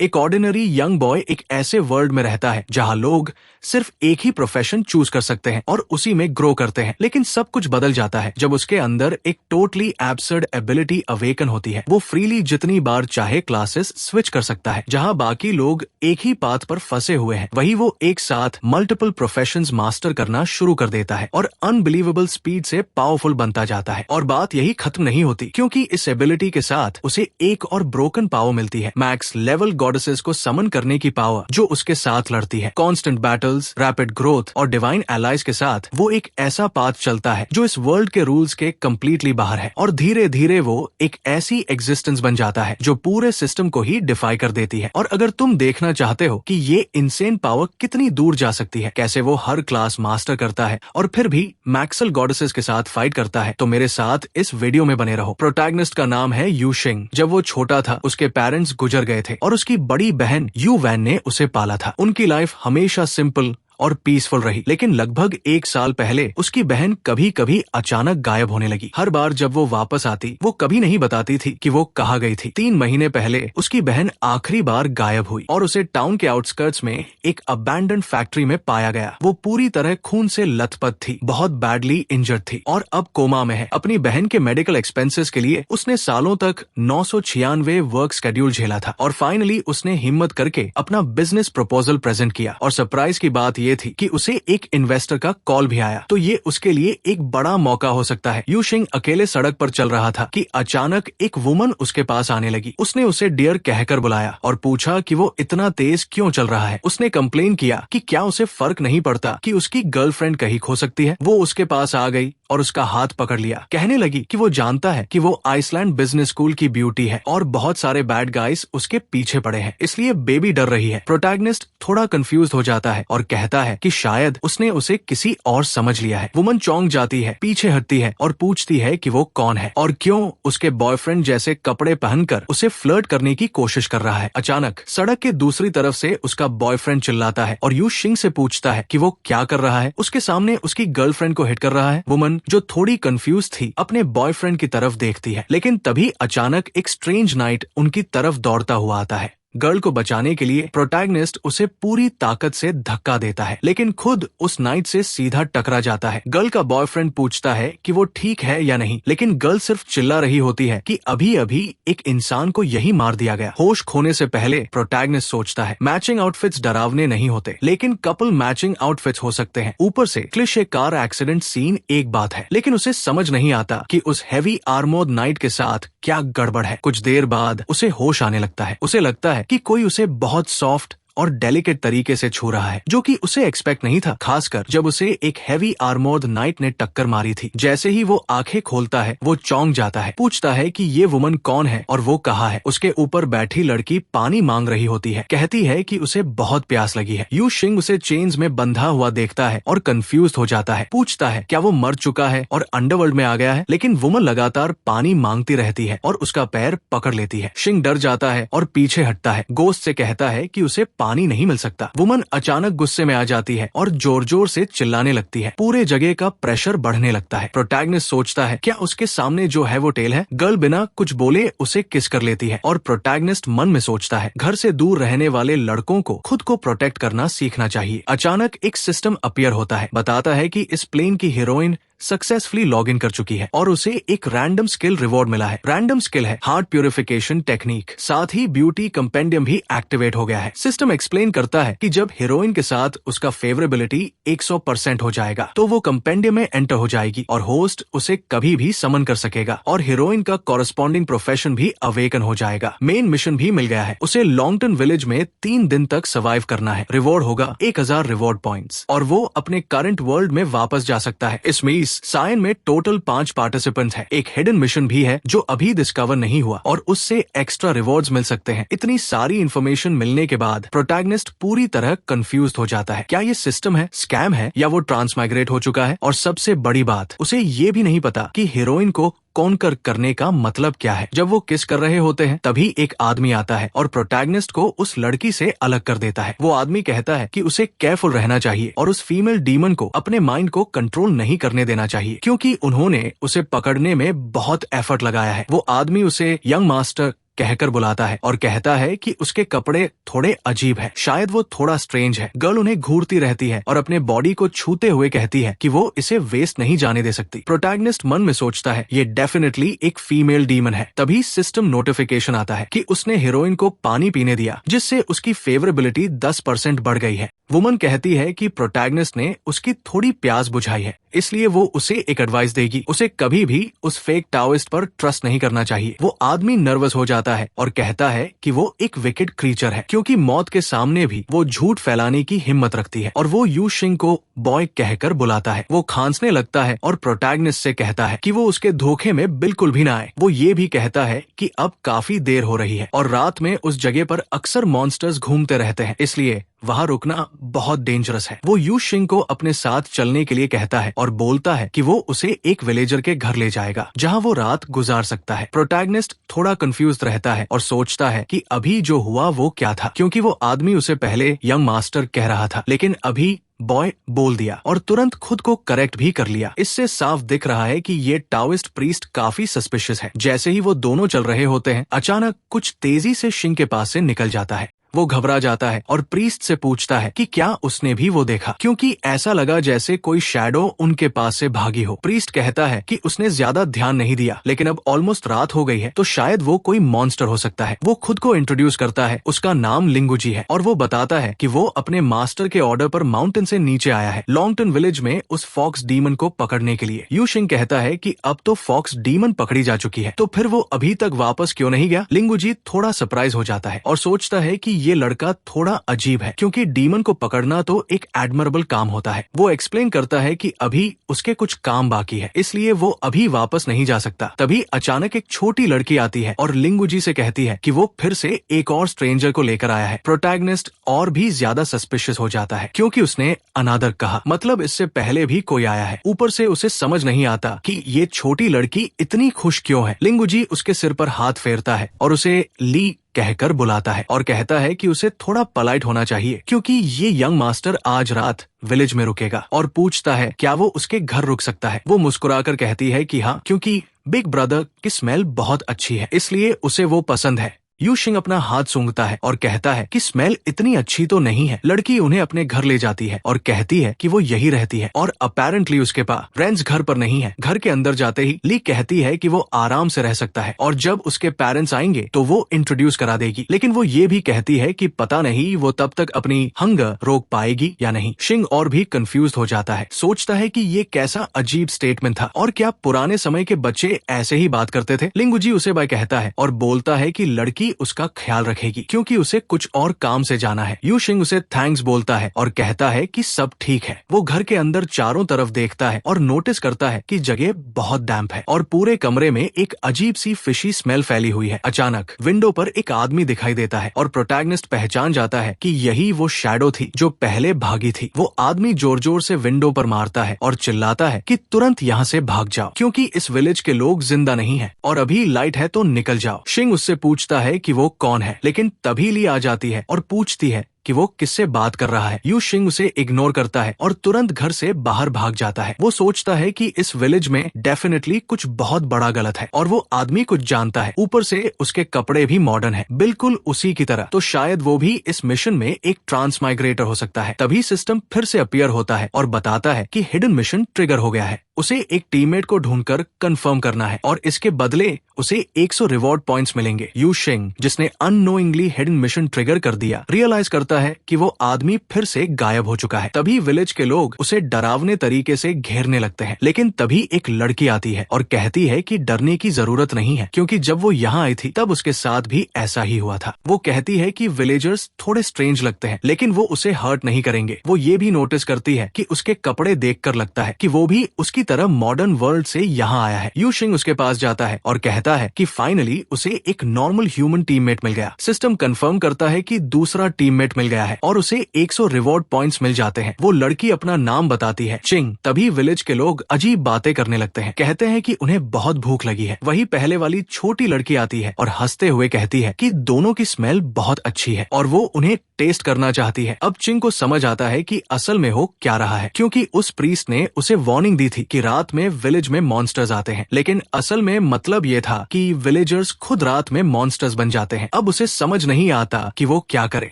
एक ordinary young boy एक ऐसे वर्ल्ड में रहता है जहाँ लोग सिर्फ एक ही प्रोफेशन चूज कर सकते हैं और उसी में ग्रो करते हैं। लेकिन सब कुछ बदल जाता है जब उसके अंदर एक टोटली एब्सर्ड एबिलिटी अवेकन होती है। वो फ्रीली जितनी बार चाहे क्लासेस स्विच कर सकता है। जहाँ बाकी लोग एक ही पाथ पर फंसे हुए हैं, वही वो एक साथ मल्टीपल प्रोफेशंस मास्टर करना शुरू कर देता है और अनबिलीवेबल स्पीड से पावरफुल बनता जाता है। और बात यही खत्म नहीं होती, क्योंकि इस एबिलिटी के साथ उसे एक और ब्रोकन पावर मिलती है, मैक्स लेवल गॉडेसेस को समन करने की पावर, जो उसके साथ लड़ती है। कॉन्स्टेंट बैटल्स, रैपिड ग्रोथ और डिवाइन एलाइज के साथ वो एक ऐसा पाथ चलता है जो इस वर्ल्ड के रूल्स के कम्प्लीटली बाहर है। और धीरे धीरे वो एक ऐसी एग्जिस्टेंस बन जाता है जो पूरे सिस्टम को ही डिफाई कर देती है। और अगर तुम देखना चाहते हो कि ये इनसेन पावर कितनी दूर जा सकती है, कैसे वो हर क्लास मास्टर करता है और फिर भी मैक्सल गॉडेसेस के साथ फाइट करता है, तो मेरे साथ इस वीडियो में बने रहो। प्रोटैगनिस्ट का नाम है यू शिंग। जब वो छोटा था, उसके पेरेंट्स गुजर गए थे और उसकी बड़ी बहन यू वैन ने उसे पाला था। उनकी लाइफ हमेशा सिंपल और पीसफुल रही, लेकिन लगभग 1 साल पहले उसकी बहन कभी कभी अचानक गायब होने लगी। हर बार जब वो वापस आती, वो कभी नहीं बताती थी कि वो कहाँ गई थी। 3 महीने पहले उसकी बहन आखिरी बार गायब हुई और उसे टाउन के आउटस्कर्ट्स में एक अबैंडन्ड फैक्ट्री में पाया गया। वो पूरी तरह खून से लथपथ थी, बहुत बैडली इंजर्ड थी और अब कोमा में है। अपनी बहन के मेडिकल एक्सपेंसेस के लिए उसने सालों तक 996 वर्क शेड्यूल झेला था और फाइनली उसने हिम्मत करके अपना बिजनेस प्रपोजल प्रेजेंट किया। और सरप्राइज की बात ये थी कि उसे एक इन्वेस्टर का कॉल भी आया, तो ये उसके लिए एक बड़ा मौका हो सकता है। यू शिंग अकेले सड़क पर चल रहा था कि अचानक एक वुमन उसके पास आने लगी। उसने उसे डियर कहकर बुलाया और पूछा कि वो इतना तेज क्यों चल रहा है। उसने कंप्लेन किया कि क्या उसे फर्क नहीं पड़ता कि उसकी गर्लफ्रेंड कहीं खो सकती है। वो उसके पास आ गई और उसका हाथ पकड़ लिया। कहने लगी कि वो जानता है कि वो आइसलैंड बिजनेस स्कूल की ब्यूटी है और बहुत सारे बैड गाइस उसके पीछे पड़े हैं, इसलिए बेबी डर रही है। प्रोटैगनिस्ट थोड़ा कंफ्यूज हो जाता है और कहता है कि शायद उसने उसे किसी और समझ लिया है। वुमन चौंक जाती है, पीछे हटती है और पूछती है कि वो कौन है और क्यों उसके बॉयफ्रेंड जैसे कपड़े पहनकर उसे फ्लर्ट करने की कोशिश कर रहा है। अचानक सड़क के दूसरी तरफ से उसका बॉयफ्रेंड चिल्लाता है और यू शिंग से पूछता है कि वो क्या कर रहा है। उसके सामने उसकी गर्लफ्रेंड को हिट कर रहा है। वुमन, जो थोड़ी कंफ्यूज थी, अपने बॉयफ्रेंड की तरफ देखती है, लेकिन तभी अचानक एक स्ट्रेंज नाइट उनकी तरफ दौड़ता हुआ आता है। गर्ल को बचाने के लिए प्रोटैगनिस्ट उसे पूरी ताकत से धक्का देता है, लेकिन खुद उस नाइट से सीधा टकरा जाता है। गर्ल का बॉयफ्रेंड पूछता है कि वो ठीक है या नहीं, लेकिन गर्ल सिर्फ चिल्ला रही होती है कि अभी अभी एक इंसान को यही मार दिया गया। होश खोने से पहले प्रोटैगनिस्ट सोचता है मैचिंग आउटफिट्स डरावने नहीं होते, लेकिन कपल मैचिंग आउटफिट्स हो सकते हैं। ऊपर से क्लिशे कार एक्सीडेंट सीन एक बात है, लेकिन उसे समझ नहीं आता कि उस हैवी आर्मोर्ड नाइट के साथ क्या गड़बड़ है। कुछ देर बाद उसे होश आने लगता है। उसे लगता है कि कोई उसे बहुत सॉफ्ट और डेलिकेट तरीके से छू रहा है, जो कि उसे एक्सपेक्ट नहीं था, खासकर जब उसे एक हैवी आर्मोर्ड नाइट ने टक्कर मारी थी। जैसे ही वो आंखें खोलता है, वो चौंक जाता है, पूछता है कि ये वुमन कौन है और वो कहाँ है। उसके ऊपर बैठी लड़की पानी मांग रही होती है, कहती है कि उसे बहुत प्यास लगी है। यू शिंग उसे चेन्स में बंधा हुआ देखता है और कंफ्यूज हो जाता है। पूछता है क्या वो मर चुका है और अंडरवर्ल्ड में आ गया है, लेकिन वुमन लगातार पानी मांगती रहती है और उसका पैर पकड़ लेती है। शिंग डर जाता है और पीछे हटता है। गोस्ट से कहता है कि उसे पानी नहीं मिल सकता। वुमन अचानक गुस्से में आ जाती है और जोर जोर से चिल्लाने लगती है। पूरे जगह का प्रेशर बढ़ने लगता है। प्रोटैगनिस्ट सोचता है क्या उसके सामने जो है वो टेल है। गर्ल बिना कुछ बोले उसे किस कर लेती है और प्रोटैगनिस्ट मन में सोचता है घर से दूर रहने वाले लड़कों को खुद को प्रोटेक्ट करना सीखना चाहिए। अचानक एक सिस्टम अपीयर होता है, बताता है कि इस प्लेन की हीरोइन सक्सेसफुली लॉग इन कर चुकी है और उसे एक रैंडम स्किल रिवॉर्ड मिला है। रैंडम स्किल है हार्ट प्यूरिफिकेशन टेक्निक, साथ ही ब्यूटी कंपेंडियम भी एक्टिवेट हो गया है। सिस्टम एक्सप्लेन करता है कि जब हीरोइन के साथ उसका फेवरेबिलिटी 100% हो जाएगा तो वो कंपेंडियम में एंटर हो जाएगी और होस्ट उसे कभी भी समन कर सकेगा और हीरोइन का कॉरेस्पॉन्डिंग प्रोफेशन भी अवेकन हो जाएगा। मेन मिशन भी मिल गया है, उसे लॉन्गटन विलेज में 3 दिन तक सर्वाइव करना है। रिवॉर्ड होगा 1000 रिवॉर्ड पॉइंट्स और वो अपने करंट वर्ल्ड में वापस जा सकता है। इसमें साइन में टोटल 5 पार्टिसिपेंट्स हैं। एक हिडन मिशन भी है जो अभी डिस्कवर नहीं हुआ और उससे एक्स्ट्रा रिवॉर्ड्स मिल सकते हैं। इतनी सारी इन्फॉर्मेशन मिलने के बाद प्रोटैगनिस्ट पूरी तरह कंफ्यूज हो जाता है। क्या ये सिस्टम है, स्कैम है या वो ट्रांसमाइग्रेट हो चुका है। और सबसे बड़ी बात, उसे ये भी नहीं पता कि हीरोइन को कॉन्कर करने का मतलब क्या है। जब वो किस कर रहे होते हैं तभी एक आदमी आता है और प्रोटैगनिस्ट को उस लड़की से अलग कर देता है। वो आदमी कहता है कि उसे केयरफुल रहना चाहिए और उस फीमेल डीमन को अपने माइंड को कंट्रोल नहीं करने देना चाहिए, क्योंकि उन्होंने उसे पकड़ने में बहुत एफर्ट लगाया है। वो आदमी उसे यंग मास्टर कहकर बुलाता है और कहता है कि उसके कपड़े थोड़े अजीब है, शायद वो थोड़ा स्ट्रेंज है। गर्ल उन्हें घूरती रहती है और अपने बॉडी को छूते हुए कहती है कि वो इसे वेस्ट नहीं जाने दे सकती। प्रोटैगनिस्ट मन में सोचता है ये डेफिनेटली एक फीमेल डीमन है। तभी सिस्टम नोटिफिकेशन आता है कि उसने हीरोइन को पानी पीने दिया, जिससे उसकी फेवरेबिलिटी 10% बढ़ गई है। वुमन कहती है कि प्रोटैगनिस्ट ने उसकी थोड़ी प्यास बुझाई है, इसलिए वो उसे एक एडवाइस देगी, उसे कभी भी उस फेक टाओइस्ट पर ट्रस्ट नहीं करना चाहिए। वो आदमी नर्वस हो जाता है और कहता है कि वो एक विकेड क्रीचर है, क्योंकि मौत के सामने भी वो झूठ फैलाने की हिम्मत रखती है। और वो यू शिंग को बॉय कहकर बुलाता है। वो खांसने लगता है और प्रोटैगनिस्ट से कहता है कि वो उसके धोखे में बिल्कुल भी ना आए। वो ये भी कहता है कि अब काफी देर हो रही है और रात में उस जगह पर अक्सर मॉन्स्टर्स घूमते रहते हैं, इसलिए वहाँ रुकना बहुत डेंजरस है। वो यू शिंग को अपने साथ चलने के लिए कहता है और बोलता है कि वो उसे एक विलेजर के घर ले जाएगा, जहाँ वो रात गुजार सकता है। प्रोटैगनिस्ट थोड़ा कंफ्यूज रहता है और सोचता है कि अभी जो हुआ वो क्या था, क्योंकि वो आदमी उसे पहले यंग मास्टर कह रहा था, लेकिन अभी बॉय बोल दिया और तुरंत खुद को करेक्ट भी कर लिया। इससे साफ दिख रहा है कि ये टाओइस्ट प्रीस्ट काफी सस्पिशियस है। जैसे ही वो दोनों चल रहे होते हैं, अचानक कुछ तेजी से शिंग के पास से निकल जाता है। वो घबरा जाता है और प्रीस्ट से पूछता है कि क्या उसने भी वो देखा, क्योंकि ऐसा लगा जैसे कोई शैडो उनके पास से भागी हो। प्रीस्ट कहता है कि उसने ज्यादा ध्यान नहीं दिया, लेकिन अब ऑलमोस्ट रात हो गई है, तो शायद वो कोई मॉन्स्टर हो सकता है। वो खुद को इंट्रोड्यूस करता है, उसका नाम लिंगुजी है और वो बताता है कि वो अपने मास्टर के ऑर्डर पर माउंटेन से नीचे आया है, लॉन्गटन विलेज में उस फॉक्स डीमन को पकड़ने के लिए। यू शिंग कहता है कि अब तो फॉक्स डीमन पकड़ी जा चुकी है, तो फिर वो अभी तक वापस क्यों नहीं गया। लिंगुजी थोड़ा सरप्राइज हो जाता है और सोचता है कि ये लड़का थोड़ा अजीब है, क्योंकि डीमन को पकड़ना तो एक एडमरेबल काम होता है। वो एक्सप्लेन करता है कि अभी उसके कुछ काम बाकी है, इसलिए वो अभी वापस नहीं जा सकता। तभी अचानक एक छोटी लड़की आती है और लिंगुजी से कहती है कि वो फिर से एक और स्ट्रेंजर को लेकर आया है। प्रोटैगनिस्ट और भी ज्यादा सस्पिशियस हो जाता है, क्योंकि उसने अनादर कहा, मतलब इससे पहले भी कोई आया है। ऊपर से उसे समझ नहीं आता कि ये छोटी लड़की इतनी खुश क्यों है। लिंगुजी उसके सिर पर हाथ फेरता है और उसे ली कहकर बुलाता है और कहता है कि उसे थोड़ा पोलाइट होना चाहिए, क्योंकि ये यंग मास्टर आज रात विलेज में रुकेगा। और पूछता है क्या वो उसके घर रुक सकता है। वो मुस्कुराकर कहती है कि हाँ, क्योंकि बिग ब्रदर की स्मेल बहुत अच्छी है, इसलिए उसे वो पसंद है। यू शिंग अपना हाथ सूंघता है और कहता है कि स्मेल इतनी अच्छी तो नहीं है। लड़की उन्हें अपने घर ले जाती है और कहती है कि वो यही रहती है और अपेरेंटली उसके पास फ्रेंड्स घर पर नहीं है। घर के अंदर जाते ही ली कहती है कि वो आराम से रह सकता है और जब उसके पेरेंट्स आएंगे तो वो इंट्रोड्यूस करा देगी, लेकिन वो ये भी कहती है कि पता नहीं वो तब तक अपनी हंगर रोक पाएगी या नहीं। शिंग और भी कंफ्यूज हो जाता है, सोचता है कि ये कैसा अजीब स्टेटमेंट था और क्या पुराने समय के बच्चे ऐसे ही बात करते थे। लिंगुजी उसे बाय कहता है और बोलता है कि लड़की उसका ख्याल रखेगी, क्योंकि उसे कुछ और काम से जाना है। यू शिंग उसे थैंक्स बोलता है और कहता है कि सब ठीक है। वो घर के अंदर चारों तरफ देखता है और नोटिस करता है कि जगह बहुत डैम्प है और पूरे कमरे में एक अजीब सी फिशी स्मेल फैली हुई है। अचानक विंडो पर एक आदमी दिखाई देता है और प्रोटैगनिस्ट पहचान जाता है कि यही वो शैडो थी जो पहले भागी थी। वो आदमी जोर जोर से विंडो पर मारता है और चिल्लाता है कि तुरंत यहाँ से भाग जाओ, क्योंकि इस विलेज के लोग जिंदा नहीं है और अभी लाइट है तो निकल जाओ। शिंग उससे पूछता है कि वो कौन है, लेकिन तभी ली आ जाती है और पूछती है कि वो किससे बात कर रहा है। यू शिंग उसे इग्नोर करता है और तुरंत घर से बाहर भाग जाता है। वो सोचता है कि इस विलेज में डेफिनेटली कुछ बहुत बड़ा गलत है और वो आदमी कुछ जानता है। ऊपर से उसके कपड़े भी मॉडर्न है, बिल्कुल उसी की तरह, तो शायद वो भी इस मिशन में एक ट्रांसमाइग्रेटर हो सकता है। तभी सिस्टम फिर से अपीयर होता है और बताता है कि हिडन मिशन ट्रिगर हो गया है। उसे एक टीममेट को ढूंढकर कंफर्म करना है और इसके बदले उसे 100 रिवॉर्ड पॉइंट्स मिलेंगे। यू शिंग, जिसने अननोइंगली हिडन मिशन ट्रिगर कर दिया, रियलाइज करता है कि वो आदमी फिर से गायब हो चुका है। तभी विलेज के लोग उसे डरावने तरीके से घेरने लगते हैं, लेकिन तभी एक लड़की आती है और कहती है कि डरने की जरूरत नहीं है, क्योंकि जब वो यहाँ आई थी तब उसके साथ भी ऐसा ही हुआ था। वो कहती है कि विलेजर्स थोड़े स्ट्रेंज लगते हैं, लेकिन वो उसे हर्ट नहीं करेंगे। वो ये भी नोटिस करती है कि उसके कपड़े देखकर लगता है कि वो भी उसकी तरह मॉडर्न वर्ल्ड से यहाँ आया है। यू शिंग उसके पास जाता है और कहता है कि फाइनली उसे एक नॉर्मल ह्यूमन टीममेट मिल गया। सिस्टम कंफर्म करता है कि दूसरा टीममेट मिल गया है और उसे 100 रिवॉर्ड पॉइंट्स मिल जाते हैं। वो लड़की अपना नाम बताती है, चिंग। तभी विलेज के लोग अजीब बातें करने लगते हैं, कहते हैं कि उन्हें बहुत भूख लगी है। वही पहले वाली छोटी लड़की आती है और हंसते हुए कहती है कि दोनों की स्मेल बहुत अच्छी है और वो उन्हें टेस्ट करना चाहती है। अब चिंग को समझ आता है कि असल में हो क्या रहा है, क्योंकि उस प्रीस्ट ने उसे वार्निंग दी थी कि कि रात में विलेज में मॉन्स्टर्स आते हैं, लेकिन असल में मतलब ये था कि विलेजर्स खुद रात में मॉन्स्टर्स बन जाते हैं। अब उसे समझ नहीं आता कि वो क्या करे।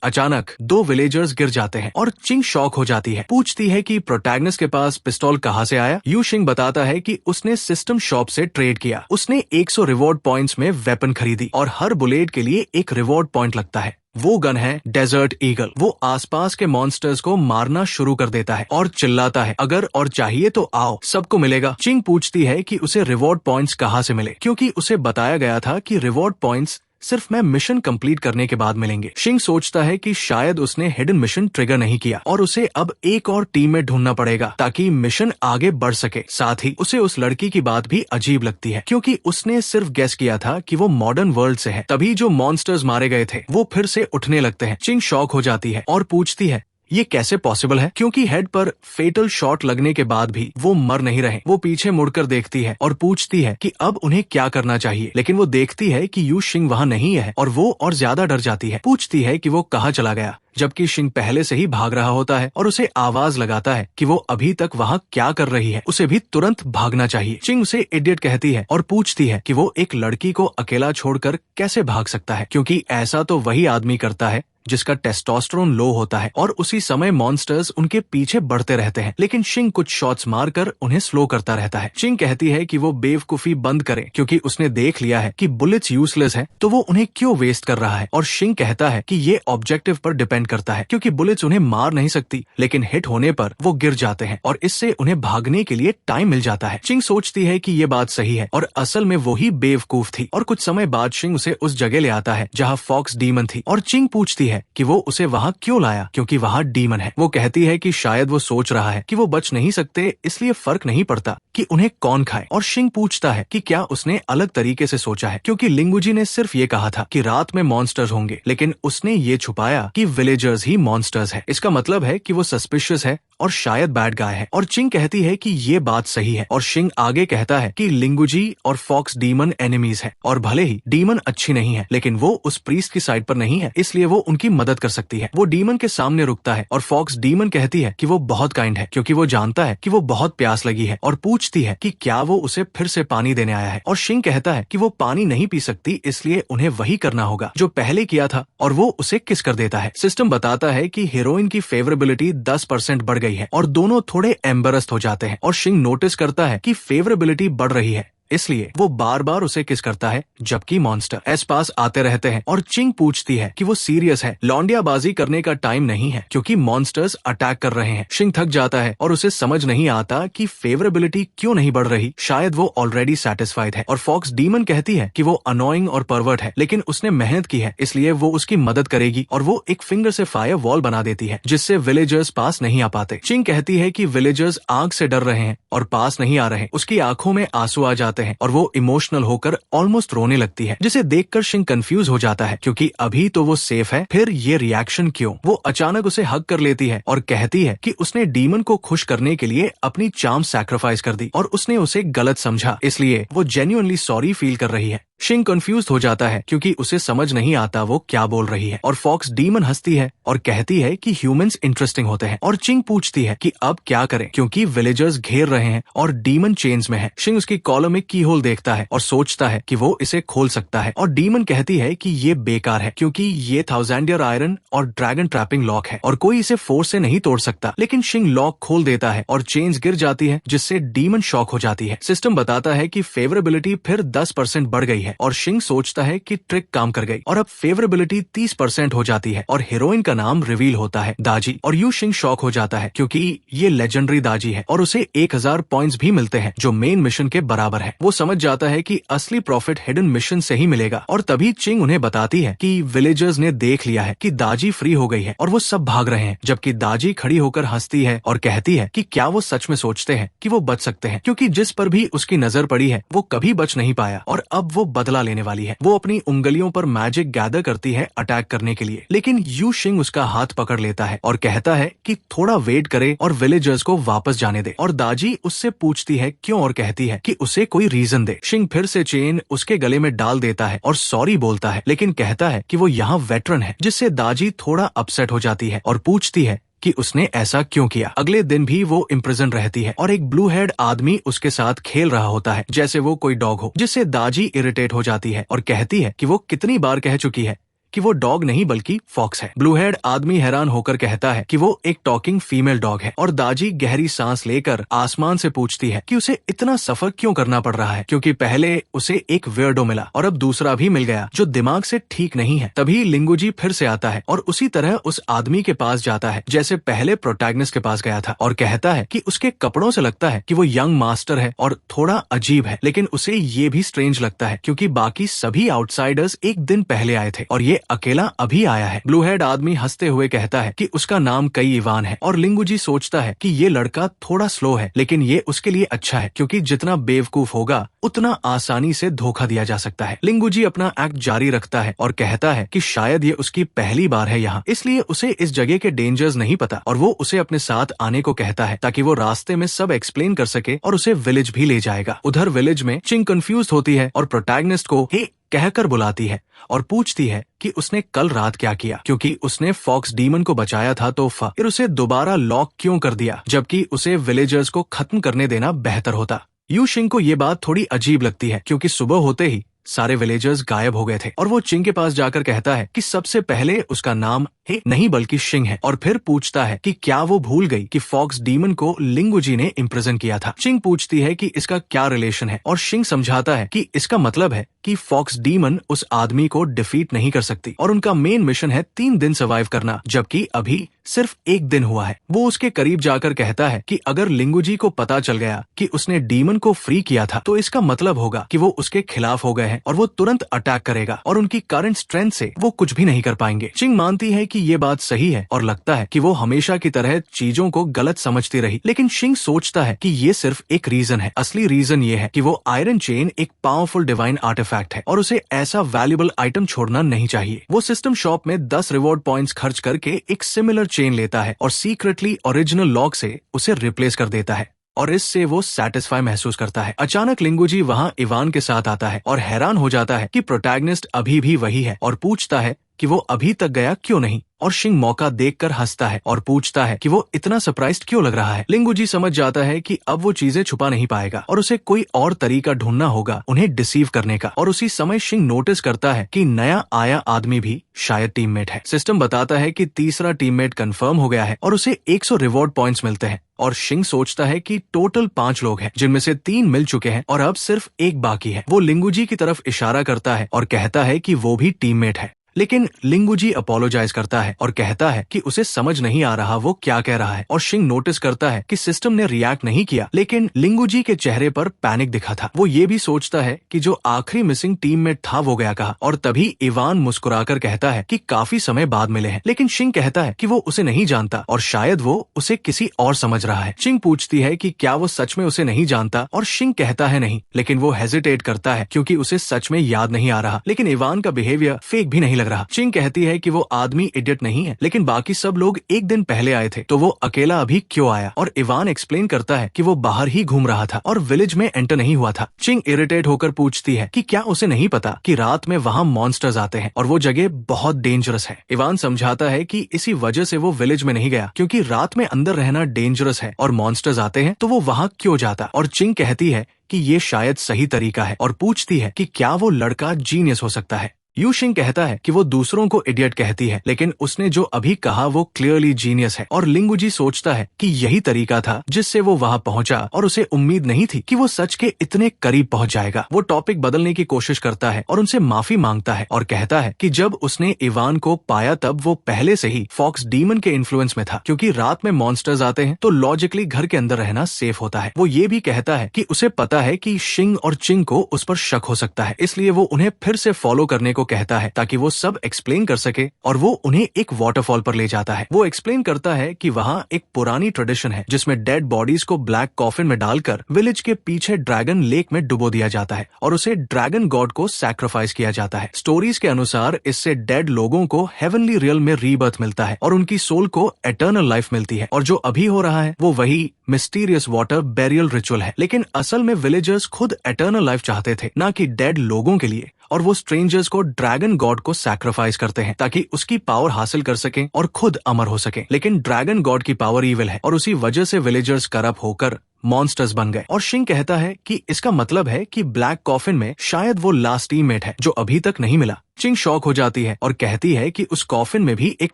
अचानक 2 विलेजर्स गिर जाते हैं और चिंग शॉक हो जाती है। पूछती है कि प्रोटैगनिस्ट के पास पिस्तौल कहाँ से आया। यू शिंग बताता है कि उसने सिस्टम शॉप से ट्रेड किया। उसने 100 रिवॉर्ड पॉइंट्स में वेपन खरीदी और हर बुलेट के लिए एक रिवॉर्ड पॉइंट लगता है। वो गन है डेजर्ट ईगल। वो आसपास के मॉन्स्टर्स को मारना शुरू कर देता है और चिल्लाता है, अगर और चाहिए तो आओ, सबको मिलेगा। चिंग पूछती है कि उसे रिवॉर्ड पॉइंट्स कहाँ से मिले, क्योंकि उसे बताया गया था कि रिवॉर्ड पॉइंट्स सिर्फ मैं मिशन कंप्लीट करने के बाद मिलेंगे। शिंग सोचता है कि शायद उसने हिडन मिशन ट्रिगर नहीं किया और उसे अब एक और टीममेट ढूंढना पड़ेगा ताकि मिशन आगे बढ़ सके। साथ ही उसे उस लड़की की बात भी अजीब लगती है, क्योंकि उसने सिर्फ गेस किया था कि वो मॉडर्न वर्ल्ड से है। तभी जो मॉन्स्टर्स मारे गए थे वो फिर से उठने लगते हैं। चिंग शॉक हो जाती है और पूछती है ये कैसे पॉसिबल है, क्योंकि हेड पर फेटल शॉट लगने के बाद भी वो मर नहीं रहे। वो पीछे मुड़कर देखती है और पूछती है कि अब उन्हें क्या करना चाहिए, लेकिन वो देखती है कि यू शिंग वहाँ नहीं है और वो और ज्यादा डर जाती है। पूछती है कि वो कहाँ चला गया, जबकि शिंग पहले से ही भाग रहा होता है और उसे आवाज लगाता है कि वो अभी तक वहाँ क्या कर रही है, उसे भी तुरंत भागना चाहिए। चिंग उसे इडियट कहती है और पूछती है कि वो एक लड़की को अकेला छोड़कर कैसे भाग सकता है, क्योंकि ऐसा तो वही आदमी करता है जिसका टेस्टोस्टेरोन लो होता है। और उसी समय मॉन्स्टर्स उनके पीछे बढ़ते रहते हैं, लेकिन शिंग कुछ शॉट्स मारकर उन्हें स्लो करता रहता है। चिंग कहती है कि वो बेवकूफी बंद करे, क्योंकि उसने देख लिया है कि बुलेट्स यूजलेस है, तो वो उन्हें क्यों वेस्ट कर रहा है। और शिंग कहता है कि ये ऑब्जेक्टिव पर डिपेंड करता है, क्योंकि बुलेट्स उन्हें मार नहीं सकती, लेकिन हिट होने पर वो गिर जाते हैं और इससे उन्हें भागने के लिए टाइम मिल जाता है। चिंग सोचती है कि ये बात सही है और असल में वो ही बेवकूफ थी। और कुछ समय बाद शिंग उसे उस जगह ले आता है जहाँ फॉक्स डीमन थी और चिंग पूछती है कि वो उसे वहाँ क्यों लाया, क्योंकि वहाँ डीमन है। वो कहती है कि शायद वो सोच रहा है कि वो बच नहीं सकते, इसलिए फर्क नहीं पड़ता कि उन्हें कौन खाए। और शिंग पूछता है कि क्या उसने अलग तरीके से सोचा है, क्योंकि लिंगुजी ने सिर्फ ये कहा था कि रात में मॉन्स्टर्स होंगे, लेकिन उसने ये छुपाया कि विलेजर्स ही मॉन्स्टर्स है। इसका मतलब है कि वो सस्पिशियस है और शायद बैड गाय है। और चिंग कहती है कि ये बात सही है और शिंग आगे कहता है कि लिंगुजी और फॉक्स डीमन एनिमीज है और भले ही डीमन अच्छी नहीं है, लेकिन वो उस प्रीस्ट की साइड पर नहीं है, इसलिए वो उनकी मदद कर सकती है। वो डीमन के सामने रुकता है और फॉक्स डीमन कहती है कि वो बहुत काइंड है, क्योंकि वो जानता है कि वो बहुत प्यास लगी है और पूछती है कि क्या वो उसे फिर से पानी देने आया है। और शिंग कहता है कि वो पानी नहीं पी सकती, इसलिए उन्हें वही करना होगा जो पहले किया था, और वो उसे किस कर देता है। सिस्टम बताता है कि हीरोइन की फेवरेबिलिटी 10% बढ़ गई है और दोनों थोड़े एम्बेरस्ड हो जाते हैं। और शिंग नोटिस करता है कि फेवरेबिलिटी बढ़ रही है, इसलिए वो बार बार उसे किस करता है, जबकि मॉन्स्टर एस पास आते रहते हैं। और चिंग पूछती है कि वो सीरियस है, लौंडियाबाजी करने का टाइम नहीं है, क्योंकि मॉन्स्टर्स अटैक कर रहे हैं। शिंग थक जाता है और उसे समझ नहीं आता कि फेवरेबिलिटी क्यों नहीं बढ़ रही, शायद वो ऑलरेडी सेटिस्फाइड है। और फॉक्स डीमन कहती है कि वो अनोइंग और परवर्ट है, लेकिन उसने मेहनत की है, इसलिए वो उसकी मदद करेगी। और वो एक फिंगर से फायर वॉल बना देती है, जिससे विलेजर्स पास नहीं आ पाते। चिंग कहती है कि विलेजर्स आग से डर रहे हैं और पास नहीं आ रहे। उसकी आंखों में आंसू आ जाते हैं और वो इमोशनल होकर ऑलमोस्ट रोने लगती है, जिसे देखकर शिंग कंफ्यूज हो जाता है, क्योंकि अभी तो वो सेफ है, फिर ये रिएक्शन क्यों। वो अचानक उसे हग कर लेती है और कहती है कि उसने डीमन को खुश करने के लिए अपनी चार्म सैक्रिफाइस कर दी और उसने उसे गलत समझा, इसलिए वो जेन्युइनली सॉरी फील कर रही है। शिंग कंफ्यूज हो जाता है, क्योंकि उसे समझ नहीं आता वो क्या बोल रही है। और फॉक्स डीमन हंसती है और कहती है कि ह्यूमंस इंटरेस्टिंग होते हैं। और चिंग पूछती है कि अब क्या करें, क्योंकि विलेजर्स घेर रहे हैं और डीमन चेन्स में है। शिंग उसकी कॉलम में की होल देखता है और सोचता है कि वो इसे खोल सकता है। और डीमन कहती है कि ये बेकार है, क्योंकि ये 1000 ईयर आयरन और ड्रैगन ट्रैपिंग लॉक है और कोई इसे फोर्स से नहीं तोड़ सकता। लेकिन शिंग लॉक खोल देता है और चेन्स गिर जाती है, जिससे डीमन शॉक हो जाती है। सिस्टम बताता है कि फेवरेबिलिटी फिर 10% बढ़ गई है और शिंग सोचता है कि ट्रिक काम कर गई और अब फेवरेबिलिटी 30% हो जाती है और हीरोइन का नाम रिवील होता है, दाजी। और यू शिंग शॉक हो जाता है, क्योंकि ये लेजेंडरी दाजी है और उसे 1000 पॉइंट्स भी मिलते हैं, जो मेन मिशन के बराबर है। वो समझ जाता है कि असली प्रॉफिट हिडन मिशन से ही मिलेगा। और तभी चिंग उन्हें बताती है कि विलेजर्स ने देख लिया है कि दाजी फ्री हो गई है और वो सब भाग रहे हैं, जबकि दाजी खड़ी होकर हंसती है और कहती है कि क्या वो सच में सोचते हैं कि वो बच सकते हैं, क्योंकि जिस पर भी उसकी नजर पड़ी है वो कभी बच नहीं पाया और अब वो बदला लेने वाली है। वो अपनी उंगलियों पर मैजिक गैदर करती है अटैक करने के लिए, लेकिन यू शिंग उसका हाथ पकड़ लेता है और कहता है कि थोड़ा वेट करे और विलेजर्स को वापस जाने दे। और दाजी उससे पूछती है क्यों और कहती है कि उसे कोई रीजन दे। शिंग फिर से चेन उसके गले में डाल देता है और सॉरी बोलता है, लेकिन कहता है कि वो यहाँ वेटरन है, जिससे दाजी थोड़ा अपसेट हो जाती है और पूछती है कि उसने ऐसा क्यों किया। अगले दिन भी वो इम्प्रिजन रहती है और एक ब्लू हेड आदमी उसके साथ खेल रहा होता है जैसे वो कोई डॉग हो, जिससे दाजी इरिटेट हो जाती है और कहती है कि वो कितनी बार कह चुकी है कि वो डॉग नहीं बल्कि फॉक्स है। ब्लू हेड आदमी हैरान होकर कहता है कि वो एक टॉकिंग फीमेल डॉग है और दाजी गहरी सांस लेकर आसमान से पूछती है कि उसे इतना सफर क्यों करना पड़ रहा है, क्योंकि पहले उसे एक वियर्डो मिला और अब दूसरा भी मिल गया जो दिमाग से ठीक नहीं है। तभी लिंगुजी फिर से आता है और उसी तरह उस आदमी के पास जाता है जैसे पहले प्रोटैगनिस्ट के पास गया था और कहता है कि उसके कपड़ों से लगता है कि वो यंग मास्टर है और थोड़ा अजीब है, लेकिन उसे ये भी स्ट्रेंज लगता है क्योंकि बाकी सभी आउटसाइडर्स एक दिन पहले आए थे और ये अकेला अभी आया है। ब्लू हेड आदमी हंसते हुए कहता है कि उसका नाम कई इवान है और लिंगुजी सोचता है कि ये लड़का थोड़ा स्लो है, लेकिन ये उसके लिए अच्छा है क्योंकि जितना बेवकूफ होगा उतना आसानी से धोखा दिया जा सकता है। लिंगुजी अपना एक्ट जारी रखता है और कहता है कि शायद ये उसकी पहली बार है यहाँ, इसलिए उसे इस जगह के डेंजर्स नहीं पता और वो उसे अपने साथ आने को कहता है ताकि वो रास्ते में सब एक्सप्लेन कर सके और उसे विलेज भी ले जाएगा। उधर विलेज में चिंग कंफ्यूज होती है और प्रोटैगनिस्ट को हे कहकर बुलाती है और पूछती है कि उसने कल रात क्या किया, क्योंकि उसने फॉक्स डीमन को बचाया था तो फिर उसे दोबारा लॉक क्यों कर दिया जबकि उसे विलेजर्स को खत्म करने देना बेहतर होता। यू शिंग को ये बात थोड़ी अजीब लगती है क्योंकि सुबह होते ही सारे विलेजर्स गायब हो गए थे और वो चिंग के पास जाकर कहता है कि सबसे पहले उसका नाम हे नहीं बल्कि शिंग है और फिर पूछता है कि क्या वो भूल गई कि फॉक्स डीमन को लिंगुजी ने इम्प्रिजन किया था। चिंग पूछती है कि इसका क्या रिलेशन है और शिंग समझाता है कि इसका मतलब है कि फॉक्स डीमन उस आदमी को डिफीट नहीं कर सकती और उनका मेन मिशन है 3 दिन सर्वाइव करना, जबकि अभी सिर्फ 1 दिन हुआ है। वो उसके करीब जाकर कहता है कि अगर लिंगुजी को पता चल गया कि उसने डीमन को फ्री किया था तो इसका मतलब होगा कि वो उसके खिलाफ हो गए हैं और वो तुरंत अटैक करेगा और उनकी करंट स्ट्रेंथ से वो कुछ भी नहीं कर पाएंगे। चिंग मानती है कि ये बात सही है और लगता है कि वो हमेशा की तरह चीजों को गलत समझती रही, लेकिन शिंग सोचता है कि ये सिर्फ एक रीजन है। असली रीजन ये है कि वो आयरन चेन एक पावरफुल डिवाइन आर्टिफैक्ट है और उसे ऐसा वैल्यूएबल आइटम छोड़ना नहीं चाहिए। वो सिस्टम शॉप में 10 रिवॉर्ड पॉइंट्स खर्च करके एक सिमिलर चेन लेता है और सीक्रेटली ओरिजिनल लॉक से उसे रिप्लेस कर देता है और इससे वो सैटिस्फाई महसूस करता है। अचानक लिंगुजी वहाँ इवान के साथ आता है और हैरान हो जाता है कि प्रोटैगनिस्ट अभी भी वही है और पूछता है कि वो अभी तक गया क्यों नहीं और शिंग मौका देखकर हंसता है और पूछता है कि वो इतना सरप्राइज्ड क्यों लग रहा है। लिंगुजी समझ जाता है कि अब वो चीजें छुपा नहीं पाएगा और उसे कोई और तरीका ढूंढना होगा उन्हें डिसीव करने का और उसी समय शिंग नोटिस करता है कि नया आया आदमी भी शायद टीममेट है। सिस्टम बताता है कि तीसरा टीममेट कंफर्म हो गया है और उसे 100 रिवॉर्ड पॉइंट्स मिलते हैं और शिंग सोचता है कि टोटल 5 लोग हैं जिनमें से 3 मिल चुके हैं और अब सिर्फ 1 बाकी है। वो लिंगुजी की तरफ इशारा करता है और कहता है कि वो भी टीममेट है, लेकिन लिंगुजी अपोलोजाइज करता है और कहता है कि उसे समझ नहीं आ रहा वो क्या कह रहा है और शिंग नोटिस करता है कि सिस्टम ने रिएक्ट नहीं किया, लेकिन लिंगुजी के चेहरे पर पैनिक दिखा था। वो ये भी सोचता है कि जो आखिरी मिसिंग टीममेट था वो गया कहाँ और तभी इवान मुस्कुराकर कहता है कि काफी समय बाद मिले हैं, लेकिन शिंग कहता है कि वो उसे नहीं जानता और शायद वो उसे किसी और समझ रहा है। शिंग पूछती है कि क्या वो सच में उसे नहीं जानता और शिंग कहता है नहीं, लेकिन वो हेजिटेट करता है क्योंकि उसे सच में याद नहीं आ रहा, लेकिन इवान का बिहेवियर फेक भी नहीं लग रहा। चिंग कहती है कि वो आदमी इडियट नहीं है, लेकिन बाकी सब लोग 1 दिन पहले आए थे तो वो अकेला अभी क्यों आया और इवान एक्सप्लेन करता है कि वो बाहर ही घूम रहा था और विलेज में एंटर नहीं हुआ था। चिंग इरिटेट होकर पूछती है कि क्या उसे नहीं पता कि रात में वहाँ मॉन्स्टर्स आते हैं और वो जगह बहुत डेंजरस है। इवान समझाता है कि इसी वजह से वो विलेज में नहीं गया क्योंकि रात में अंदर रहना डेंजरस है और मॉन्स्टर्स आते हैं तो वो वहाँ क्यों जाता, और चिंग कहती है कि ये शायद सही तरीका है और पूछती है कि क्या वो लड़का जीनियस हो सकता है। यू शिंग कहता है कि वो दूसरों को इडियट कहती है, लेकिन उसने जो अभी कहा वो क्लियरली जीनियस है और लिंगुजी सोचता है कि यही तरीका था जिससे वो वहाँ पहुंचा और उसे उम्मीद नहीं थी कि वो सच के इतने करीब पहुंच जाएगा। वो टॉपिक बदलने की कोशिश करता है और उनसे माफी मांगता है और कहता है कि जब उसने इवान को पाया तब वो पहले से ही फॉक्स डीमन के इन्फ्लुएंस में था, क्योंकि रात में मॉन्स्टर्स आते हैं तो लॉजिकली घर के अंदर रहना सेफ होता है। वो ये भी कहता है कि उसे पता है कि शिंग और चिंग को उस पर शक हो सकता है, इसलिए वो उन्हें फिर से फॉलो करने को कहता है ताकि वो सब एक्सप्लेन कर सके और वो उन्हें एक वाटरफॉल पर ले जाता है। वो एक्सप्लेन करता है कि वहाँ एक पुरानी ट्रेडिशन है जिसमें डेड बॉडीज को ब्लैक कॉफिन में डालकर विलेज के पीछे ड्रैगन लेक में डुबो दिया जाता है और उसे ड्रैगन गॉड को सैक्रिफाइस किया जाता है। स्टोरीज के अनुसार इससे डेड लोगों को हेवनली रियल में रीबर्थ मिलता है और उनकी सोल को एटर्नल लाइफ मिलती है और जो अभी हो रहा है वो वही मिस्टीरियस वाटर बेरियल रिचुअल है। लेकिन असल में विलेजर्स खुद एटर्नल लाइफ चाहते थे, ना कि डेड लोगों के लिए, और वो स्ट्रेंजर्स को ड्रैगन गॉड को सैक्रिफाइस करते हैं ताकि उसकी पावर हासिल कर सकें और खुद अमर हो सकें। लेकिन ड्रैगन गॉड की पावर ईविल है और उसी वजह से विलेजर्स करप्ट होकर मॉन्स्टर्स बन गए। और शिंग कहता है कि इसका मतलब है कि ब्लैक कॉफिन में शायद वो लास्ट टीममेट है जो अभी तक नहीं मिला। चिंग शॉक हो जाती है और कहती है कि उस कॉफिन में भी एक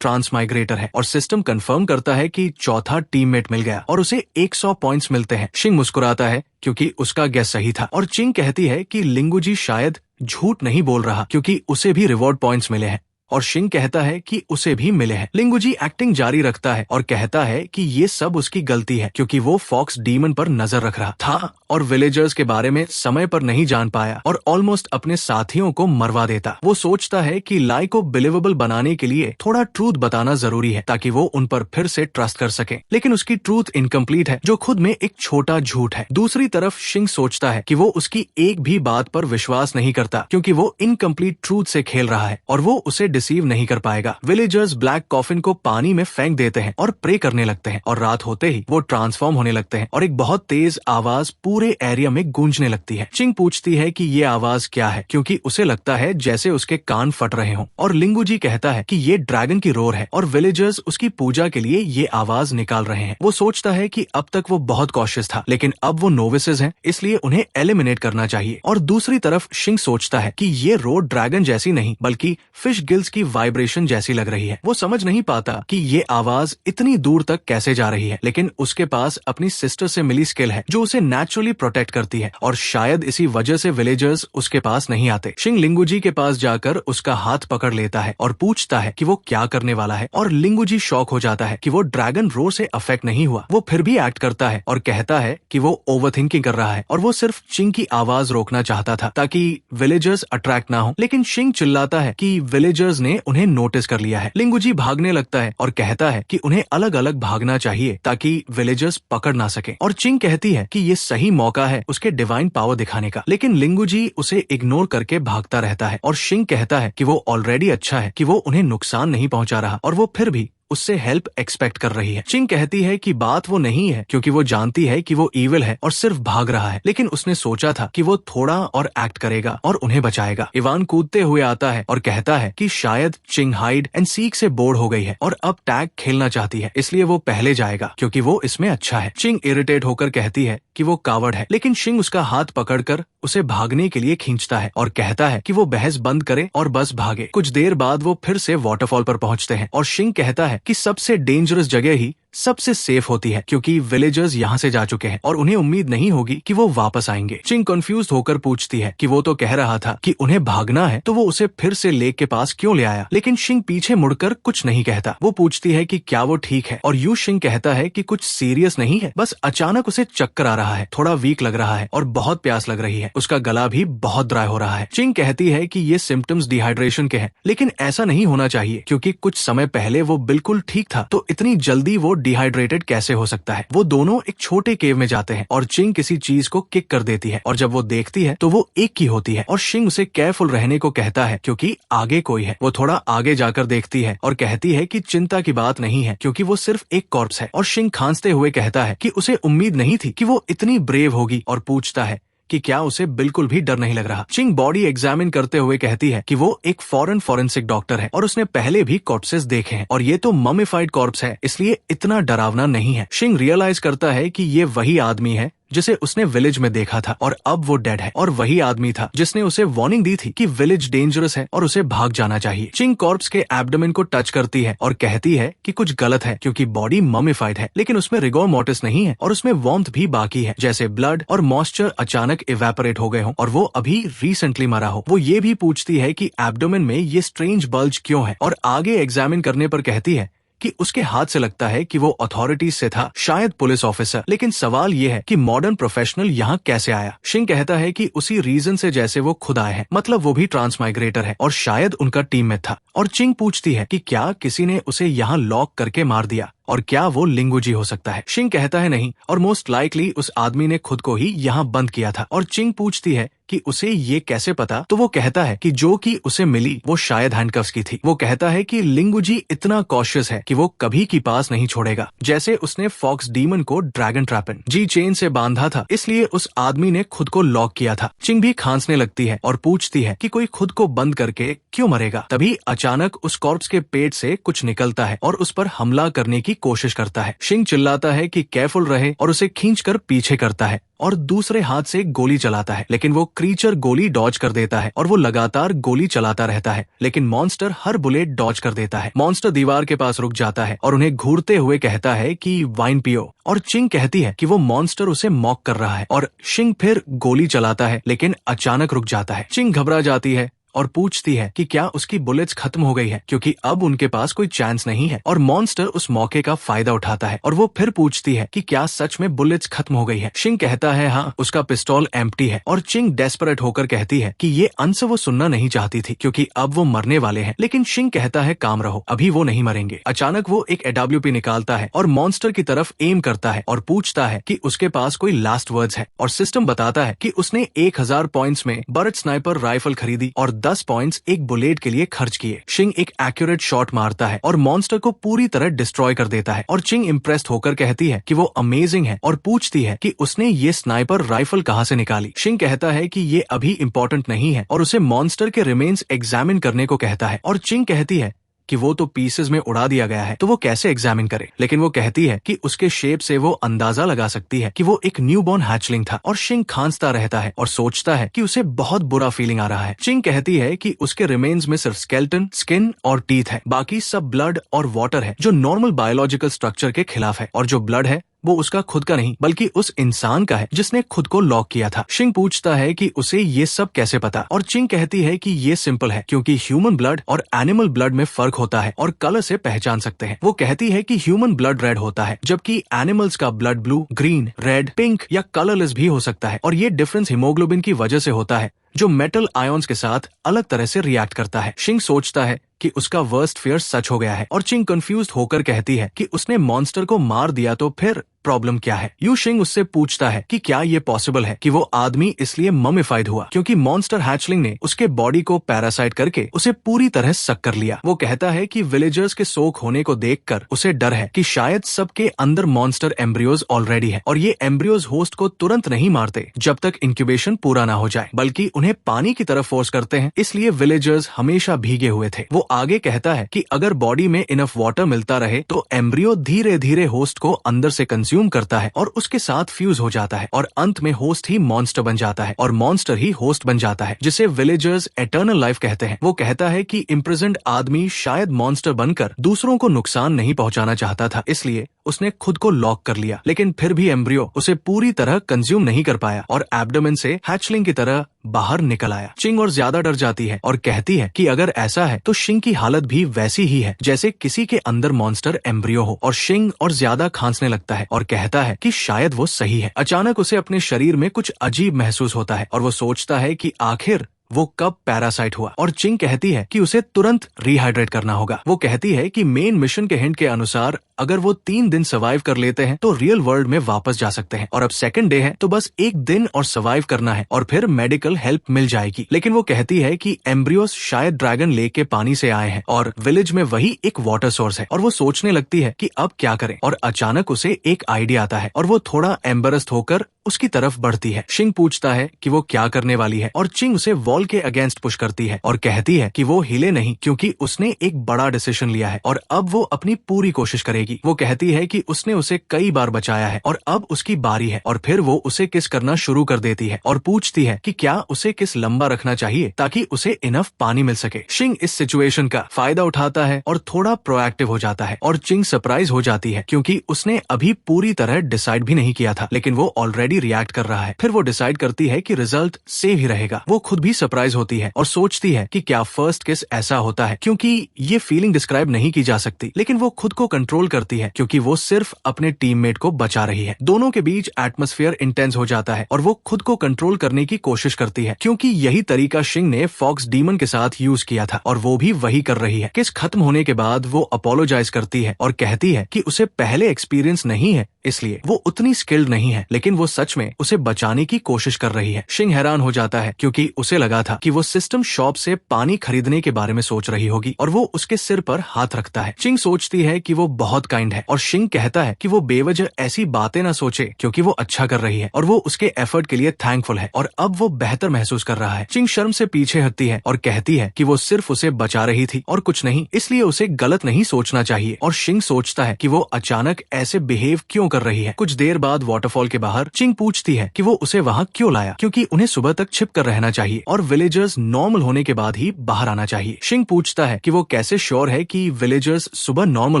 ट्रांसमाइग्रेटर है और सिस्टम कंफर्म करता है कि चौथा टीममेट मिल गया और उसे 100 पॉइंट्स मिलते हैं। शिंग मुस्कुराता है क्योंकि उसका गेस सही था और चिंग कहती है कि लिंगुजी शायद झूठ नहीं बोल रहा क्योंकि उसे भी रिवॉर्ड पॉइंट्स मिले हैं और शिंग कहता है कि उसे भी मिले हैं। लिंगुजी एक्टिंग जारी रखता है और कहता है कि ये सब उसकी गलती है क्योंकि वो फॉक्स डीमन पर नजर रख रहा था और विलेजर्स के बारे में समय पर नहीं जान पाया और ऑलमोस्ट अपने साथियों को मरवा देता। वो सोचता है कि लाई को बिलीवेबल बनाने के लिए थोड़ा ट्रूथ बताना जरूरी है ताकि वो उन पर फिर से ट्रस्ट कर सके, लेकिन उसकी ट्रूथ इनकम्प्लीट है जो खुद में एक छोटा झूठ है। दूसरी तरफ शिंग सोचता है कि वो उसकी एक भी बात पर विश्वास नहीं करता क्योंकि वो इनकम्प्लीट ट्रूथ से खेल रहा है और वो उसे डिसीव नहीं कर पाएगा। विलेजर्स ब्लैक कॉफिन को पानी में फेंक देते हैं और प्रे करने लगते हैं और रात होते ही वो ट्रांसफॉर्म होने लगते हैं और एक बहुत तेज आवाज पूरे एरिया में गूंजने लगती है। चिंग पूछती है कि ये आवाज क्या है क्योंकि उसे लगता है जैसे उसके कान फट रहे हों और लिंगुजी कहता है कि ये ड्रैगन की रोर है और विलेजर्स उसकी पूजा के लिए ये आवाज निकाल रहे हैं। वो सोचता है कि अब तक वो बहुत कॉशियस था लेकिन अब वो नोविसेस हैं इसलिए उन्हें एलिमिनेट करना चाहिए। और दूसरी तरफ शिंग सोचता है कि ये रोर ड्रैगन जैसी नहीं बल्कि फिश गिल्स की वाइब्रेशन जैसी लग रही है। वो समझ नहीं पाता कि ये आवाज इतनी दूर तक कैसे जा रही है, लेकिन उसके पास अपनी सिस्टर से मिली स्किल है जो उसे नेचुरली प्रोटेक्ट करती है और शायद इसी वजह से विलेजर्स उसके पास नहीं आते। शिंग लिंगुजी के पास जाकर उसका हाथ पकड़ लेता है और पूछता है कि वो क्या करने वाला है और लिंगुजी शॉक हो जाता है कि वो ड्रैगन रोर से अफेक्ट नहीं हुआ। वो फिर भी एक्ट करता है और कहता है कि वो ओवरथिंकिंग कर रहा है और वो सिर्फ शिंग की आवाज रोकना चाहता था ताकि विलेजर्स अट्रैक्ट ना हो। लेकिन शिंग चिल्लाता है कि विलेजर्स ने उन्हें नोटिस कर लिया है। लिंगुजी भागने लगता है और कहता है कि उन्हें अलग अलग भागना चाहिए ताकि विलेजर्स पकड़ ना सके और चिंग कहती है कि ये सही मौका है उसके डिवाइन पावर दिखाने का, लेकिन लिंगुजी उसे इग्नोर करके भागता रहता है और शिंग कहता है कि वो ऑलरेडी अच्छा है कि वो उन्हें नुकसान नहीं पहुंचा रहा और वो फिर भी उससे हेल्प एक्सपेक्ट कर रही है। चिंग कहती है कि बात वो नहीं है क्योंकि वो जानती है कि वो ईविल है और सिर्फ भाग रहा है, लेकिन उसने सोचा था कि वो थोड़ा और एक्ट करेगा और उन्हें बचाएगा। इवान कूदते हुए आता है और कहता है कि शायद चिंग हाइड एंड सीक से बोर हो गई है और अब टैग खेलना चाहती है इसलिए वो पहले जाएगा क्योंकि वो इसमें अच्छा है। चिंग इरिटेट होकर कहती है कि वो कावड़ है, लेकिन शिंग उसका हाथ पकड़कर उसे भागने के लिए खींचता है और कहता है कि वो बहस बंद करे और बस भागे। कुछ देर बाद वो फिर से वाटरफॉल पर पहुंचते हैं और शिंग कहता है कि सबसे डेंजरस जगह ही सबसे सेफ होती है क्योंकि विलेजर्स यहाँ से जा चुके हैं और उन्हें उम्मीद नहीं होगी कि वो वापस आएंगे। चिंग कंफ्यूज होकर पूछती है कि वो तो कह रहा था कि उन्हें भागना है तो वो उसे फिर से लेक के पास क्यों ले आया, लेकिन शिंग पीछे मुड़कर कुछ नहीं कहता। वो पूछती है कि क्या वो ठीक है और यू शिंग कहता है कि कुछ सीरियस नहीं है, बस अचानक उसे चक्कर आ रहा है, थोड़ा वीक लग रहा है और बहुत प्यास लग रही है। उसका गला भी बहुत ड्राई हो रहा है। चिंग कहती है कि ये सिम्टम्स डिहाइड्रेशन के हैं, लेकिन ऐसा नहीं होना चाहिए क्योंकि कुछ समय पहले वो बिल्कुल ठीक था, तो इतनी जल्दी वो डिहाइड्रेटेड कैसे हो सकता है। वो दोनों एक छोटे केव में जाते हैं और चिंग किसी चीज को किक कर देती है और जब वो देखती है तो वो एक की होती है और शिंग उसे केयरफुल रहने को कहता है क्योंकि आगे कोई है। वो थोड़ा आगे जाकर देखती है और कहती है कि चिंता की बात नहीं है क्योंकि वो सिर्फ एक कॉर्प्स है और शिंग खांसते हुए कहता है कि उसे उम्मीद नहीं थी कि वो इतनी ब्रेव होगी और पूछता है कि क्या उसे बिल्कुल भी डर नहीं लग रहा। चिंग बॉडी एग्जामिन करते हुए कहती है कि वो एक फॉरेंसिक डॉक्टर है और उसने पहले भी कॉर्प्सेस देखे हैं और ये तो ममिफाइड कॉर्प्स है इसलिए इतना डरावना नहीं है। शिंग रियलाइज करता है कि ये वही आदमी है जिसे उसने विलेज में देखा था और अब वो डेड है और वही आदमी था जिसने उसे वार्निंग दी थी कि विलेज डेंजरस है और उसे भाग जाना चाहिए। चिंग कॉर्प्स के एब्डोमेन को टच करती है और कहती है कि कुछ गलत है क्योंकि बॉडी ममिफाइड है, लेकिन उसमें रिगोर मोर्टिस नहीं है और उसमें वार्मथ भी बाकी है, जैसे ब्लड और मॉइस्चर अचानक इवेपोरेट हो गए हो और वो अभी रिसेंटली मरा हो। वो ये भी पूछती है कि एब्डोमेन में ये स्ट्रेंज बल्ज क्यों है और आगे एग्जामिन करने पर कहती है कि उसके हाथ से लगता है कि वो अथॉरिटीज से था, शायद पुलिस ऑफिसर, लेकिन सवाल ये है कि मॉडर्न प्रोफेशनल यहाँ कैसे आया। शिंग कहता है कि उसी रीजन से जैसे वो खुद आए हैं, मतलब वो भी ट्रांसमाइग्रेटर है और शायद उनका टीम में था। और चिंग पूछती है कि क्या किसी ने उसे यहाँ लॉक करके मार दिया और क्या वो लिंगुजी हो सकता है। शिंग कहता है नहीं, और मोस्ट लाइकली उस आदमी ने खुद को ही यहाँ बंद किया था। और चिंग पूछती है कि उसे ये कैसे पता, तो वो कहता है कि जो कि उसे मिली वो शायद हैंडकफ्स की थी। वो कहता है कि लिंगुजी इतना कॉशियस है कि वो कभी की पास नहीं छोड़ेगा, जैसे उसने फॉक्स डीमन को ड्रैगन ट्रैपन जी चेन से बांधा था, इसलिए उस आदमी ने खुद को लॉक किया था। चिंग भी खांसने लगती है और पूछती है कि कोई खुद को बंद करके क्यों मरेगा। तभी अचानक उस कॉर्प्स के पेट से कुछ निकलता है और उस पर हमला करने की कोशिश करता है। शिंग चिल्लाता है कि केयरफुल रहे और उसे खींचकर पीछे करता है और दूसरे हाथ से गोली चलाता है, लेकिन वो क्रीचर गोली डॉज कर देता है और वो लगातार गोली चलाता रहता है, लेकिन मॉन्स्टर हर बुलेट डॉज कर देता है। मॉन्स्टर दीवार के पास रुक जाता है और उन्हें घूरते हुए कहता है कि वाइन पियो, और चिंग कहती है कि वो मॉन्स्टर उसे मॉक कर रहा है, और शिंग फिर गोली चलाता है लेकिन अचानक रुक जाता है। चिंग घबरा जाती है और पूछती है कि क्या उसकी बुलेट्स खत्म हो गई है, क्योंकि अब उनके पास कोई चांस नहीं है। और मॉन्स्टर उस मौके का फायदा उठाता है और वो फिर पूछती है कि क्या सच में बुलेट्स खत्म हो गई है। शिंग कहता है हाँ, उसका पिस्तौल एम्प्टी है। और चिंग डेस्परेट होकर कहती है कि ये आंसर वो सुनना नहीं चाहती थी, क्योंकि अब वो मरने वाले हैं। लेकिन शिंग कहता है काम रहो, अभी वो नहीं मरेंगे। अचानक वो एक AWP निकालता है और मॉन्स्टर की तरफ एम करता है और पूछता है कि उसके पास कोई लास्ट वर्ड्स है। और सिस्टम बताता है कि उसने 1000 पॉइंट्स में बर्ट स्नाइपर राइफल खरीदी और 10 पॉइंट्स एक बुलेट के लिए खर्च किए। शिंग एक एक्यूरेट शॉट मारता है और मॉन्स्टर को पूरी तरह डिस्ट्रॉय कर देता है। और चिंग इम्प्रेस्ड होकर कहती है कि वो अमेजिंग है और पूछती है कि उसने ये स्नाइपर राइफल कहाँ से निकाली। शिंग कहता है कि ये अभी इम्पोर्टेंट नहीं है और उसे मॉन्स्टर के रिमेन्स एग्जामिन करने को कहता है। और चिंग कहती है कि वो तो पीसेस में उड़ा दिया गया है, तो वो कैसे एग्जामिन करे। लेकिन वो कहती है कि उसके शेप से वो अंदाजा लगा सकती है कि वो एक न्यूबॉर्न हैचलिंग था। और शिंग खांसता रहता है और सोचता है कि उसे बहुत बुरा फीलिंग आ रहा है। चिंग कहती है कि उसके रिमेन्स में सिर्फ स्केलेटन, स्किन और टीथ है, बाकी सब ब्लड और वाटर है, जो नॉर्मल बायोलॉजिकल स्ट्रक्चर के खिलाफ है। और जो ब्लड है वो उसका खुद का नहीं बल्कि उस इंसान का है जिसने खुद को लॉक किया था। शिंग पूछता है कि उसे ये सब कैसे पता, और चिंग कहती है कि ये सिंपल है, क्योंकि ह्यूमन ब्लड और एनिमल ब्लड में फर्क होता है और कलर से पहचान सकते हैं। वो कहती है कि ह्यूमन ब्लड रेड होता है, जबकि एनिमल्स का blood blue, green, red, pink या कलरलेस भी हो सकता है। और ये डिफरेंस हीमोग्लोबिन की वजह से होता है, जो मेटल आयंस के साथ अलग तरह से रिएक्ट करता है। शिंग सोचता है कि उसका वर्स्ट फियर सच हो गया है, और चिंग कंफ्यूज्ड होकर कहती है कि उसने मॉन्स्टर को मार दिया तो फिर प्रॉब्लम क्या है। यू शिंग उससे पूछता है कि क्या ये पॉसिबल है कि वो आदमी इसलिए ममिफाइड हुआ क्योंकि मॉन्स्टर हैचलिंग ने उसके बॉडी को पैरासाइट करके उसे पूरी तरह सक कर लिया। वो कहता है कि विलेजर्स के सोख होने को देखकर उसे डर है कि शायद सबके अंदर मॉन्स्टर एम्ब्रियोज ऑलरेडी है, और ये एम्ब्रियोज होस्ट को तुरंत नहीं मारते जब तक इंक्यूबेशन पूरा ना हो जाए, बल्कि उन्हें पानी की तरफ फोर्स करते हैं। इसलिए विलेजर्स हमेशा भीगे हुए थे। वो आगे कहता है कि अगर बॉडी में इनफ वाटर मिलता रहे तो एम्ब्रियो धीरे धीरे होस्ट को अंदर से कंज्यूम करता है और उसके साथ फ्यूज हो जाता है, और अंत में होस्ट ही मॉन्स्टर बन जाता है और मॉन्स्टर ही होस्ट बन जाता है, जिसे विलेजर्स एटर्नल लाइफ कहते हैं। वो कहता है कि इम्प्रिजन्ड आदमी शायद मॉन्स्टर बनकर दूसरों को नुकसान नहीं पहुंचाना चाहता था, इसलिए उसने खुद को लॉक कर लिया। लेकिन फिर भी एम्ब्रियो उसे पूरी तरह कंज्यूम नहीं कर पाया और एब्डोमेन से हैचलिंग की तरह बाहर निकल आया। चिंग और ज्यादा डर जाती है और कहती है कि अगर ऐसा है तो शिंग की हालत भी वैसी ही है जैसे किसी के अंदर मॉन्स्टर एम्ब्रियो हो। और शिंग और ज्यादा खांसने लगता है और कहता है कि शायद वो सही है। अचानक उसे अपने शरीर में कुछ अजीब महसूस होता है और वो सोचता है कि आखिर वो कब पैरासाइट हुआ। और चिंग कहती है कि उसे तुरंत रिहाइड्रेट करना होगा। वो कहती है कि मेन मिशन के हिंट के अनुसार अगर वो 3 दिन सर्वाइव कर लेते हैं तो रियल वर्ल्ड में वापस जा सकते हैं, और अब सेकंड डे है तो बस 1 दिन और सर्वाइव करना है और फिर मेडिकल हेल्प मिल जाएगी। लेकिन वो कहती है कि एम्ब्रियोस शायद ड्रैगन लेक के पानी से आए हैं और विलेज में वही एक वाटर सोर्स है, और वो सोचने लगती है कि अब क्या करें। और अचानक उसे एक आइडिया आता है और वो थोड़ा एम्बेरस्ड होकर उसकी तरफ बढ़ती है। शिंग पूछता है कि वो क्या करने वाली है, और चिंग उसे वॉल के अगेंस्ट पुश करती है और कहती है कि वो हिले नहीं, क्योंकि उसने एक बड़ा डिसीजन लिया है और अब वो अपनी पूरी कोशिश करेगी। वो कहती है कि उसने उसे कई बार बचाया है और अब उसकी बारी है, और फिर वो उसे किस करना शुरू कर देती है और पूछती है कि क्या उसे किस लंबा रखना चाहिए ताकि उसे इनफ पानी मिल सके। शिंग इस सिचुएशन का फायदा उठाता है और थोड़ा प्रोएक्टिव हो जाता है, और चिंग सरप्राइज हो जाती है क्योंकि उसने अभी पूरी तरह डिसाइड भी नहीं किया था, लेकिन वो ऑलरेडी रिएक्ट कर रहा है। फिर वो डिसाइड करती है कि रिजल्ट सेम ही रहेगा। वो खुद भी सरप्राइज होती है और सोचती है कि क्या फर्स्ट किस ऐसा होता है, क्योंकि ये फीलिंग डिस्क्राइब नहीं की जा सकती, लेकिन वो खुद को कंट्रोल करती है क्योंकि वो सिर्फ अपने टीममेट को बचा रही है। दोनों के बीच एटमॉस्फेयर इंटेंस हो जाता है और वो खुद को कंट्रोल करने की कोशिश करती है क्योंकि यही तरीका शिंग ने फॉक्स डीमन के साथ यूज किया था और वो भी वही कर रही है। किस खत्म होने के बाद वो अपोलोजाइज करती है और कहती है कि उसे पहले एक्सपीरियंस नहीं है, इसलिए वो उतनी स्किल्ड नहीं है, लेकिन वो सच में उसे बचाने की कोशिश कर रही है। शिंग हैरान हो जाता है क्योंकि उसे लगा था कि वो सिस्टम शॉप से पानी खरीदने के बारे में सोच रही होगी और वो उसके सिर पर हाथ रखता है। शिंग सोचती है कि वो बहुत काइंड है और शिंग कहता है कि वो बेवजह ऐसी बातें ना सोचे क्योंकि वो अच्छा कर रही है और वो उसके एफर्ट के लिए थैंकफुल है और अब वो बेहतर महसूस कर रहा है। शिंग शर्म से पीछे हटती है और कहती है कि वो सिर्फ उसे बचा रही थी और कुछ नहीं, इसलिए उसे गलत नहीं सोचना चाहिए। और शिंग सोचता है कि वो अचानक ऐसे बिहेव क्यों कर रही है। कुछ देर बाद वाटरफॉल के बाहर शिंग पूछती है कि वो उसे वहाँ क्यों लाया, क्योंकि उन्हें सुबह तक छिप कर रहना चाहिए और विलेजर्स नॉर्मल होने के बाद ही बाहर आना चाहिए। शिंग पूछता है कि वो कैसे श्योर है कि विलेजर्स सुबह नॉर्मल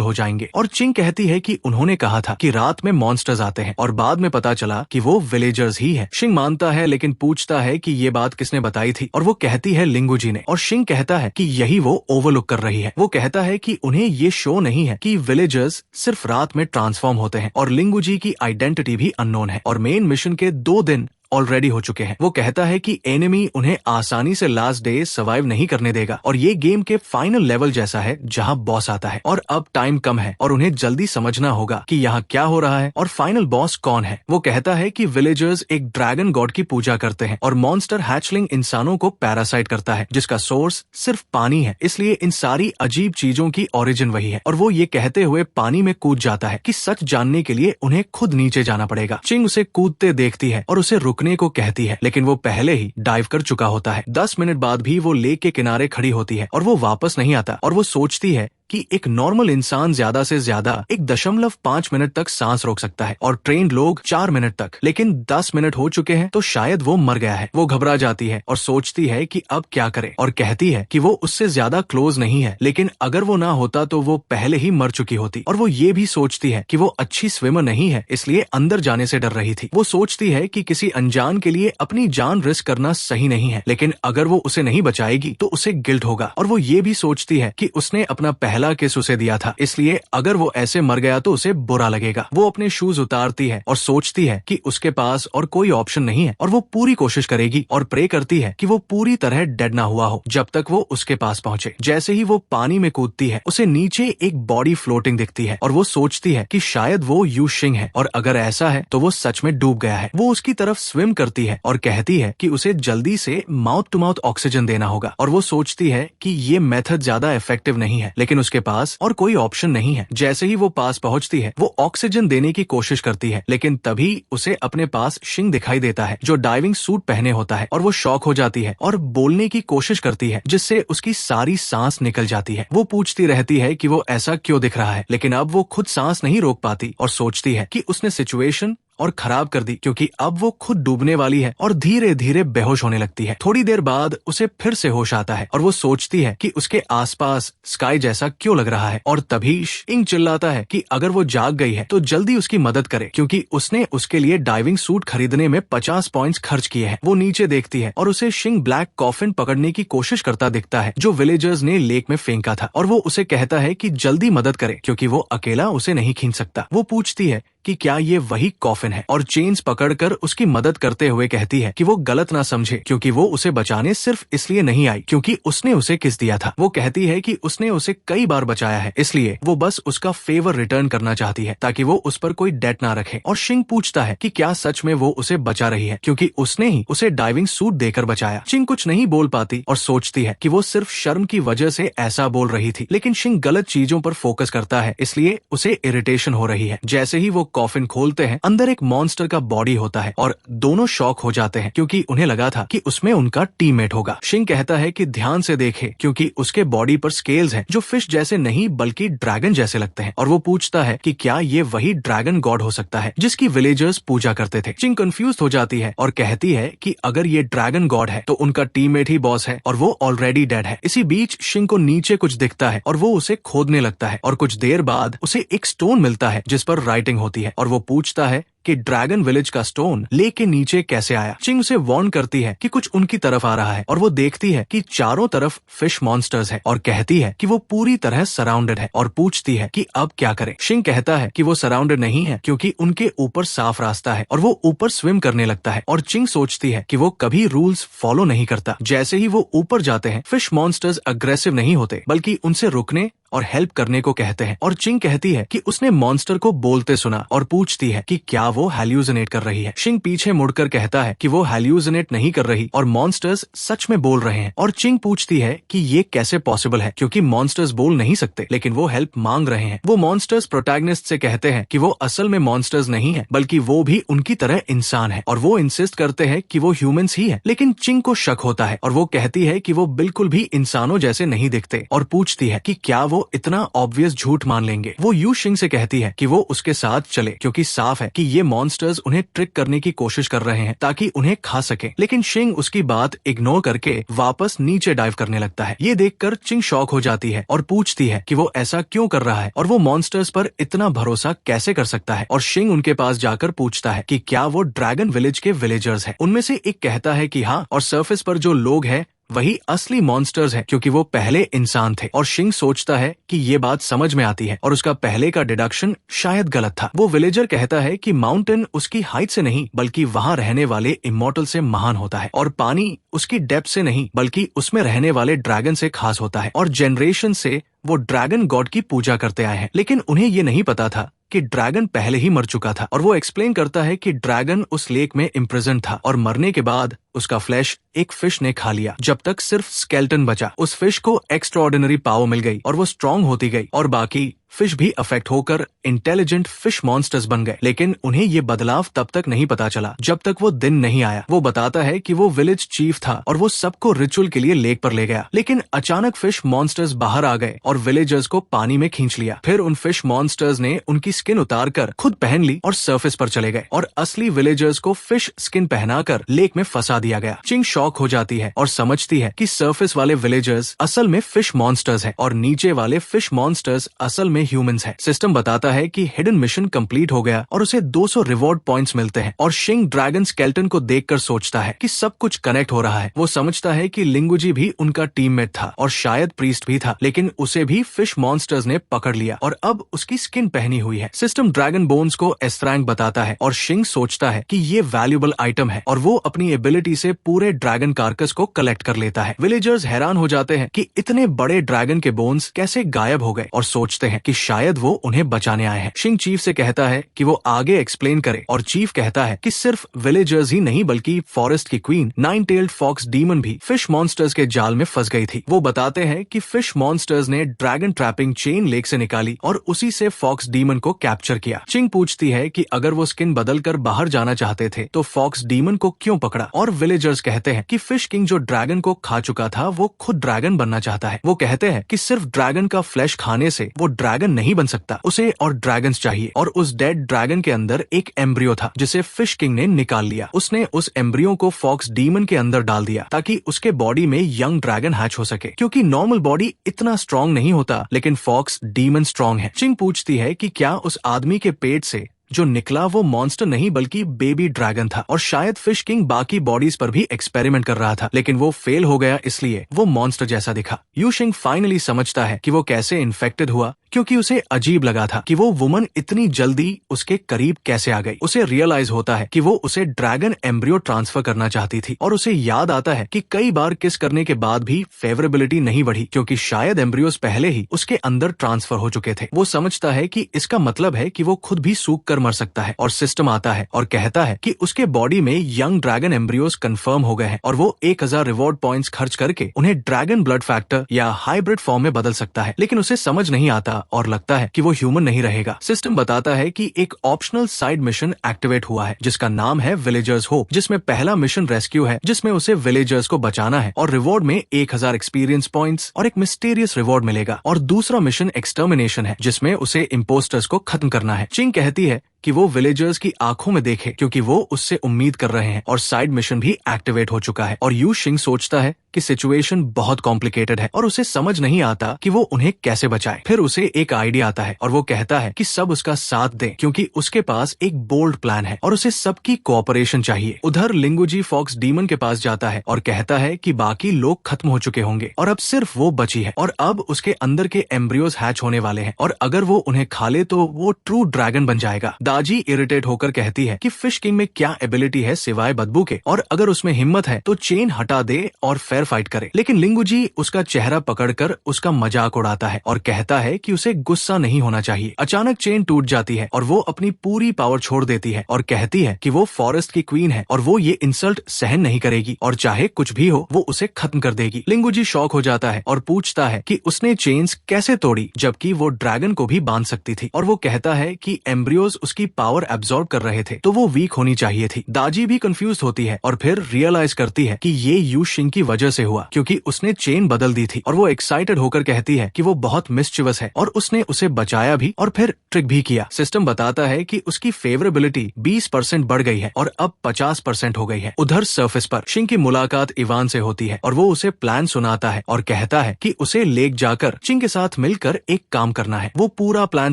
हो जाएंगे और चिंग कहती है कि उन्होंने कहा था कि रात में मॉन्स्टर्स आते हैं और बाद में पता चला कि वो विलेजर्स ही है। शिंग मानता है लेकिन पूछता है कि ये बात किसने बताई थी और वो कहती है लिंगू जी ने और शिंग कहता है कि यही वो ओवरलुक कर रही है। वो कहता है कि उन्हें ये शो नहीं है कि विलेजर्स सिर्फ रात में ट्रांसफॉर्म होते हैं और लिंगू जी की आइडेंटिटी भी अननोन है और मेन मिशन के 2 दिन ऑलरेडी हो चुके हैं। वो कहता है कि एनिमी उन्हें आसानी से लास्ट डे सर्वाइव नहीं करने देगा और ये गेम के फाइनल लेवल जैसा है जहां बॉस आता है और अब टाइम कम है और उन्हें जल्दी समझना होगा कि यहाँ क्या हो रहा है और फाइनल बॉस कौन है। वो कहता है कि विलेजर्स एक ड्रैगन गॉड की पूजा करते हैं और मॉन्स्टर हैचलिंग इंसानों को पैरासाइट करता है जिसका सोर्स सिर्फ पानी है, इसलिए इन सारी अजीब चीजों की ओरिजिन वही है। और वो ये कहते हुए पानी में कूद जाता है कि सच जानने के लिए उन्हें खुद नीचे जाना पड़ेगा। चिंग उसे कूदते देखती है और उसे रुकने को कहती है लेकिन वो पहले ही डाइव कर चुका होता है। 10 मिनट बाद भी वो लेक के किनारे खड़ी होती है और वो वापस नहीं आता और वो सोचती है कि एक नॉर्मल इंसान ज्यादा से ज्यादा 1.5 मिनट तक सांस रोक सकता है और ट्रेन्ड लोग 4 मिनट तक, लेकिन 10 मिनट हो चुके हैं तो शायद वो मर गया है। वो घबरा जाती है और सोचती है कि अब क्या करे और कहती है कि वो उससे ज्यादा क्लोज नहीं है, लेकिन अगर वो ना होता तो वो पहले ही मर चुकी होती। और वो ये भी सोचती है कि वो अच्छी स्विमर नहीं है, इसलिए अंदर जाने से डर रही थी। वो सोचती है कि किसी अनजान के लिए अपनी जान रिस्क करना सही नहीं है, लेकिन अगर वो उसे नहीं बचाएगी तो उसे गिल्ट होगा। और वो ये भी सोचती है कि उसने अपना पहला किस उसे दिया था, इसलिए अगर वो ऐसे मर गया तो उसे बुरा लगेगा। वो अपने शूज उतारती है और सोचती है कि उसके पास और कोई ऑप्शन नहीं है और वो पूरी कोशिश करेगी और प्रे करती है कि वो पूरी तरह डेड ना हुआ हो जब तक वो उसके पास पहुंचे। जैसे ही वो पानी में कूदती है उसे नीचे एक बॉडी फ्लोटिंग दिखती है और वो सोचती है कि शायद वो यू शिंग है और अगर ऐसा है तो वो सच में डूब गया है। वो उसकी तरफ स्विम करती है और कहती है कि उसे जल्दी से माउथ टू माउथ ऑक्सीजन देना होगा और वो सोचती है कि ये मेथड ज्यादा इफेक्टिव नहीं है, लेकिन उसके पास और कोई ऑप्शन नहीं है। जैसे ही वो पास पहुंचती है वो ऑक्सीजन देने की कोशिश करती है, लेकिन तभी उसे अपने पास शिंग दिखाई देता है जो डाइविंग सूट पहने होता है और वो शॉक हो जाती है और बोलने की कोशिश करती है जिससे उसकी सारी सांस निकल जाती है। वो पूछती रहती है कि वो ऐसा क्यों दिख रहा है, लेकिन अब वो खुद सांस नहीं रोक पाती और सोचती है कि उसने सिचुएशन और खराब कर दी क्योंकि अब वो खुद डूबने वाली है और धीरे धीरे बेहोश होने लगती है। थोड़ी देर बाद उसे फिर से होश आता है और वो सोचती है कि उसके आसपास स्काई जैसा क्यों लग रहा है और तभी शिंग चिल्लाता है कि अगर वो जाग गई है तो जल्दी उसकी मदद करे क्योंकि उसने उसके लिए डाइविंग सूट खरीदने में 50 पॉइंट्स खर्च किए हैं। वो नीचे देखती है और उसे शिंग ब्लैक कॉफिन पकड़ने की कोशिश करता दिखता है जो विलेजर्स ने लेक में फेंका था और वो उसे कहता है कि जल्दी मदद करे क्योंकि वो अकेला उसे नहीं खींच सकता। वो पूछती है कि क्या ये वही कॉफिन है और चेन्स पकड़कर उसकी मदद करते हुए कहती है कि वो गलत ना समझे क्योंकि वो उसे बचाने सिर्फ इसलिए नहीं आई क्योंकि उसने उसे किस दिया था। वो कहती है कि उसने उसे कई बार बचाया है, इसलिए वो बस उसका फेवर रिटर्न करना चाहती है ताकि वो उस पर कोई डेट ना रखे। और शिंग पूछता है कि क्या सच में वो उसे बचा रही है क्योंकि उसने ही उसे डाइविंग सूट देकर बचाया। शिंग कुछ नहीं बोल पाती और सोचती है कि वो सिर्फ शर्म की वजह से ऐसा बोल रही थी, लेकिन शिंग गलत चीजों पर फोकस करता है इसलिए उसे इरिटेशन हो रही है। जैसे ही वो कॉफिन खोलते हैं अंदर एक मॉन्स्टर का बॉडी होता है और दोनों शॉक हो जाते हैं क्योंकि उन्हें लगा था कि उसमें उनका टीममेट होगा। शिंग कहता है कि ध्यान से देखे क्योंकि उसके बॉडी पर स्केल्स हैं जो फिश जैसे नहीं बल्कि ड्रैगन जैसे लगते हैं। और वो पूछता है कि क्या ये वही ड्रैगन गॉड हो सकता है जिसकी विलेजर्स पूजा करते थे। शिंग कंफ्यूज हो जाती है और कहती है कि अगर ये ड्रैगन गॉड है तो उनका टीममेट ही बॉस है और वो ऑलरेडी डेड है। इसी बीच शिंग को नीचे कुछ दिखता है और वो उसे खोदने लगता है और कुछ देर बाद उसे एक स्टोन मिलता है जिस पर राइटिंग होती है और वो पूछता है कि ड्रैगन विलेज का स्टोन लेक के नीचे कैसे आया। चिंग उसे वार्न करती है कि कुछ उनकी तरफ आ रहा है और वो देखती है कि चारों तरफ फिश मॉन्स्टर्स है और कहती है कि वो पूरी तरह सराउंडेड है और पूछती है कि अब क्या करे। शिंग कहता है कि वो सराउंडेड नहीं है क्योंकि उनके ऊपर साफ रास्ता है और वो ऊपर स्विम करने लगता है और चिंग सोचती है कि वो कभी रूल्स फॉलो नहीं करता। जैसे ही वो ऊपर जाते हैं फिश मॉन्स्टर्स अग्रेसिव नहीं होते बल्कि उनसे रुकने और हेल्प करने को कहते हैं और चिंग कहती है कि उसने मॉन्स्टर को बोलते सुना और पूछती है कि क्या वो हैल्यूसिनेट कर रही है। शिंग पीछे मुड़कर कहता है कि वो हैल्यूसिनेट नहीं कर रही और मॉन्स्टर्स सच में बोल रहे हैं और चिंग पूछती है कि ये कैसे पॉसिबल है क्योंकि मॉन्स्टर्स बोल नहीं सकते लेकिन वो हेल्प मांग रहे हैं। वो मॉन्स्टर्स प्रोटैगनिस्ट से कहते हैं कि वो असल में मॉन्स्टर्स नहीं है बल्कि वो भी उनकी तरह इंसान है और वो इंसिस्ट करते हैं कि वो ह्यूमंस ही है। लेकिन चिंग को शक होता है और वो कहती है कि वो बिल्कुल भी इंसानों जैसे नहीं दिखते और पूछती है कि क्या वो इतना ऑब्वियस झूठ मान लेंगे। वो यू शिंग से कहती है कि वो उसके साथ चले क्योंकि साफ है कि ये मॉन्स्टर्स उन्हें ट्रिक करने की कोशिश कर रहे हैं ताकि उन्हें खा सके। लेकिन शिंग उसकी बात इग्नोर करके वापस नीचे डाइव करने लगता है। ये देखकर चिंग शॉक हो जाती है और पूछती है कि वो ऐसा क्यों कर रहा है और वो मॉन्स्टर्स पर इतना भरोसा कैसे कर सकता है। और शिंग उनके पास जाकर पूछता है कि क्या वो ड्रैगन विलेज के विलेजर्स हैं। उनमें से एक कहता है कि हाँ और सरफेस पर जो लोग हैं वही असली मॉन्स्टर्स हैं क्योंकि वो पहले इंसान थे। और शिंग सोचता है कि ये बात समझ में आती है और उसका पहले का डिडक्शन शायद गलत था। वो विलेजर कहता है कि माउंटेन उसकी हाइट से नहीं बल्कि वहाँ रहने वाले इमॉर्टल से महान होता है और पानी उसकी डेप्थ से नहीं बल्कि उसमें रहने वाले ड्रैगन से खास होता है और जनरेशन से वो ड्रैगन गॉड की पूजा करते आए हैं। लेकिन उन्हें ये नहीं पता था कि ड्रैगन पहले ही मर चुका था। और वो एक्सप्लेन करता है कि ड्रैगन उस लेक में इम्प्रिजन था और मरने के बाद उसका फ्लैश एक फिश ने खा लिया जब तक सिर्फ स्केलेटन बचा। उस फिश को एक्स्ट्राऑर्डिनरी पावर मिल गई और वो स्ट्रांग होती गई और बाकी फिश भी अफेक्ट होकर इंटेलिजेंट फिश मॉन्स्टर्स बन गए। लेकिन उन्हें ये बदलाव तब तक नहीं पता चला जब तक वो दिन नहीं आया। वो बताता है कि वो विलेज चीफ था और वो सबको रिचुअल के लिए लेक पर ले गया। लेकिन अचानक फिश मॉन्स्टर्स बाहर आ गए और विलेजर्स को पानी में खींच लिया। फिर उन फिश मॉन्स्टर्स ने उनकी स्किन उतारकर खुद पहन ली और सरफेस पर चले गए और असली विलेजर्स को फिश स्किन पहनाकर लेक में फंसा दिया गया। चिंग शॉक हो जाती है और समझती है कि सरफेस वाले विलेजर्स असल में फिश मॉन्स्टर्स हैं और नीचे वाले फिश मॉन्स्टर्स असल में ह्यूमंस हैं। सिस्टम बताता है कि हिडन मिशन कंप्लीट हो गया और उसे 200 रिवॉर्ड पॉइंट्स मिलते हैं। और शिंग ड्रैगन स्केलेटन को देखकर सोचता है कि सब कुछ कनेक्ट हो रहा है। वो समझता है कि लिंगुजी भी उनका टीममेट था और शायद प्रीस्ट भी था, लेकिन उसे भी फिश मॉन्स्टर्स ने पकड़ लिया और अब उसकी स्किन पहनी हुई है। सिस्टम ड्रैगन बोन्स को एस्ट्रैंग बताता है और शिंग सोचता है कि ये वैल्यूएबल आइटम है और वो अपनी एबिलिटी से पूरे ड्रैगन कार्कस को कलेक्ट कर लेता है। विलेजर्स हैरान हो जाते हैं कि इतने बड़े ड्रैगन के बोन्स कैसे गायब हो गए और सोचते हैं कि शायद वो उन्हें बचाने आए हैं। शिंग चीफ से कहता है कि वो आगे एक्सप्लेन करे और चीफ कहता है कि सिर्फ विलेजर्स ही नहीं बल्कि फॉरेस्ट की queen nine tailed fox demon भी फिश मॉन्स्टर्स के जाल में फंस गई थी। वो बताते हैं कि फिश मॉन्स्टर्स ने ड्रैगन ट्रैपिंग चेन लेक से निकाली और उसी से फॉक्स डीमन को कैप्चर किया। चिंग पूछती है कि अगर वो स्किन बदलकर बाहर जाना चाहते थे तो फॉक्स डीमन को क्यों पकड़ा। और विलेजर्स कहते हैं कि फिश किंग जो ड्रैगन को खा चुका था वो खुद ड्रैगन बनना चाहता है। वो कहते हैं कि सिर्फ ड्रैगन का फ्लैश खाने से वो ड्रैगन नहीं बन सकता, उसे और ड्रैगन्स चाहिए। और उस डेड ड्रैगन के अंदर एक एम्ब्रियो था जिसे फिश किंग ने निकाल लिया। उसने उस एम्ब्रियो को फॉक्स डीमन के अंदर डाल दिया ताकि उसके बॉडी में यंग ड्रैगन हैच हो सके, क्योंकि नॉर्मल बॉडी इतना स्ट्रॉन्ग नहीं होता लेकिन फॉक्स डीमन स्ट्रॉन्ग है। चिंग पूछती है कि क्या उस आदमी के पेट से जो निकला वो मॉन्स्टर नहीं बल्कि बेबी ड्रैगन था और शायद फिश किंग बाकी बॉडीज पर भी एक्सपेरिमेंट कर रहा था, लेकिन वो फेल हो गया इसलिए वो मॉन्स्टर जैसा दिखा। यू शिंग फाइनली समझता है कि वो कैसे इन्फेक्टेड हुआ, क्योंकि उसे अजीब लगा था कि वो वुमन इतनी जल्दी उसके करीब कैसे आ गई। उसे रियलाइज होता है कि वो उसे ड्रैगन एम्ब्रियो ट्रांसफर करना चाहती थी और उसे याद आता है कि कई बार किस करने के बाद भी फेवरेबिलिटी नहीं बढ़ी, क्योंकि शायद एम्ब्रियोस पहले ही उसके अंदर ट्रांसफर हो चुके थे। वो समझता है कि इसका मतलब है कि वो खुद भी सूख कर मर सकता है और सिस्टम आता है और कहता है कि उसके बॉडी में यंग ड्रैगन एम्ब्रियोस कंफर्म हो गए हैं और वो 1000 रिवॉर्ड पॉइंट्स खर्च करके उन्हें ड्रैगन ब्लड फैक्टर या हाइब्रिड फॉर्म में बदल सकता है, लेकिन उसे समझ नहीं आता और लगता है कि वो ह्यूमन नहीं रहेगा। सिस्टम बताता है कि एक ऑप्शनल साइड मिशन एक्टिवेट हुआ है जिसका नाम है विलेजर्स होप, जिसमें पहला मिशन रेस्क्यू है जिसमें उसे विलेजर्स को बचाना है और रिवॉर्ड में 1000 एक्सपीरियंस पॉइंट्स और एक मिस्टीरियस रिवॉर्ड मिलेगा। और दूसरा मिशन एक्सटर्मिनेशन है जिसमें उसे इम्पोस्टर्स को खत्म करना है। चिंग कहती है कि वो विलेजर्स की आंखों में देखे, क्योंकि वो उससे उम्मीद कर रहे हैं और साइड मिशन भी एक्टिवेट हो चुका है। और यू शिंग सोचता है कि सिचुएशन बहुत कॉम्प्लिकेटेड है और उसे समझ नहीं आता कि वो उन्हें कैसे बचाए। फिर उसे एक आइडिया आता है और वो कहता है कि सब उसका साथ दें, क्योंकि उसके पास एक बोल्ड प्लान है और उसे सबकी कोऑपरेशन चाहिए। उधर लिंगुजी फॉक्स डीमन के पास जाता है और कहता है कि बाकी लोग खत्म हो चुके होंगे और अब सिर्फ वो बची है और अब उसके अंदर के एम्ब्रियोज हैच होने वाले हैं और अगर वो उन्हें खा ले तो वो ट्रू ड्रैगन बन जाएगा। दाजी इरिटेट होकर कहती है कि फिश किंग में क्या एबिलिटी है सिवाय बदबू के, और अगर उसमें हिम्मत है तो चेन हटा दे और फेयर फाइट करे। लेकिन लिंगुजी उसका चेहरा पकड़कर उसका मजाक उड़ाता है और कहता है कि उसे गुस्सा नहीं होना चाहिए। अचानक चेन टूट जाती है और वो अपनी पूरी पावर छोड़ देती है और कहती है कि वो फॉरेस्ट की क्वीन है और वो ये इंसल्ट सहन नहीं करेगी और चाहे कुछ भी हो वो उसे खत्म कर देगी। लिंगुजी शॉक हो जाता है और पूछता है कि उसने चेन्स कैसे तोड़ी जबकि वो ड्रैगन को भी बांध सकती थी, और वो कहता है कि एम्ब्रियोज उसकी पावर एब्जॉर्ब कर रहे थे तो वो वीक होनी चाहिए थी। दाजी भी कंफ्यूज होती है और फिर रियलाइज करती है कि ये यू शिंग की वजह से हुआ क्योंकि उसने चेन बदल दी थी, और वो एक्साइटेड होकर कहती है कि वो बहुत मिस्चिवस है और उसने उसे बचाया भी और फिर ट्रिक भी किया। सिस्टम बताता है कि उसकी फेवरेबिलिटी 20% बढ़ गई है और अब 50% हो गई है। उधर सरफेस पर शिंग की मुलाकात इवान से होती है और वो उसे प्लान सुनाता है और कहता है कि उसे लेक जाकर चिंग के साथ मिलकर एक काम करना है। वो पूरा प्लान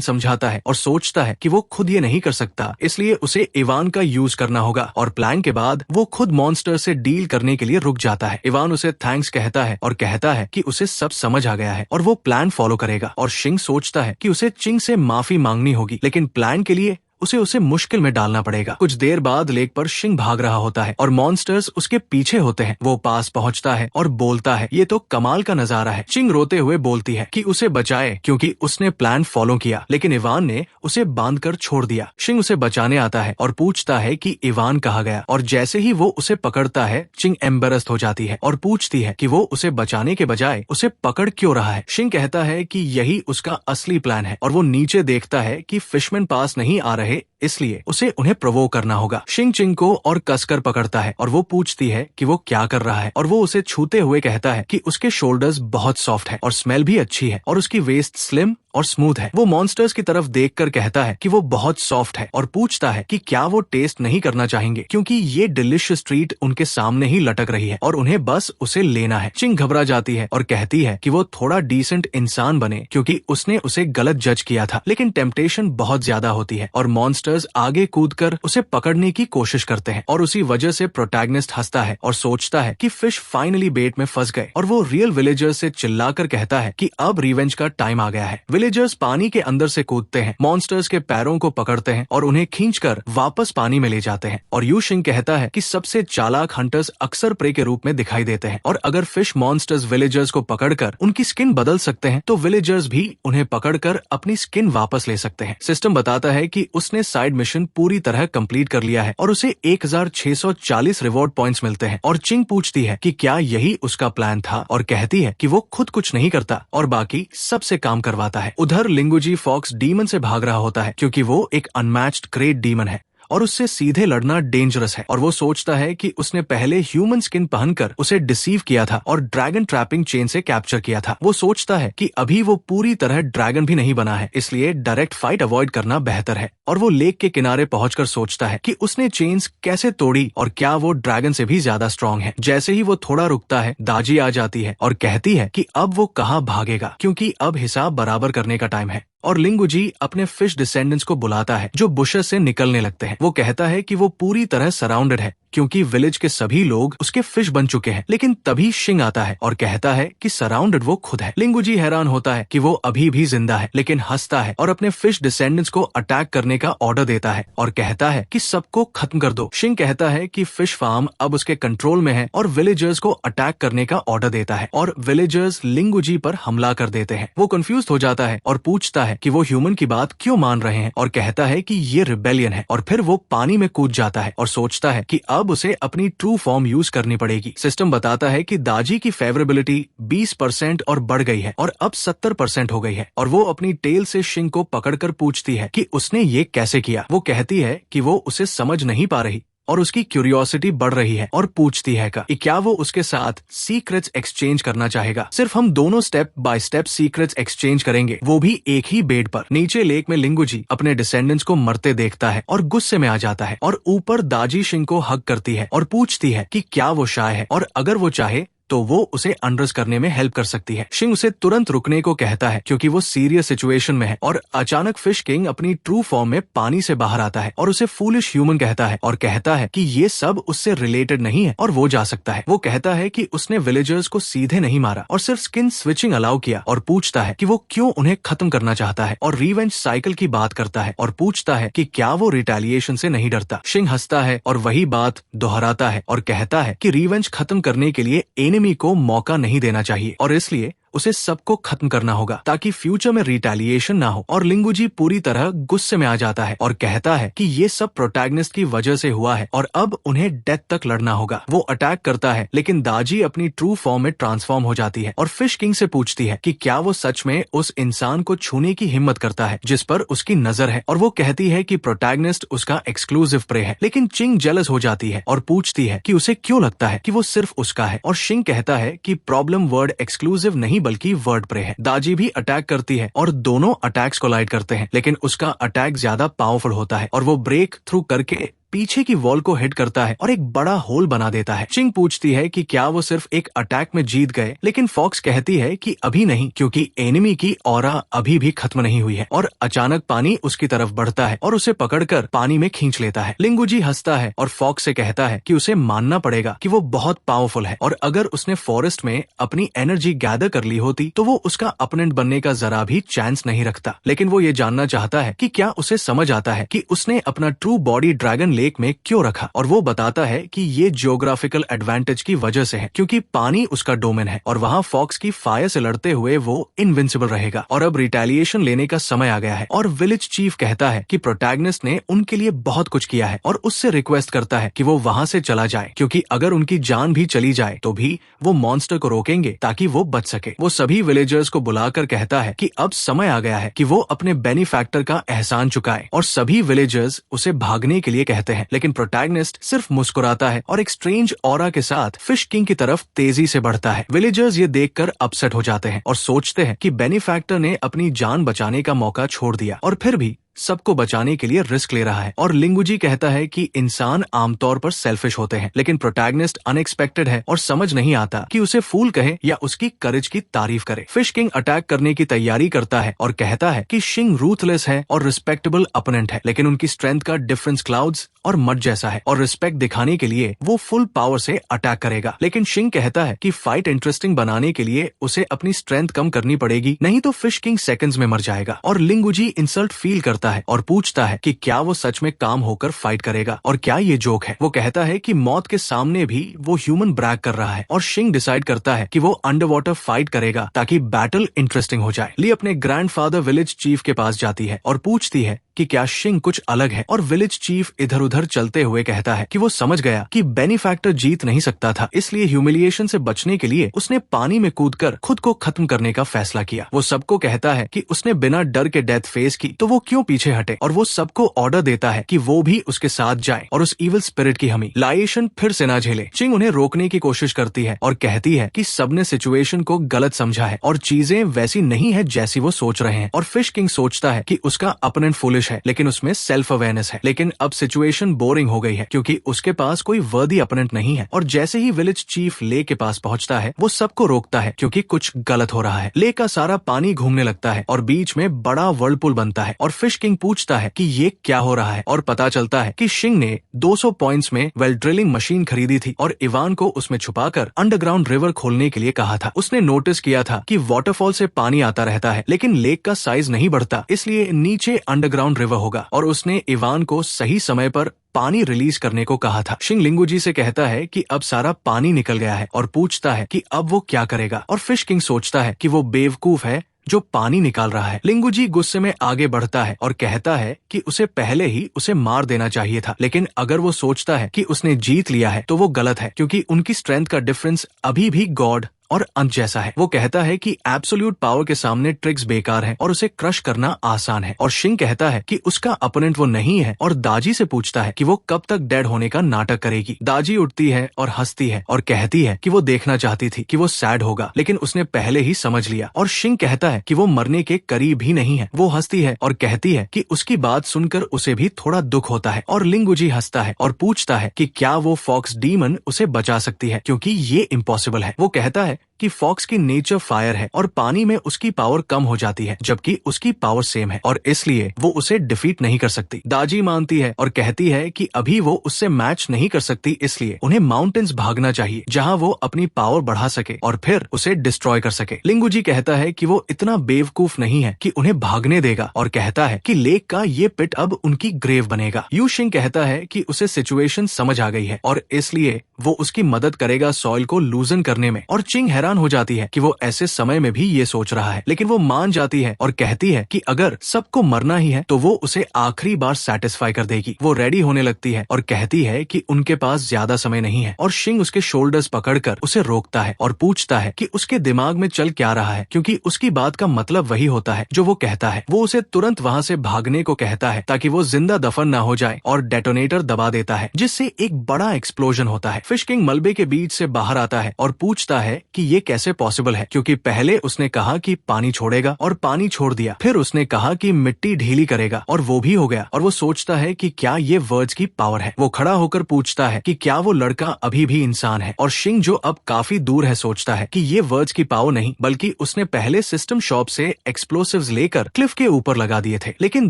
समझाता है और सोचता है कि वो खुद ये नहीं कर सकता, इसलिए उसे इवान का यूज करना होगा, और प्लान के बाद वो खुद मॉन्स्टर से डील करने के लिए रुक जाता है। इवान उसे थैंक्स कहता है और कहता है कि उसे सब समझ आ गया है और वो प्लान फॉलो करेगा, और शिंग सोचता है कि उसे चिंग से माफी मांगनी होगी, लेकिन प्लान के लिए उसे मुश्किल में डालना पड़ेगा। कुछ देर बाद लेक पर शिंग भाग रहा होता है और मॉन्स्टर्स उसके पीछे होते हैं। वो पास पहुंचता है और बोलता है, ये तो कमाल का नजारा है। चिंग रोते हुए बोलती है कि उसे बचाए क्योंकि उसने प्लान फॉलो किया, लेकिन इवान ने उसे बांधकर छोड़ दिया। शिंग उसे बचाने आता है और पूछता है कि इवान कहाँ गया, और जैसे ही वो उसे पकड़ता है चिंग एम्बेरस्ड हो जाती है और पूछती है कि वो उसे बचाने के बजाय उसे पकड़ क्यों रहा है। शिंग कहता है कि यही उसका असली प्लान है और वो नीचे देखता है कि फिशमैन पास नहीं आ रहे, इसलिए उसे उन्हें प्रोवोक करना होगा। शिंग चिंग को और कसकर पकड़ता है और वो पूछती है कि वो क्या कर रहा है, और वो उसे छूते हुए कहता है कि उसके शोल्डर्स बहुत सॉफ्ट है और स्मेल भी अच्छी है और उसकी वेस्ट स्लिम और स्मूथ है। वो मॉन्स्टर्स की तरफ देखकर कहता है कि वो बहुत सॉफ्ट है और पूछता है कि क्या वो टेस्ट नहीं करना चाहेंगे, क्योंकि ये डिलिशियस ट्रीट उनके सामने ही लटक रही है और उन्हें बस उसे लेना है। चिंग घबरा जाती है और कहती है कि वो थोड़ा डिसेंट इंसान बने क्योंकि उसने उसे गलत जज किया था, लेकिन टेम्पटेशन बहुत ज्यादा होती है और मॉन्स्टर्स आगे कूदकर उसे पकड़ने की कोशिश करते हैं, और उसी वजह से प्रोटैगनिस्ट हंसता है और सोचता है कि फिश फाइनली बेट में फंस गए, और वो रियल विलेजर्स से चिल्लाकर कहता है कि अब रिवेंज का टाइम आ गया है। विलेजर्स पानी के अंदर से कूदते हैं, मॉन्स्टर्स के पैरों को पकड़ते हैं और उन्हें खींचकर वापस पानी में ले जाते हैं, और यू शिंग कहता है कि सबसे चालाक हंटर्स अक्सर प्रे के रूप में दिखाई देते हैं, और अगर फिश मॉन्स्टर्स विलेजर्स को पकड़कर उनकी स्किन बदल सकते हैं तो विलेजर्स भी उन्हें पकड़कर अपनी स्किन वापस ले सकते हैं। सिस्टम बताता है कि उसने साइड मिशन पूरी तरह कंप्लीट कर लिया है और उसे 1640 रिवॉर्ड पॉइंट्स मिलते हैं, और चिंग पूछती है कि क्या यही उसका प्लान था, और कहती है कि वो खुद कुछ नहीं करता और बाकी सबसे काम करवाता है। उधर लिंगुजी फॉक्स डीमन से भाग रहा होता है क्योंकि वो एक अनमैच्ड ग्रेट डीमन है और उससे सीधे लड़ना डेंजरस है, और वो सोचता है कि उसने पहले ह्यूमन स्किन पहनकर उसे डिसीव किया था और ड्रैगन ट्रैपिंग चेन से कैप्चर किया था। वो सोचता है कि अभी वो पूरी तरह ड्रैगन भी नहीं बना है, इसलिए डायरेक्ट फाइट अवॉइड करना बेहतर है, और वो लेक के किनारे पहुंचकर सोचता है कि उसने चेन्स कैसे तोड़ी और क्या वो ड्रैगन से भी ज्यादा स्ट्रांग है। जैसे ही वो थोड़ा रुकता है दाजी आ जाती है और कहती है कि अब वो कहाँ भागेगा क्योंकि अब हिसाब बराबर करने का टाइम है, और लिंगुजी अपने फिश डिसेंडेंट्स को बुलाता है जो बुशेस से निकलने लगते हैं। वो कहता है कि वो पूरी तरह सराउंडेड है क्योंकि विलेज के सभी लोग उसके फिश बन चुके हैं, लेकिन तभी शिंग आता है और कहता है कि सराउंडेड वो खुद है। लिंगुजी हैरान होता है कि वो अभी भी जिंदा है, लेकिन हंसता है और अपने फिश डिसेंडेंट्स को अटैक करने का ऑर्डर देता है और कहता है कि सबको खत्म कर दो। शिंग कहता है कि फिश फार्म अब उसके कंट्रोल में है और विलेजर्स को अटैक करने का ऑर्डर देता है, और विलेजर्स लिंगुजी पर हमला कर देते हैं। वो कंफ्यूज हो जाता है और पूछता है कि वो ह्यूमन की बात क्यों मान रहे हैं, और कहता है कि ये रिबेलियन है, और फिर वो पानी में कूद जाता है और सोचता है कि अब उसे अपनी ट्रू फॉर्म यूज करनी पड़ेगी। सिस्टम बताता है कि दाजी की फेवरेबिलिटी 20% और बढ़ गई है और अब 70% हो गई है, और वो अपनी टेल से शिंग को पकड़कर पूछती है कि उसने ये कैसे किया। वो कहती है कि वो उसे समझ नहीं पा रही, और उसकी क्यूरियोसिटी बढ़ रही है और पूछती है कि क्या वो उसके साथ सीक्रेट्स एक्सचेंज करना चाहेगा। सिर्फ हम दोनों step by step secrets exchange करेंगे, वो भी एक ही बेड पर। नीचे लेक में लिंगुजी अपने डिसेंडेंट्स को मरते देखता है और गुस्से में आ जाता है, और ऊपर दाजी शिंग को हक करती है और पूछती है कि क्या वो शाय है और अगर वो चाहे तो वो उसे अंडरस करने में हेल्प कर सकती है। शिंग उसे तुरंत रुकने को कहता है क्योंकि वो सीरियस सिचुएशन में है, और अचानक फिश किंग अपनी ट्रू फॉर्म में पानी से बाहर आता है और उसे फूलिश ह्यूमन कहता है और कहता है कि ये सब उससे रिलेटेड नहीं है और वो जा सकता है। वो कहता है कि उसने विलेजर्स को सीधे नहीं मारा और सिर्फ स्किन स्विचिंग अलाउ किया, और पूछता है कि वो क्यों उन्हें खत्म करना चाहता है, और रिवेंज साइकिल की बात करता है और पूछता है कि क्या वो रिटेलिएशन से नहीं डरता। शिंग हंसता है और वही बात दोहराता है और कहता है कि रिवेंज खत्म करने के लिए एनिमी को मौका नहीं देना चाहिए और इसलिए उसे सबको खत्म करना होगा ताकि फ्यूचर में रिटेलिएशन ना हो। और लिंगुजी पूरी तरह गुस्से में आ जाता है और कहता है कि ये सब प्रोटैगनिस्ट की वजह से हुआ है और अब उन्हें डेथ तक लड़ना होगा। वो अटैक करता है लेकिन दाजी अपनी ट्रू फॉर्म में ट्रांसफॉर्म हो जाती है और फिश किंग से पूछती है कि क्या वो सच में उस इंसान को छूने की हिम्मत करता है जिस पर उसकी नजर है, और वो कहती है कि प्रोटैगनिस्ट उसका एक्सक्लूसिव प्रे है। लेकिन चिंग जेलस हो जाती है और पूछती है कि उसे क्यों लगता है कि वो सिर्फ उसका है, और शिंग कहता है कि प्रॉब्लम वर्ड एक्सक्लूसिव नहीं बल्कि वर्ड प्रे है। दाजी भी अटैक करती है और दोनों अटैक्स कोलाइड करते हैं, लेकिन उसका अटैक ज्यादा पावरफुल होता है और वो ब्रेक थ्रू करके पीछे की वॉल को हिट करता है और एक बड़ा होल बना देता है। चिंग पूछती है कि क्या वो सिर्फ एक अटैक में जीत गए, लेकिन फॉक्स कहती है कि अभी नहीं, क्योंकि एनिमी की ऑरा अभी भी खत्म नहीं हुई है। और अचानक पानी उसकी तरफ बढ़ता है और उसे पकड़कर पानी में खींच लेता है। लिंगुजी हंसता है और फॉक्स से कहता है कि उसे मानना पड़ेगा कि वो बहुत पावरफुल है, और अगर उसने फॉरेस्ट में अपनी एनर्जी गैदर कर ली होती तो वो उसका अपोनेंट बनने का जरा भी चांस नहीं रखता। लेकिन वो ये जानना चाहता है कि क्या उसे समझ आता है कि उसने अपना ट्रू बॉडी ड्रैगन लेक में क्यों रखा, और वो बताता है कि ये जियोग्राफिकल एडवांटेज की वजह से है, क्योंकि पानी उसका डोमेन है और वहाँ फॉक्स की फायर से लड़ते हुए वो इनविंसिबल रहेगा। और अब रिटेलिएशन लेने का समय आ गया है, और विलेज चीफ कहता है कि प्रोटैगनिस्ट ने उनके लिए बहुत कुछ किया है और उससे रिक्वेस्ट करता है कि वो वहाँ से चला जाए, क्योंकि अगर उनकी जान भी चली जाए तो भी वो मॉन्स्टर को रोकेंगे ताकि वो बच सके। वो सभी विलेजर्स को बुलाकर कहता है कि अब समय आ गया है कि वो अपने बेनिफैक्टर का एहसान चुकाए, और सभी विलेजर्स उसे भागने के लिए कहते हैं, लेकिन प्रोटैगनिस्ट सिर्फ मुस्कुराता है और एक स्ट्रेंज ऑरा के साथ फिश किंग की तरफ तेजी से बढ़ता है। विलेजर्स ये देखकर अपसेट हो जाते हैं और सोचते हैं कि बेनिफैक्टर ने अपनी जान बचाने का मौका छोड़ दिया और फिर भी सबको बचाने के लिए रिस्क ले रहा है। और लिंगुजी कहता है कि इंसान आमतौर पर सेल्फिश होते हैं, लेकिन प्रोटैगनिस्ट अनएक्सपेक्टेड है और समझ नहीं आता कि उसे फूल कहे या उसकी करेज की तारीफ करे। फिश किंग अटैक करने की तैयारी करता है और कहता है कि शिंग रूथलेस है और रिस्पेक्टेबल अपोनेंट है, लेकिन उनकी स्ट्रेंथ का डिफरेंस क्लाउड्स और मड जैसा है, और रिस्पेक्ट दिखाने के लिए वो फुल पावर से अटैक करेगा। लेकिन शिंग कहता है कि फाइट इंटरेस्टिंग बनाने के लिए उसे अपनी स्ट्रेंथ कम करनी पड़ेगी, नहीं तो फिश किंग सेकंड्स में मर जाएगा। और लिंगुजी इंसल्ट फील करता है और पूछता है कि क्या वो सच में काम होकर फाइट करेगा और क्या ये जोक है। वो कहता है कि मौत के सामने भी वो ह्यूमन ब्रैग कर रहा है, और शिंग डिसाइड करता है कि वो अंडर वाटर फाइट करेगा ताकि बैटल इंटरेस्टिंग हो जाए। ली अपने ग्रैंडफादर विलेज चीफ के पास जाती है और पूछती है कि क्या शिंग कुछ अलग है, और विलेज चीफ इधर उधर चलते हुए कहता है कि वो समझ गया कि बेनिफैक्टर जीत नहीं सकता था, इसलिए ह्यूमिलिएशन से बचने के लिए उसने पानी में कूदकर खुद को खत्म करने का फैसला किया। वो सबको कहता है कि उसने बिना डर के डेथ फेस की, तो वो क्यों पीछे हटे, और वो सबको ऑर्डर देता है कि वो भी उसके साथ जाए और उस इविल स्पिरिट की ह्यूमिलिएशन फिर से ना झेले। चिंग उन्हें रोकने की कोशिश करती है और कहती है कि सबने सिचुएशन को गलत समझा है और चीजें वैसी नहीं है जैसी वो सोच रहे हैं। और फिश किंग सोचता है कि उसका अपोनेंट फुलिश है, लेकिन उसमें सेल्फ अवेयरनेस है। लेकिन अब सिचुएशन बोरिंग हो गई है क्योंकि उसके पास कोई वर्दी अपोनेंट नहीं है, और जैसे ही विलेज चीफ ले के पास पहुंचता है वो सबको रोकता है क्योंकि कुछ गलत हो रहा है। ले का सारा पानी घूमने लगता है और बीच में बड़ा वर्लपुल बनता है, और फिश किंग पूछता है कि ये क्या हो रहा है, और पता चलता है कि शिंग ने 200 पॉइंट्स में वेल ड्रिलिंग मशीन खरीदी थी और इवान को उसमें छुपाकर अंडरग्राउंड रिवर खोलने के लिए कहा था। उसने नोटिस किया था कि वाटरफॉल से पानी आता रहता है, लेकिन लेक का साइज नहीं बढ़ता, इसलिए नीचे अंडरग्राउंड रिवर होगा, और उसने इवान को सही समय पर पानी रिलीज करने को कहा था। शिंग लिंगुजी से कहता है कि अब सारा पानी निकल गया है और पूछता है कि अब वो क्या करेगा, और फिश किंग सोचता है कि वो बेवकूफ है जो पानी निकाल रहा है। लिंगुजी गुस्से में आगे बढ़ता है और कहता है कि उसे पहले ही उसे मार देना चाहिए था, लेकिन अगर वो सोचता है कि उसने जीत लिया है तो वो गलत है, क्योंकि उनकी स्ट्रेंथ का डिफरेंस अभी भी गॉड और अंत जैसा है। वो कहता है कि एब्सोल्यूट पावर के सामने ट्रिक्स बेकार है और उसे क्रश करना आसान है। और शिंग कहता है कि उसका अपोनेंट वो नहीं है और दाजी से पूछता है कि वो कब तक डेड होने का नाटक करेगी। दाजी उठती है और हंसती है और कहती है कि वो देखना चाहती थी कि वो सैड होगा, लेकिन उसने पहले ही समझ लिया। और शिंग कहता है कि वो मरने के करीब ही नहीं है। वो हंसती है और कहती है कि उसकी बात सुनकर उसे भी थोड़ा दुख होता है। और लिंगुजी हंसता है और पूछता है कि क्या वो फॉक्स डीमन उसे बचा सकती है, क्योंकि ये इम्पॉसिबल है। वो कहता है कि फॉक्स की नेचर फायर है और पानी में उसकी पावर कम हो जाती है, जबकि उसकी पावर सेम है और इसलिए वो उसे डिफीट नहीं कर सकती। दाजी मानती है और कहती है कि अभी वो उससे मैच नहीं कर सकती, इसलिए उन्हें माउंटेन्स भागना चाहिए जहां वो अपनी पावर बढ़ा सके और फिर उसे डिस्ट्रॉय कर सके। लिंगुजी कहता है कि वो इतना बेवकूफ नहीं है कि उन्हें भागने देगा और कहता है कि लेक का ये पिट अब उनकी ग्रेव बनेगा। यू शिंग कहता है कि उसे सिचुएशन समझ आ गई है और इसलिए वो उसकी मदद करेगा सॉइल को लूजन करने में। और चिंग हैरान हो जाती है कि वो ऐसे समय में भी ये सोच रहा है, लेकिन वो मान जाती है और कहती है कि अगर सबको मरना ही है तो वो उसे आखिरी बार सेटिस्फाई कर देगी। वो रेडी होने लगती है और कहती है कि उनके पास ज्यादा समय नहीं है। और शिंग उसके शोल्डर्स पकड़कर उसे रोकता है और पूछता है कि उसके दिमाग में चल क्या रहा है, क्योंकि उसकी बात का मतलब वही होता है जो वो कहता है। वो उसे तुरंत वहाँ से भागने को कहता है ताकि वो जिंदा दफन ना हो जाए और डेटोनेटर दबा देता है, जिससे एक बड़ा एक्सप्लोजन होता है। फिश किंग मलबे के बीच से बाहर आता है और पूछता है कि ये कैसे पॉसिबल है, क्योंकि पहले उसने कहा कि पानी छोड़ेगा और पानी छोड़ दिया, फिर उसने कहा कि मिट्टी ढीली करेगा और वो भी हो गया। और वो सोचता है कि क्या ये वर्ड्स की पावर है। वो खड़ा होकर पूछता है कि क्या वो लड़का अभी भी इंसान है। और शिंग, जो अब काफी दूर है, सोचता है कि ये वर्ड्स की पावर नहीं बल्कि उसने पहले सिस्टम शॉप से एक्सप्लोसिव्स लेकर क्लिफ के ऊपर लगा दिए थे। लेकिन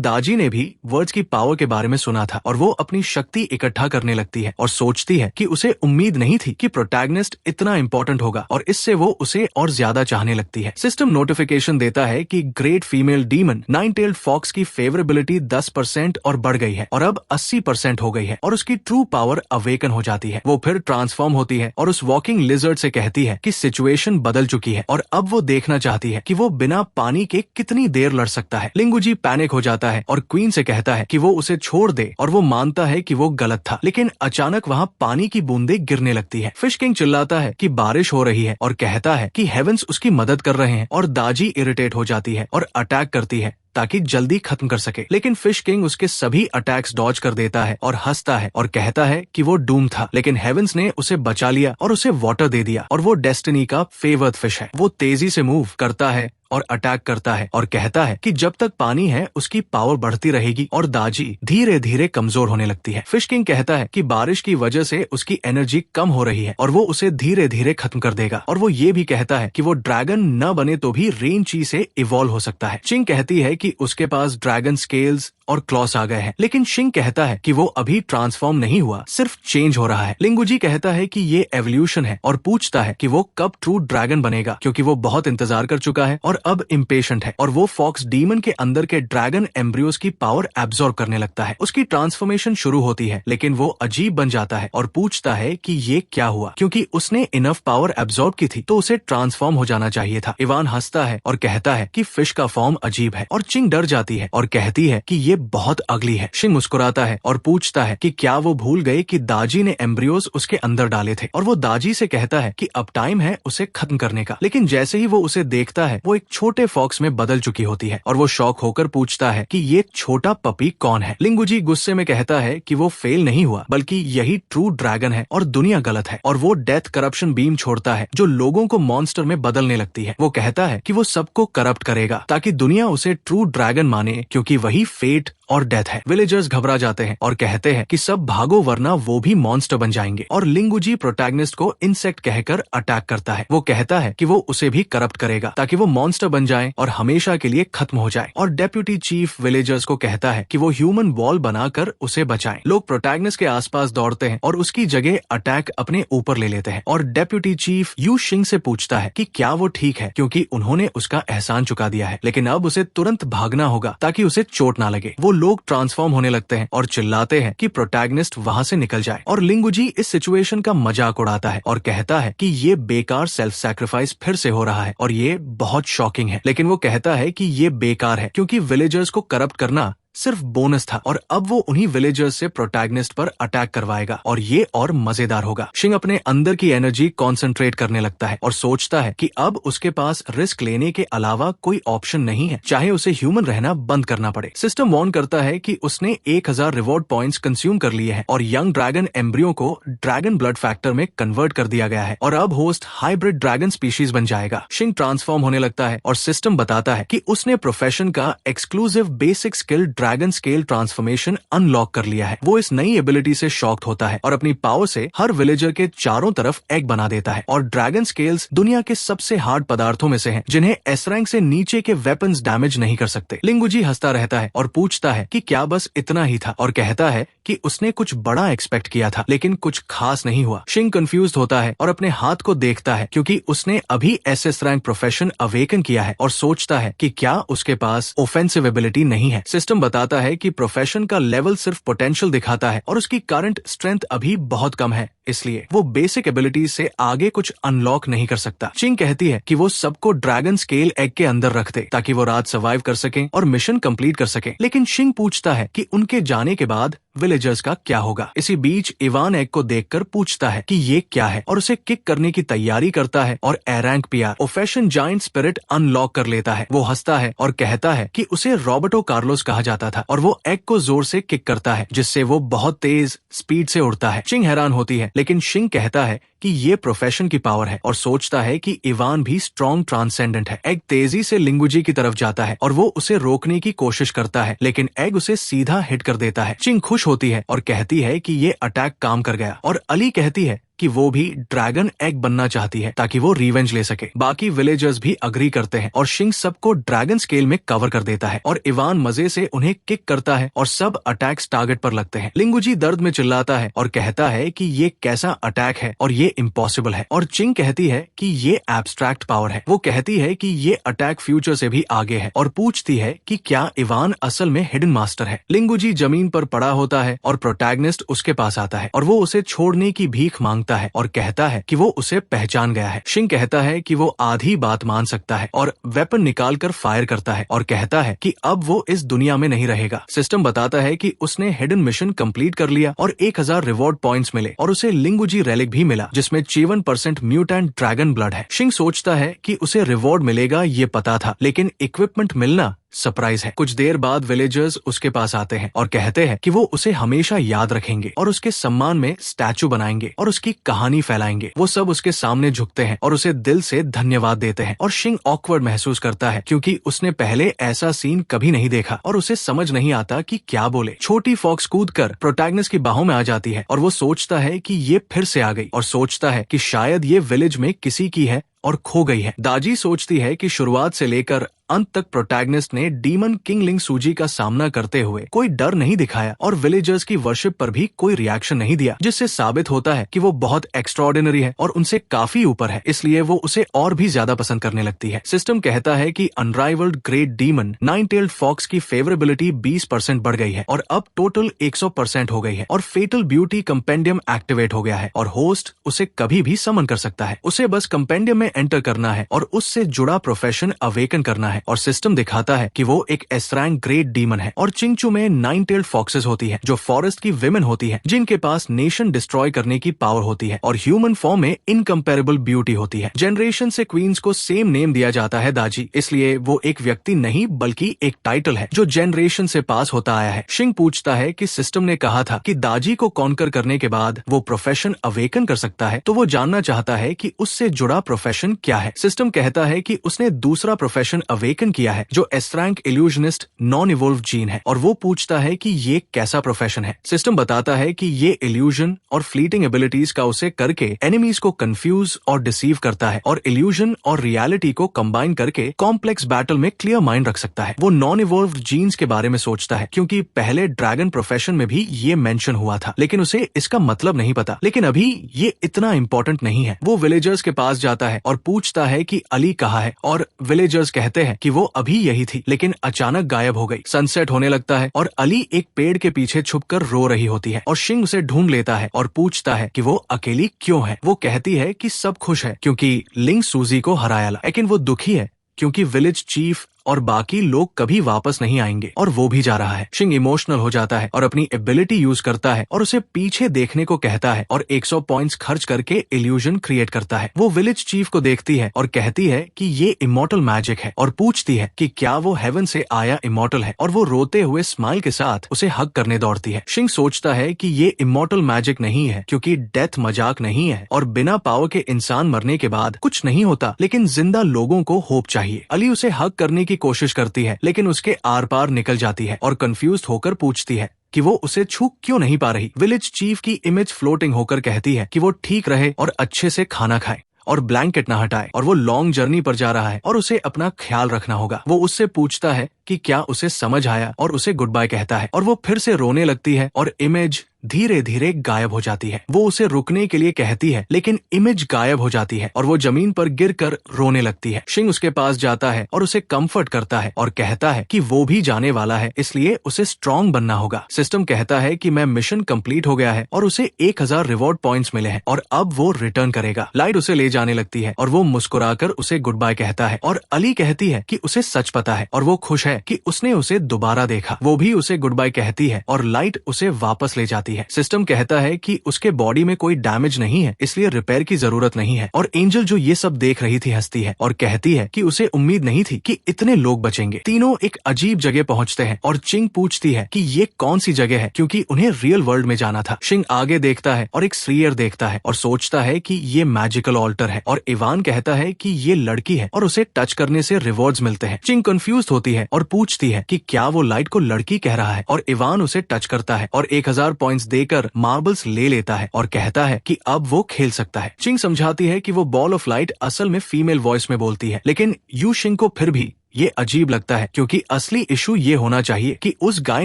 दाजी ने भी वर्ड्स की पावर के बारे में सुना था और वो अपनी शक्ति इकट्ठा करने लगती है और सोचती है कि उसे उम्मीद नहीं थी कि प्रोटैगनिस्ट इतना इंपॉर्टेंट होगा और इससे वो उसे और ज्यादा चाहने लगती है। सिस्टम नोटिफिकेशन देता है कि great female demon nine tailed fox की फेवरेबिलिटी 10% और बढ़ गई है और अब 80% हो गई है और उसकी ट्रू पावर अवेकन हो जाती है। वो फिर ट्रांसफॉर्म होती है और उस वॉकिंग लिजर्ड से कहती है कि सिचुएशन बदल चुकी है और अब वो देखना चाहती है कि वो बिना पानी के कितनी देर लड़ सकता है। लिंगुजी पैनिक हो जाता है और क्वीन से कहता है कि वो उसे छोड़ दे और वो मानता है कि वो गलत था, लेकिन अचानक वहाँ पानी की बूंदें गिरने लगती है। फिश किंग चिल्लाता है कि बारिश हो रही है और कहता है कि हेवेंस उसकी मदद कर रहे हैं और दाजी इरिटेट हो जाती है और अटैक करती है ताकि जल्दी खत्म कर सके। लेकिन फिश किंग उसके सभी अटैक्स डॉज कर देता है और हंसता है और कहता है कि वो डूम था, लेकिन हेवेंस ने उसे बचा लिया और उसे वाटर दे दिया और वो डेस्टिनी का फेवर्ड फिश है। वो तेजी से मूव करता है और अटैक करता है और कहता है कि जब तक पानी है उसकी पावर बढ़ती रहेगी और दाजी धीरे धीरे कमजोर होने लगती है। फिश किंग कहता है कि बारिश की वजह से उसकी एनर्जी कम हो रही है और वो उसे धीरे धीरे खत्म कर देगा और वो ये भी कहता है कि वो ड्रैगन न बने तो भी रेन ची से इवॉल्व हो सकता है। चिंग कहती है कि उसके पास ड्रैगन स्केल्स और क्लॉस आ गए हैं, लेकिन शिंग कहता है कि वो अभी ट्रांसफॉर्म नहीं हुआ, सिर्फ चेंज हो रहा है। लिंगुजी कहता है कि ये एवोल्यूशन है और पूछता है कि वो कब ट्रू ड्रैगन बनेगा, क्योंकि वो बहुत इंतजार कर चुका है और अब इम्पेशेंट है। और वो फॉक्स डीमन के अंदर के ड्रैगन एम्ब्रियोस की पावर एब्जॉर्ब करने लगता है। उसकी ट्रांसफॉर्मेशन शुरू होती है, लेकिन वो अजीब बन जाता है और पूछता है कि ये क्या हुआ, क्योंकि उसने इनफ पावर एब्जॉर्ब की थी तो उसे ट्रांसफॉर्म हो जाना चाहिए था। इवान हंसता है और कहता है कि फिश का फॉर्म अजीब है और चिंग डर जाती है और कहती है कि ये बहुत अगली है। शिंग मुस्कुराता है और पूछता है कि क्या वो भूल गए कि दाजी ने एम्ब्रियोस उसके अंदर डाले थे, और वो दाजी से कहता है कि अब टाइम है उसे खत्म करने का। लेकिन जैसे ही वो उसे देखता है वो एक छोटे फॉक्स में बदल चुकी होती है और वो शॉक होकर पूछता है कि ये छोटा पपी कौन है। लिंगुजी गुस्से में कहता है कि वो फेल नहीं हुआ बल्कि यही ट्रू ड्रैगन है और दुनिया गलत है, और वो डेथ करप्शन बीम छोड़ता है जो लोगों को मॉन्स्टर में बदलने लगती है। वो कहता है कि वो सबको करप्ट करेगा ताकि दुनिया उसे ट्रू ड्रैगन माने, क्योंकि वही फेट और डेथ है। विलेजर्स घबरा जाते हैं और कहते हैं कि सब भागो वरना वो भी मॉन्स्टर बन जाएंगे, और लिंगुजी प्रोटैगनिस्ट को इंसेक्ट कहकर अटैक करता है। वो कहता है कि वो उसे भी करप्ट करेगा ताकि वो मॉन्स्टर बन जाए और हमेशा के लिए खत्म हो जाए, और डेप्यूटी चीफ विलेजर्स को कहता है कि वो ह्यूमन वॉल बनाकर उसे बचाएं। लोग प्रोटैगनिस्ट के आसपास दौड़ते हैं और उसकी जगह अटैक अपने ऊपर ले लेते हैं, और डेप्यूटी चीफ यू शिंग से पूछता है कि क्या वो ठीक है, क्योंकि उन्होंने उसका एहसान चुका दिया है, लेकिन अब उसे तुरंत भागना होगा ताकि उसे चोट ना लगे। वो लोग ट्रांसफॉर्म होने लगते हैं और चिल्लाते हैं कि प्रोटैगनिस्ट वहां से निकल जाए, और लिंगुजी इस सिचुएशन का मजाक उड़ाता है और कहता है कि ये बेकार सेल्फ सैक्रिफाइस फिर से हो रहा है और ये बहुत शॉकिंग है। लेकिन वो कहता है कि ये बेकार है क्योंकि विलेजर्स को करप्ट करना सिर्फ बोनस था और अब वो उन्हीं विलेजर्स से प्रोटैगनिस्ट पर अटैक करवाएगा और ये और मजेदार होगा। शिंग अपने अंदर की एनर्जी कॉन्सेंट्रेट करने लगता है और सोचता है कि अब उसके पास रिस्क लेने के अलावा कोई ऑप्शन नहीं है, चाहे उसे ह्यूमन रहना बंद करना पड़े। सिस्टम वार्न करता है कि उसने 1000 रिवॉर्ड पॉइंट्स कंज्यूम कर लिए हैं और यंग ड्रैगन एम्ब्रियो को ड्रैगन ब्लड फैक्टर में कन्वर्ट कर दिया गया है और अब होस्ट हाइब्रिड ड्रैगन स्पीशीज बन जाएगा। शिंग ट्रांसफॉर्म होने लगता है और सिस्टम बताता है कि उसने प्रोफेशन का exclusive basic skill dragon scale transformation unlock कर लिया है। वो इस नई एबिलिटी से शॉक्ड होता है और अपनी पावर से हर विलेजर के चारों तरफ एग बना देता है। और ड्रैगन स्केल्स दुनिया के सबसे हार्ड पदार्थों में से हैं, जिन्हें एस रैंक से नीचे के वेपन्स डैमेज नहीं कर सकते। लिंगुजी हंसता रहता है और पूछता है कि क्या बस इतना ही था, और कहता है कि उसने कुछ बड़ा एक्सपेक्ट किया था लेकिन कुछ खास नहीं हुआ। शिंग कंफ्यूज्ड होता है और अपने हाथ को देखता है क्योंकि उसने अभी एसएस रैंक प्रोफेशन अवेकन किया है और सोचता है कि क्या उसके पास ऑफेंसिव एबिलिटी नहीं है। सिस्टम बताता है कि प्रोफेशन का लेवल सिर्फ पोटेंशियल दिखाता है और उसकी करंट स्ट्रेंथ अभी बहुत कम है, इसलिए वो बेसिक एबिलिटीज से आगे कुछ अनलॉक नहीं कर सकता। चिंग कहती है कि वो सबको ड्रैगन स्केल एग के अंदर रख दे ताकि वो रात सर्वाइव कर सकें और मिशन कंप्लीट कर सकें। लेकिन शिंग पूछता है कि उनके जाने के बाद विलेजर्स का क्या होगा। इसी बीच इवान एग को देखकर पूछता है कि ये क्या है और उसे किक करने की तैयारी करता है और A rank profession giant spirit unlock कर लेता है। वो हंसता है और कहता है कि उसे रॉबर्टो कार्लोस कहा जाता था और वो एग को जोर से किक करता है जिससे वो बहुत तेज स्पीड से उड़ता है। चिंग हैरान होती है लेकिन शिंग कहता है कि ये प्रोफेशन की पावर है और सोचता है कि इवान भी स्ट्रॉन्ग ट्रांसेंडेंट है। एग तेजी से लिंगुजी की तरफ जाता है और वो उसे रोकने की कोशिश करता है लेकिन एग उसे सीधा हिट कर देता है। चिंग खुश होती है और कहती है कि ये अटैक काम कर गया और अली कहती है कि वो भी ड्रैगन एग बनना चाहती है ताकि वो रिवेंज ले सके। बाकी विलेजर्स भी अग्री करते हैं और शिंग सबको ड्रैगन स्केल में कवर कर देता है और इवान मजे से उन्हें किक करता है और सब अटैक्स टारगेट पर लगते हैं। लिंगुजी दर्द में चिल्लाता है और कहता है कि ये कैसा अटैक है और ये इम्पॉसिबल है, और चिंग कहती है कि ये एब्स्ट्रैक्ट पावर है। वो कहती है कि ये अटैक फ्यूचर से भी आगे है और पूछती है कि क्या इवान असल में हिडन मास्टर है। लिंगुजी जमीन पर पड़ा होता है और प्रोटैगनिस्ट उसके पास आता है और वो उसे छोड़ने की भीख मांगता है और कहता है कि वो उसे पहचान गया है। शिंग कहता है कि वो आधी बात मान सकता है और वेपन निकालकर फायर करता है और कहता है कि अब वो इस दुनिया में नहीं रहेगा। सिस्टम बताता है कि उसने हिडन मिशन कंप्लीट कर लिया और 1000 रिवॉर्ड पॉइंट्स मिले और उसे लिंगुजी रेलिक भी मिला जिसमें 51% म्यूटेंट ड्रैगन ब्लड है। शिंग सोचता है कि उसे रिवॉर्ड मिलेगा ये पता था, लेकिन इक्विपमेंट मिलना सरप्राइज है। कुछ देर बाद विलेजर्स उसके पास आते हैं और कहते हैं कि वो उसे हमेशा याद रखेंगे और उसके सम्मान में स्टैचू बनाएंगे और उसकी कहानी फैलाएंगे। वो सब उसके सामने झुकते हैं और उसे दिल से धन्यवाद देते हैं और शिंग ऑकवर्ड महसूस करता है क्योंकि उसने पहले ऐसा सीन कभी नहीं देखा और उसे समझ नहीं आता कि क्या बोले। छोटी फॉक्स कूदकर प्रोटैगनिस्ट की बाहों में आ जाती है और वो सोचता है कि ये फिर से आ गई और सोचता है कि शायद ये विलेज में किसी की है और खो गई है। दाजी सोचती है कि शुरुआत से लेकर अंत तक प्रोटैगनिस्ट ने डीमन किंग लिंग सूजी का सामना करते हुए कोई डर नहीं दिखाया और विलेजर्स की वर्शिप पर भी कोई रिएक्शन नहीं दिया, जिससे साबित होता है कि वो बहुत एक्स्ट्राऑर्डिनरी है और उनसे काफी ऊपर है, इसलिए वो उसे और भी ज्यादा पसंद करने लगती है। सिस्टम कहता है कि unrivalled great demon nine tailed fox की फेवरेबिलिटी 20% बढ़ गई है और अब टोटल 100% हो गई है और फेटल ब्यूटी कंपेंडियम एक्टिवेट हो गया है और होस्ट उसे कभी भी समन कर सकता है। उसे बस कंपेंडियम में एंटर करना है और उससे जुड़ा प्रोफेशन अवेकन करना है और सिस्टम दिखाता है कि वो एक एस रैंक ग्रेट डीमन है। और चिंगचू में 9 टेल्ड फॉक्सेस होती है जो फॉरेस्ट की विमेन होती है जिनके पास नेशन डिस्ट्रॉय करने की पावर होती है और ह्यूमन फॉर्म में इनकम्पेरेबल ब्यूटी होती है। जनरेशन से क्वींस को सेम नेम दिया जाता है दाजी, इसलिए वो एक व्यक्ति नहीं बल्कि एक टाइटल है जो जनरेशन से पास होता आया है। शिंग पूछता है कि सिस्टम ने कहा था कि दाजी को कॉन्कर करने के बाद वो प्रोफेशन अवेकन कर सकता है, तो वो जानना चाहता है कि उससे जुड़ा प्रोफेशन क्या है। सिस्टम कहता है कि उसने दूसरा प्रोफेशन अवेकन किया है जो S rank illusionist non evolve gene है और वो पूछता है कि ये कैसा प्रोफेशन है। सिस्टम बताता है कि ये इल्यूजन और फ्लीटिंग एबिलिटीज का उसे करके एनिमीज को कंफ्यूज और डिसीव करता है और इल्यूजन और रियलिटी को कंबाइन करके कॉम्प्लेक्स बैटल में क्लियर माइंड रख सकता है। वो नॉन इवोल्व जीन्स के बारे में सोचता है क्योंकि पहले ड्रैगन प्रोफेशन में भी ये मेंशन हुआ था, लेकिन उसे इसका मतलब नहीं पता। लेकिन अभी ये इतना इम्पोर्टेंट नहीं है। वो विलेजर्स के पास जाता है और पूछता है कि अली कहाँ है और विलेजर्स कहते हैं कि वो अभी यही थी लेकिन अचानक गायब हो गई। सनसेट होने लगता है और अली एक पेड़ के पीछे छुपकर रो रही होती है और शिंग उसे ढूंढ लेता है और पूछता है कि वो अकेली क्यों है। वो कहती है कि सब खुश है क्योंकि लिंग सूजी को हराया, लेकिन वो दुखी है क्योंकि विलेज चीफ और बाकी लोग कभी वापस नहीं आएंगे और वो भी जा रहा है। शिंग इमोशनल हो जाता है और अपनी एबिलिटी यूज करता है और उसे पीछे देखने को कहता है और 100 पॉइंट्स खर्च करके इल्यूजन क्रिएट करता है। वो विलेज चीफ को देखती है और कहती है कि ये इमॉर्टल मैजिक है और पूछती है कि क्या वो हेवन से आया इमॉर्टल है, और वो रोते हुए स्माइल के साथ उसे हग करने दौड़ती है। शिंग सोचता है कि ये इमॉर्टल मैजिक नहीं है क्योंकि डेथ मजाक नहीं है और बिना पावर के इंसान मरने के बाद कुछ नहीं होता, लेकिन जिंदा लोगों को होप चाहिए। अली उसे हग करने की कोशिश करती है लेकिन उसके आर पार निकल जाती है और कंफ्यूज होकर पूछती है कि वो उसे छू क्यों नहीं पा रही। विलेज चीफ की इमेज फ्लोटिंग होकर कहती है कि वो ठीक रहे और अच्छे से खाना खाए और ब्लैंकेट ना हटाए, और वो लॉन्ग जर्नी पर जा रहा है और उसे अपना ख्याल रखना होगा। वो उससे पूछता है कि क्या उसे समझ आया और उसे गुड बाय कहता है और वो फिर से रोने लगती है और इमेज धीरे धीरे गायब हो जाती है। वो उसे रुकने के लिए कहती है लेकिन इमेज गायब हो जाती है और वो जमीन पर गिरकर रोने लगती है। शिंग उसके पास जाता है और उसे कंफर्ट करता है और कहता है कि वो भी जाने वाला है, इसलिए उसे स्ट्रांग बनना होगा। सिस्टम कहता है कि मैं मिशन कंप्लीट हो गया है और उसे 1000 रिवॉर्ड पॉइंट्स मिले हैं और अब वो रिटर्न करेगा। लाइट उसे ले जाने लगती है और वो मुस्कुराकर उसे गुड बाय कहता है और अली कहती है कि उसे सच पता है और वो खुश है कि उसने उसे दोबारा देखा। वो भी उसे गुड बाय कहती है और लाइट उसे वापस ले जाती है। सिस्टम कहता है कि उसके बॉडी में कोई डैमेज नहीं है, इसलिए रिपेयर की जरूरत नहीं है, और एंजल जो ये सब देख रही थी हंसती है और कहती है कि उसे उम्मीद नहीं थी कि इतने लोग बचेंगे। तीनों एक अजीब जगह पहुंचते हैं और चिंग पूछती है कि ये कौन सी जगह है क्योंकि उन्हें रियल वर्ल्ड में जाना था। शिंग आगे देखता है और एक श्रीयर देखता है और सोचता है कि ये मैजिकल ऑल्टर है, और इवान कहता है कि ये लड़की है और उसे टच करने से रिवॉर्ड्स मिलते हैं। चिंग कंफ्यूज होती है और पूछती है कि क्या वो लाइट को लड़की कह रहा है, और इवान उसे टच करता है और 1000 पॉइंट्स देकर मार्बल्स ले लेता है और कहता है कि अब वो खेल सकता है। चिंग समझाती है कि वो बॉल ऑफ लाइट असल में फीमेल वॉइस में बोलती है, लेकिन यू शिंग को फिर भी ये अजीब लगता है क्योंकि असली इशू ये होना चाहिए कि उस गाय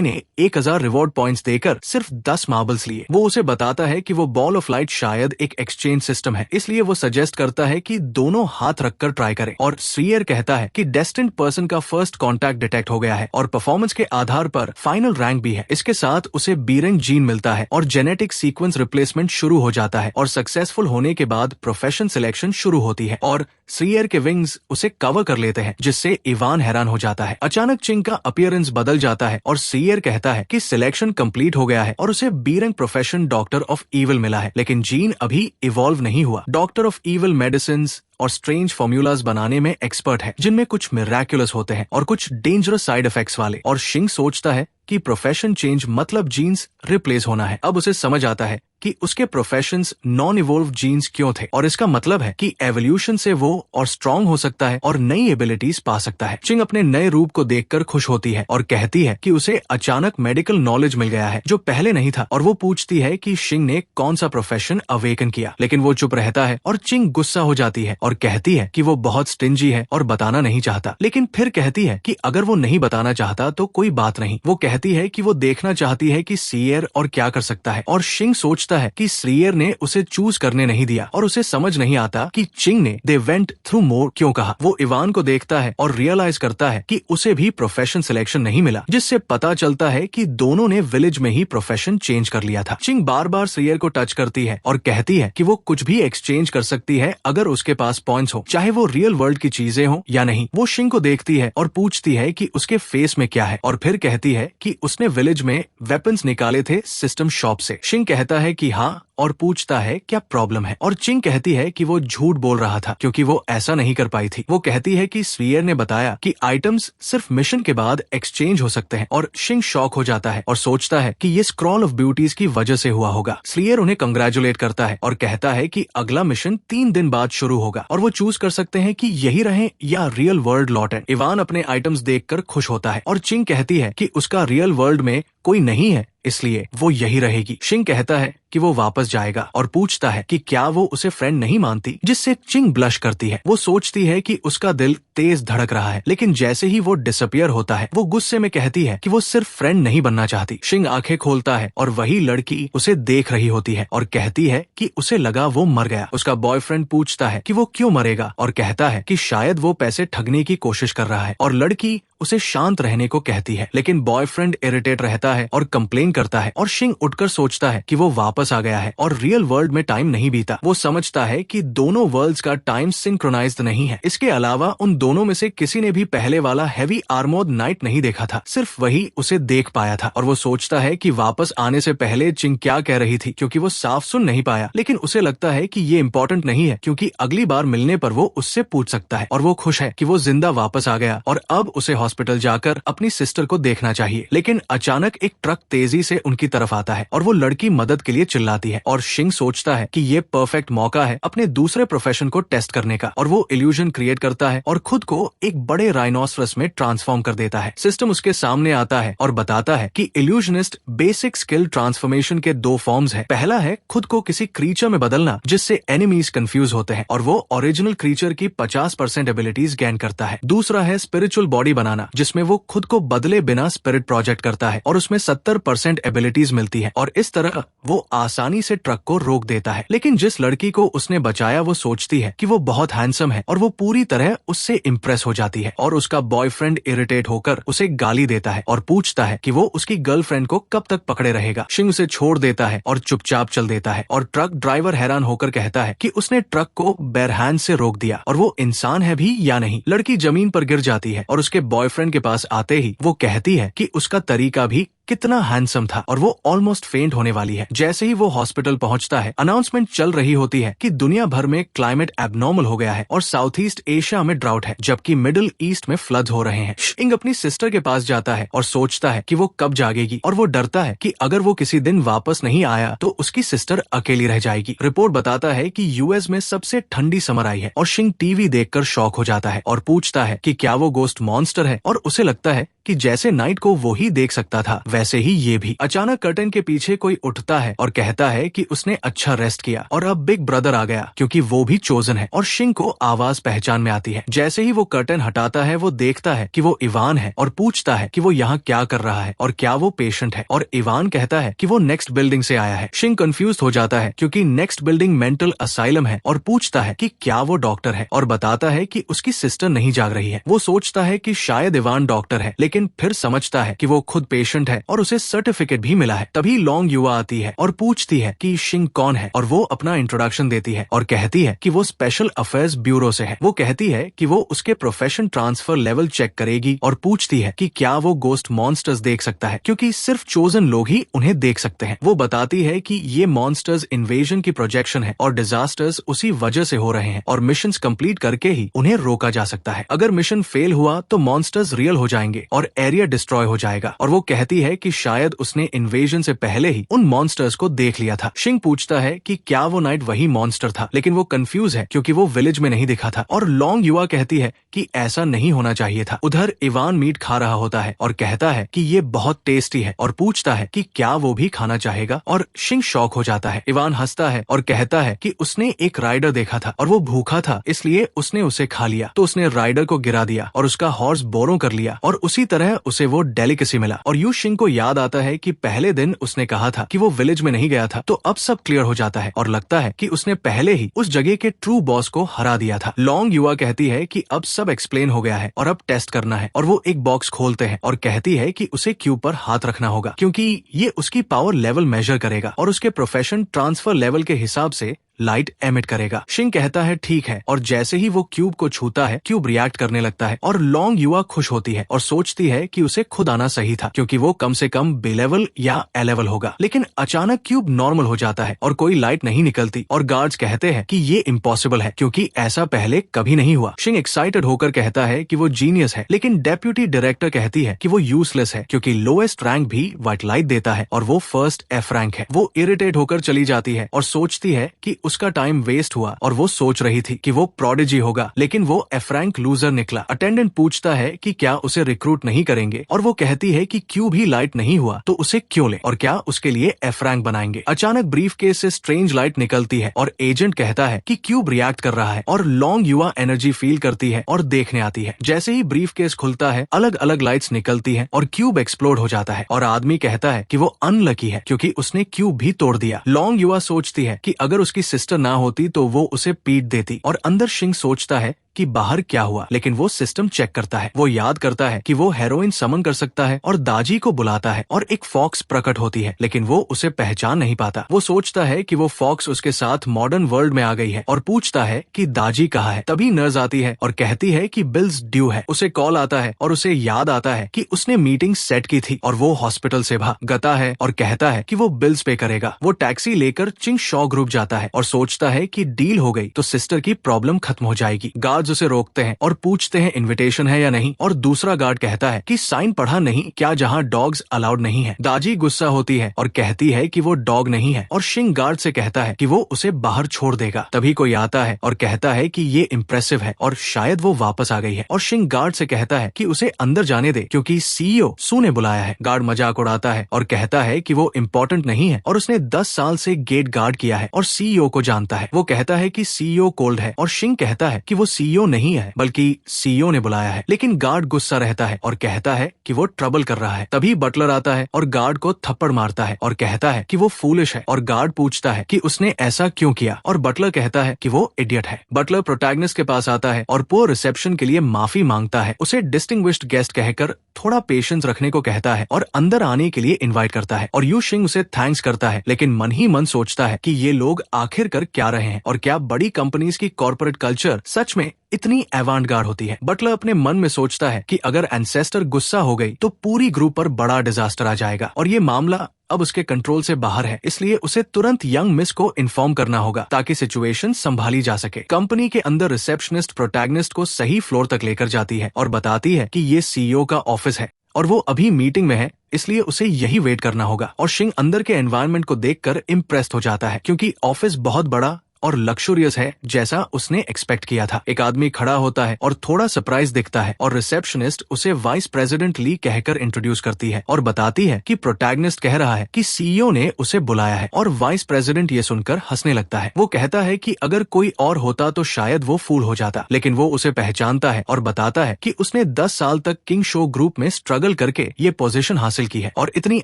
ने 1000 रिवॉर्ड पॉइंट्स देकर सिर्फ 10 मार्बल्स लिए। वो उसे बताता है कि वो बॉल ऑफ लाइट शायद एक एक्सचेंज सिस्टम है, इसलिए वो सजेस्ट करता है कि दोनों हाथ रखकर ट्राई करें, और श्रीयर कहता है कि डेस्टिन्ड पर्सन का फर्स्ट कॉन्टैक्ट डिटेक्ट हो गया है और परफॉर्मेंस के आधार पर फाइनल रैंक भी है। इसके साथ उसे बीरेंग जीन मिलता है और जेनेटिक सीक्वेंस रिप्लेसमेंट शुरू हो जाता है और सक्सेसफुल होने के बाद प्रोफेशन सिलेक्शन शुरू होती है और श्रीयर के विंग्स उसे कवर कर लेते हैं, जिससे इवान हैरान हो जाता है। अचानक चिंग का अपीयरेंस बदल जाता है और श्रीयर कहता है कि सिलेक्शन कंप्लीट हो गया है और उसे बीरेंग प्रोफेशन डॉक्टर ऑफ इविल मिला है, लेकिन जीन अभी इवॉल्व नहीं हुआ। डॉक्टर ऑफ इविल मेडिसिन और स्ट्रेंज फॉर्मूलाज बनाने में एक्सपर्ट है, जिनमें कुछ मिराक्युलस होते हैं और कुछ डेंजरस साइड इफेक्ट्स वाले। और शिंग सोचता है कि प्रोफेशन चेंज मतलब जीन्स रिप्लेस होना है। अब उसे समझ आता है कि उसके प्रोफेशंस नॉन इवोल्व जीन्स क्यों थे, और इसका मतलब है कि एवोल्यूशन से वो और स्ट्रांग हो सकता है और नई एबिलिटीज पा सकता है। चिंग अपने नए रूप को देखकर खुश होती है और कहती है कि उसे अचानक मेडिकल नॉलेज मिल गया है जो पहले नहीं था, और वो पूछती है कि शिंग ने कौन सा प्रोफेशन अवेकन किया, लेकिन वो चुप रहता है और चिंग गुस्सा हो जाती है और कहती है कि वो बहुत स्टिंजी है और बताना नहीं चाहता, लेकिन फिर कहती है कि अगर वो नहीं बताना चाहता तो कोई बात नहीं। वो कहती है कि वो देखना चाहती है कि श्रीयर और क्या कर सकता है, और शिंग सोचता है कि श्रीयर ने उसे चूज करने नहीं दिया और उसे समझ नहीं आता कि चिंग ने दे वेंट थ्रू मोर क्यों कहा। वो इवान को देखता है और रियलाइज करता है कि उसे भी प्रोफेशन सिलेक्शन नहीं मिला, जिससे पता चलता है कि दोनों ने विलेज में ही प्रोफेशन चेंज कर लिया था। चिंग बार बार श्रीयर को टच करती है और कहती है कि वो कुछ भी एक्सचेंज कर सकती है अगर उसके पास पॉइंट्स हो, चाहे वो रियल वर्ल्ड की चीजें हो या नहीं। वो शिंग को देखती है और पूछती है कि उसके फेस में क्या है, और फिर कहती है कि उसने विलेज में वेपन्स निकाले थे सिस्टम शॉप से। शिंग कहता है कि हाँ, और पूछता है क्या प्रॉब्लम है, और चिंग कहती है कि वो झूठ बोल रहा था क्योंकि वो ऐसा नहीं कर पाई थी। वो कहती है कि श्रीयर ने बताया कि आइटम्स सिर्फ मिशन के बाद एक्सचेंज हो सकते हैं, और शिंग शॉक हो जाता है और सोचता है कि ये स्क्रॉल ऑफ ब्यूटीज की वजह से हुआ होगा। श्रीयर उन्हें कंग्रेचुलेट करता है और कहता है कि अगला मिशन 3 दिन बाद शुरू होगा और वो चूज कर सकते हैं कि यही रहें या रियल वर्ल्ड लौटें। इवान अपने आइटम्स देखकर खुश होता है और चिंग कहती है कि उसका रियल वर्ल्ड में कोई नहीं है, इसलिए वो यही रहेगी। शिंग कहता है कि वो वापस जाएगा और पूछता है कि क्या वो उसे फ्रेंड नहीं मानती, जिससे चिंग ब्लश करती है। वो सोचती है कि उसका दिल तेज धड़क रहा है, लेकिन जैसे ही वो डिसअपियर होता है वो गुस्से में कहती है कि वो सिर्फ फ्रेंड नहीं बनना चाहती। शिंग आंखें खोलता है और वही लड़की उसे देख रही होती है और कहती है कि उसे लगा वो मर गया। उसका बॉयफ्रेंड पूछता है कि वो क्यों मरेगा और कहता है कि शायद वो पैसे ठगने की कोशिश कर रहा है, और लड़की उसे शांत रहने को कहती है, लेकिन बॉयफ्रेंड इरिटेट रहता है और कंप्लेन करता है और शिंग उठकर सोचता है कि वो वापस आ गया है और रियल वर्ल्ड में टाइम नहीं बीता। वो समझता है कि दोनों वर्ल्ड्स का टाइम सिंक्रोनाइज्ड नहीं है। इसके अलावा उन दोनों में से किसी ने भी पहले वाला हैवी आर्मोर्ड नाइट नहीं देखा था, सिर्फ वही उसे देख पाया था। और वो सोचता है कि वापस आने से पहले चिंग क्या कह रही थी, क्योंकि वो साफ सुन नहीं पाया। लेकिन उसे लगता है कि ये इम्पोर्टेंट नहीं है, क्योंकि अगली बार मिलने पर वो उससे पूछ सकता है। और वो खुश है कि वो जिंदा वापस आ गया और अब उसे हॉस्पिटल जाकर अपनी सिस्टर को देखना चाहिए। लेकिन अचानक एक ट्रक तेजी से उनकी तरफ आता है और वो लड़की मदद के लिए चिल्लाती है और शिंग सोचता है कि ये परफेक्ट मौका है अपने दूसरे प्रोफेशन को टेस्ट करने का। और वो इल्यूजन क्रिएट करता है और खुद को एक बड़े राइनोसरस में ट्रांसफॉर्म कर देता है। सिस्टम उसके सामने आता है और बताता है कि इल्यूजनिस्ट बेसिक स्किल ट्रांसफॉर्मेशन के 2 फॉर्म्स हैं। पहला है खुद को किसी क्रीचर में बदलना जिससे एनिमीज कंफ्यूज होते हैं और वो ओरिजिनल क्रीचर की 50% एबिलिटीज गेन करता है। दूसरा है स्पिरिचुअल बॉडी बनाना, जिसमें वो खुद को बदले बिना स्पिरिट प्रोजेक्ट करता है और उसमें 70% एबिलिटीज मिलती है और इस तरह वो आसानी से ट्रक को रोक देता है। लेकिन जिस लड़की को उसने बचाया वो सोचती है कि वो बहुत हैंडसम है और वो पूरी तरह उससे इम्प्रेस हो जाती है और उसका बॉयफ्रेंड इरिटेट होकर उसे गाली देता है और पूछता है कि वो उसकी गर्लफ्रेंड को कब तक पकड़े रहेगा। शिंग उसे छोड़ देता है और चुपचाप चल देता है और ट्रक ड्राइवर हैरान होकर कहता है कि उसने ट्रक को बेयर हैंड से रोक दिया और वो इंसान है भी या नहीं। लड़की जमीन पर गिर जाती है और उसके बॉयफ्रेंड के पास आते ही वो कहती है कि उसका तरीका भी कितना हैंडसम था और वो ऑलमोस्ट फेंट होने वाली है। जैसे ही वो हॉस्पिटल पहुंचता है, अनाउंसमेंट चल रही होती है कि दुनिया भर में क्लाइमेट एबनॉर्मल हो गया है और साउथ ईस्ट एशिया में ड्राउट है, जबकि मिडिल ईस्ट में फ्लड्स हो रहे हैं। शिंग अपनी सिस्टर के पास जाता है और सोचता है कि वो कब जागेगी और वो डरता है कि अगर वो किसी दिन वापस नहीं आया तो उसकी सिस्टर अकेली रह जाएगी। रिपोर्ट बताता है कि यूएस में सबसे ठंडी समर आई है और शिंग टीवी देखकर शॉक हो जाता है और पूछता है कि क्या वो गोस्ट मॉन्स्टर है और उसे लगता है कि जैसे नाइट को वो ही देख सकता था वैसे ही ये भी। अचानक कर्टन के पीछे कोई उठता है और कहता है कि उसने अच्छा रेस्ट किया और अब बिग ब्रदर आ गया क्योंकि वो भी चोजन है। और शिंग को आवाज पहचान में आती है। जैसे ही वो कर्टन हटाता है वो देखता है कि वो इवान है और पूछता है कि वो यहाँ क्या कर रहा है और क्या वो पेशेंट है। और इवान कहता है कि वो नेक्स्ट बिल्डिंग से आया है। शिंग कंफ्यूज हो जाता है क्योंकि नेक्स्ट बिल्डिंग मेंटल असाइलम है और पूछता है कि क्या वो डॉक्टर है और बताता है कि उसकी सिस्टर नहीं जाग रही है। वो सोचता है कि शायद इवान डॉक्टर है, लेकिन फिर समझता है कि वो खुद पेशेंट है और उसे सर्टिफिकेट भी मिला है। तभी लॉन्ग युवा आती है और पूछती है कि शिंग कौन है और वो अपना इंट्रोडक्शन देती है और कहती है कि वो स्पेशल अफेयर्स ब्यूरो से है। वो कहती है कि वो उसके प्रोफेशन ट्रांसफर लेवल चेक करेगी और पूछती है कि क्या वो गोस्ट मॉन्स्टर्स देख सकता है, क्योंकि सिर्फ चोजन लोग ही उन्हें देख सकते हैं। वो बताती है कि ये मॉन्स्टर्स इन्वेजन की प्रोजेक्शन है और डिजास्टर्स उसी वजह से हो रहे हैं और मिशन कंप्लीट करके ही उन्हें रोका जा सकता है। अगर मिशन फेल हुआ तो मॉन्स्टर्स रियल हो जाएंगे और एरिया डिस्ट्रॉय हो जाएगा। और वो कहती है कि शायद उसने इन्वेजन से पहले ही उन मॉन्स्टर्स को देख लिया था। शिंग पूछता है कि क्या वो नाइट वही मॉन्स्टर था, लेकिन वो कंफ्यूज है क्योंकि वो विलेज में नहीं दिखा था। और लॉन्ग युवा कहती है कि ऐसा नहीं होना चाहिए था। उधर इवान मीट खा रहा होता है और कहता है कि ये बहुत टेस्टी है और पूछता है कि क्या वो भी खाना चाहेगा और शिंग शॉक हो जाता है। इवान हंसता है और कहता है कि उसने एक राइडर देखा था और वो भूखा था, इसलिए उसने उसे खा लिया। तो उसने राइडर को गिरा दिया और उसका हॉर्स बोरो कर लिया और उसी तरह उसे वो डेलिकेसी मिला। और यू शिंग को याद आता है कि पहले दिन उसने कहा था कि वो विलेज में नहीं गया था। तो अब सब क्लियर हो जाता है और लगता है कि उसने पहले ही उस जगह के ट्रू बॉस को हरा दिया था। लॉन्ग युवा कहती है कि अब सब एक्सप्लेन हो गया है और अब टेस्ट करना है। और वो एक बॉक्स खोलते हैं और कहती है कि उसे क्यूब पर हाथ रखना होगा क्योंकि ये उसकी पावर लेवल मेजर करेगा और उसके प्रोफेशन ट्रांसफर लेवल के हिसाब से लाइट एमिट करेगा। शिंग कहता है ठीक है और जैसे ही वो क्यूब को छूता है क्यूब रिएक्ट करने लगता है और लॉन्ग युवा खुश होती है और सोचती है कि उसे खुद आना सही था क्योंकि वो कम से कम बी लेवल या ए लेवल होगा। लेकिन अचानक क्यूब नॉर्मल हो जाता है और कोई लाइट नहीं निकलती और गार्ड्स कहते हैं कि ये इम्पॉसिबल है क्योंकि ऐसा पहले कभी नहीं हुआ। शिंग एक्साइटेड होकर कहता है कि वो जीनियस है, लेकिन डेप्यूटी डायरेक्टर कहती है कि वो यूजलेस है क्योंकि लोएस्ट रैंक भी व्हाइट लाइट देता है और वो फर्स्ट एफ रैंक है। वो इरिटेट होकर चली जाती है और सोचती है कि उसका टाइम वेस्ट हुआ और वो सोच रही थी कि वो प्रोडिजी होगा, लेकिन वो एफ रैंक लूजर निकला। अटेंडेंट पूछता है कि क्या उसे रिक्रूट नहीं करेंगे और वो कहती है कि क्यों भी लाइट नहीं हुआ तो उसे क्यों ले और क्या उसके लिए एफ रैंक बनाएंगे। अचानक ब्रीफ केस से स्ट्रेंज लाइट निकलती है और एजेंट कहता है कि क्यूब रिएक्ट कर रहा है और लॉन्ग युवा एनर्जी फील करती है और देखने आती है। जैसे ही ब्रीफ केस खुलता है अलग अलग लाइट्स निकलती है और क्यूब एक्सप्लोड हो जाता है और आदमी कहता है कि वो अनलकी है क्योंकि उसने क्यूब भी तोड़ दिया। लॉन्ग युवा सोचती है कि अगर उसकी सिस्टर ना होती तो वो उसे पीट देती और अंदर शिंग सोचता है कि बाहर क्या हुआ, लेकिन वो सिस्टम चेक करता है। वो याद करता है कि वो हेरोइन समन कर सकता है और दाजी को बुलाता है और एक फॉक्स प्रकट होती है, लेकिन वो उसे पहचान नहीं पाता। वो सोचता है कि वो फॉक्स उसके साथ मॉडर्न वर्ल्ड में आ गई है और पूछता है कि दाजी कहाँ है। तभी नर्स आती है और कहती है कि बिल्स ड्यू है। उसे कॉल आता है और उसे याद आता है कि उसने मीटिंग सेट की थी और वो हॉस्पिटल से भागता है और कहता है कि वो बिल्स पे करेगा। वो टैक्सी लेकर चिंग शॉ ग्रुप जाता है और सोचता है कि डील हो गई तो सिस्टर की प्रॉब्लम खत्म हो जाएगी। गार्ड्स उसे रोकते हैं और पूछते हैं इनविटेशन है या नहीं, और दूसरा गार्ड कहता है कि साइन पढ़ा नहीं क्या जहाँ डॉग्स अलाउड नहीं है। दाजी गुस्सा होती है और कहती है कि वो डॉग नहीं है और शिंग गार्ड से कहता है कि वो उसे बाहर छोड़ देगा। तभी कोई आता है और कहता है कि ये इम्प्रेसिव है और शायद वो वापस आ गई है, और शिंग गार्ड से कहता है कि उसे अंदर जाने दे क्योंकि सीईओ सू ने बुलाया है। गार्ड मजाक उड़ाता है और कहता है कि वो इम्पोर्टेंट नहीं है और उसने 10 साल से गेट गार्ड किया है और सीईओ को जानता है। वो कहता है कि सीईओ कोल्ड है और शिंग कहता है कि वो सीईओ नहीं है बल्कि सीईओ ने बुलाया है, लेकिन गार्ड गुस्सा रहता है और कहता है कि वो ट्रबल कर रहा है। तभी बटलर आता है और गार्ड को थप्पड़ मारता है और कहता है कि वो फूलिश है, और गार्ड पूछता है कि उसने ऐसा क्यों किया और बटलर कहता है कि वो इडियट है। बटलर प्रोटैगनिस्ट के पास आता है और पुअर रिसेप्शन के लिए माफी मांगता है। उसे डिस्टिंग्विश्ड गेस्ट कहकर थोड़ा पेशेंस रखने को कहता है और अंदर आने के लिए इनवाइट करता है, और यू शिंग उसे थैंक्स करता है, लेकिन मन ही मन सोचता है कि ये लोग आखिर कर क्या रहे हैं और क्या बड़ी कंपनीज की कॉर्पोरेट कल्चर सच में इतनी एवांटगार्ड होती है। बटलर अपने मन में सोचता है कि अगर एंसेस्टर गुस्सा हो गई तो पूरी ग्रुप पर बड़ा डिजास्टर आ जाएगा और ये मामला अब उसके कंट्रोल से बाहर है, इसलिए उसे तुरंत यंग मिस को इन्फॉर्म करना होगा ताकि सिचुएशन संभाली जा सके। कंपनी के अंदर रिसेप्शनिस्ट प्रोटैगनिस्ट को सही फ्लोर तक लेकर जाती है और बताती है कि ये सीईओ का ऑफिस है और वो अभी मीटिंग में है, इसलिए उसे यही वेट करना होगा। और शिंग अंदर के एनवायरनमेंट को देखकर इम्प्रेस्ड हो जाता है क्योंकि ऑफिस बहुत बड़ा और लक्सुरियस है जैसा उसने एक्सपेक्ट किया था। एक आदमी खड़ा होता है और थोड़ा सरप्राइज दिखता है और रिसेप्शनिस्ट उसे वाइस प्रेसिडेंट ली कहकर इंट्रोड्यूस करती है और बताती है कि प्रोटैगनिस्ट कह रहा है कि सीईओ ने उसे बुलाया है, और वाइस प्रेसिडेंट ये सुनकर हंसने लगता है। वो कहता है कि अगर कोई और होता तो शायद वो फूल हो जाता, लेकिन वो उसे पहचानता है और बताता है कि उसने 10 साल तक किंग शो ग्रुप में स्ट्रगल करके ये पोजीशन हासिल की है और इतनी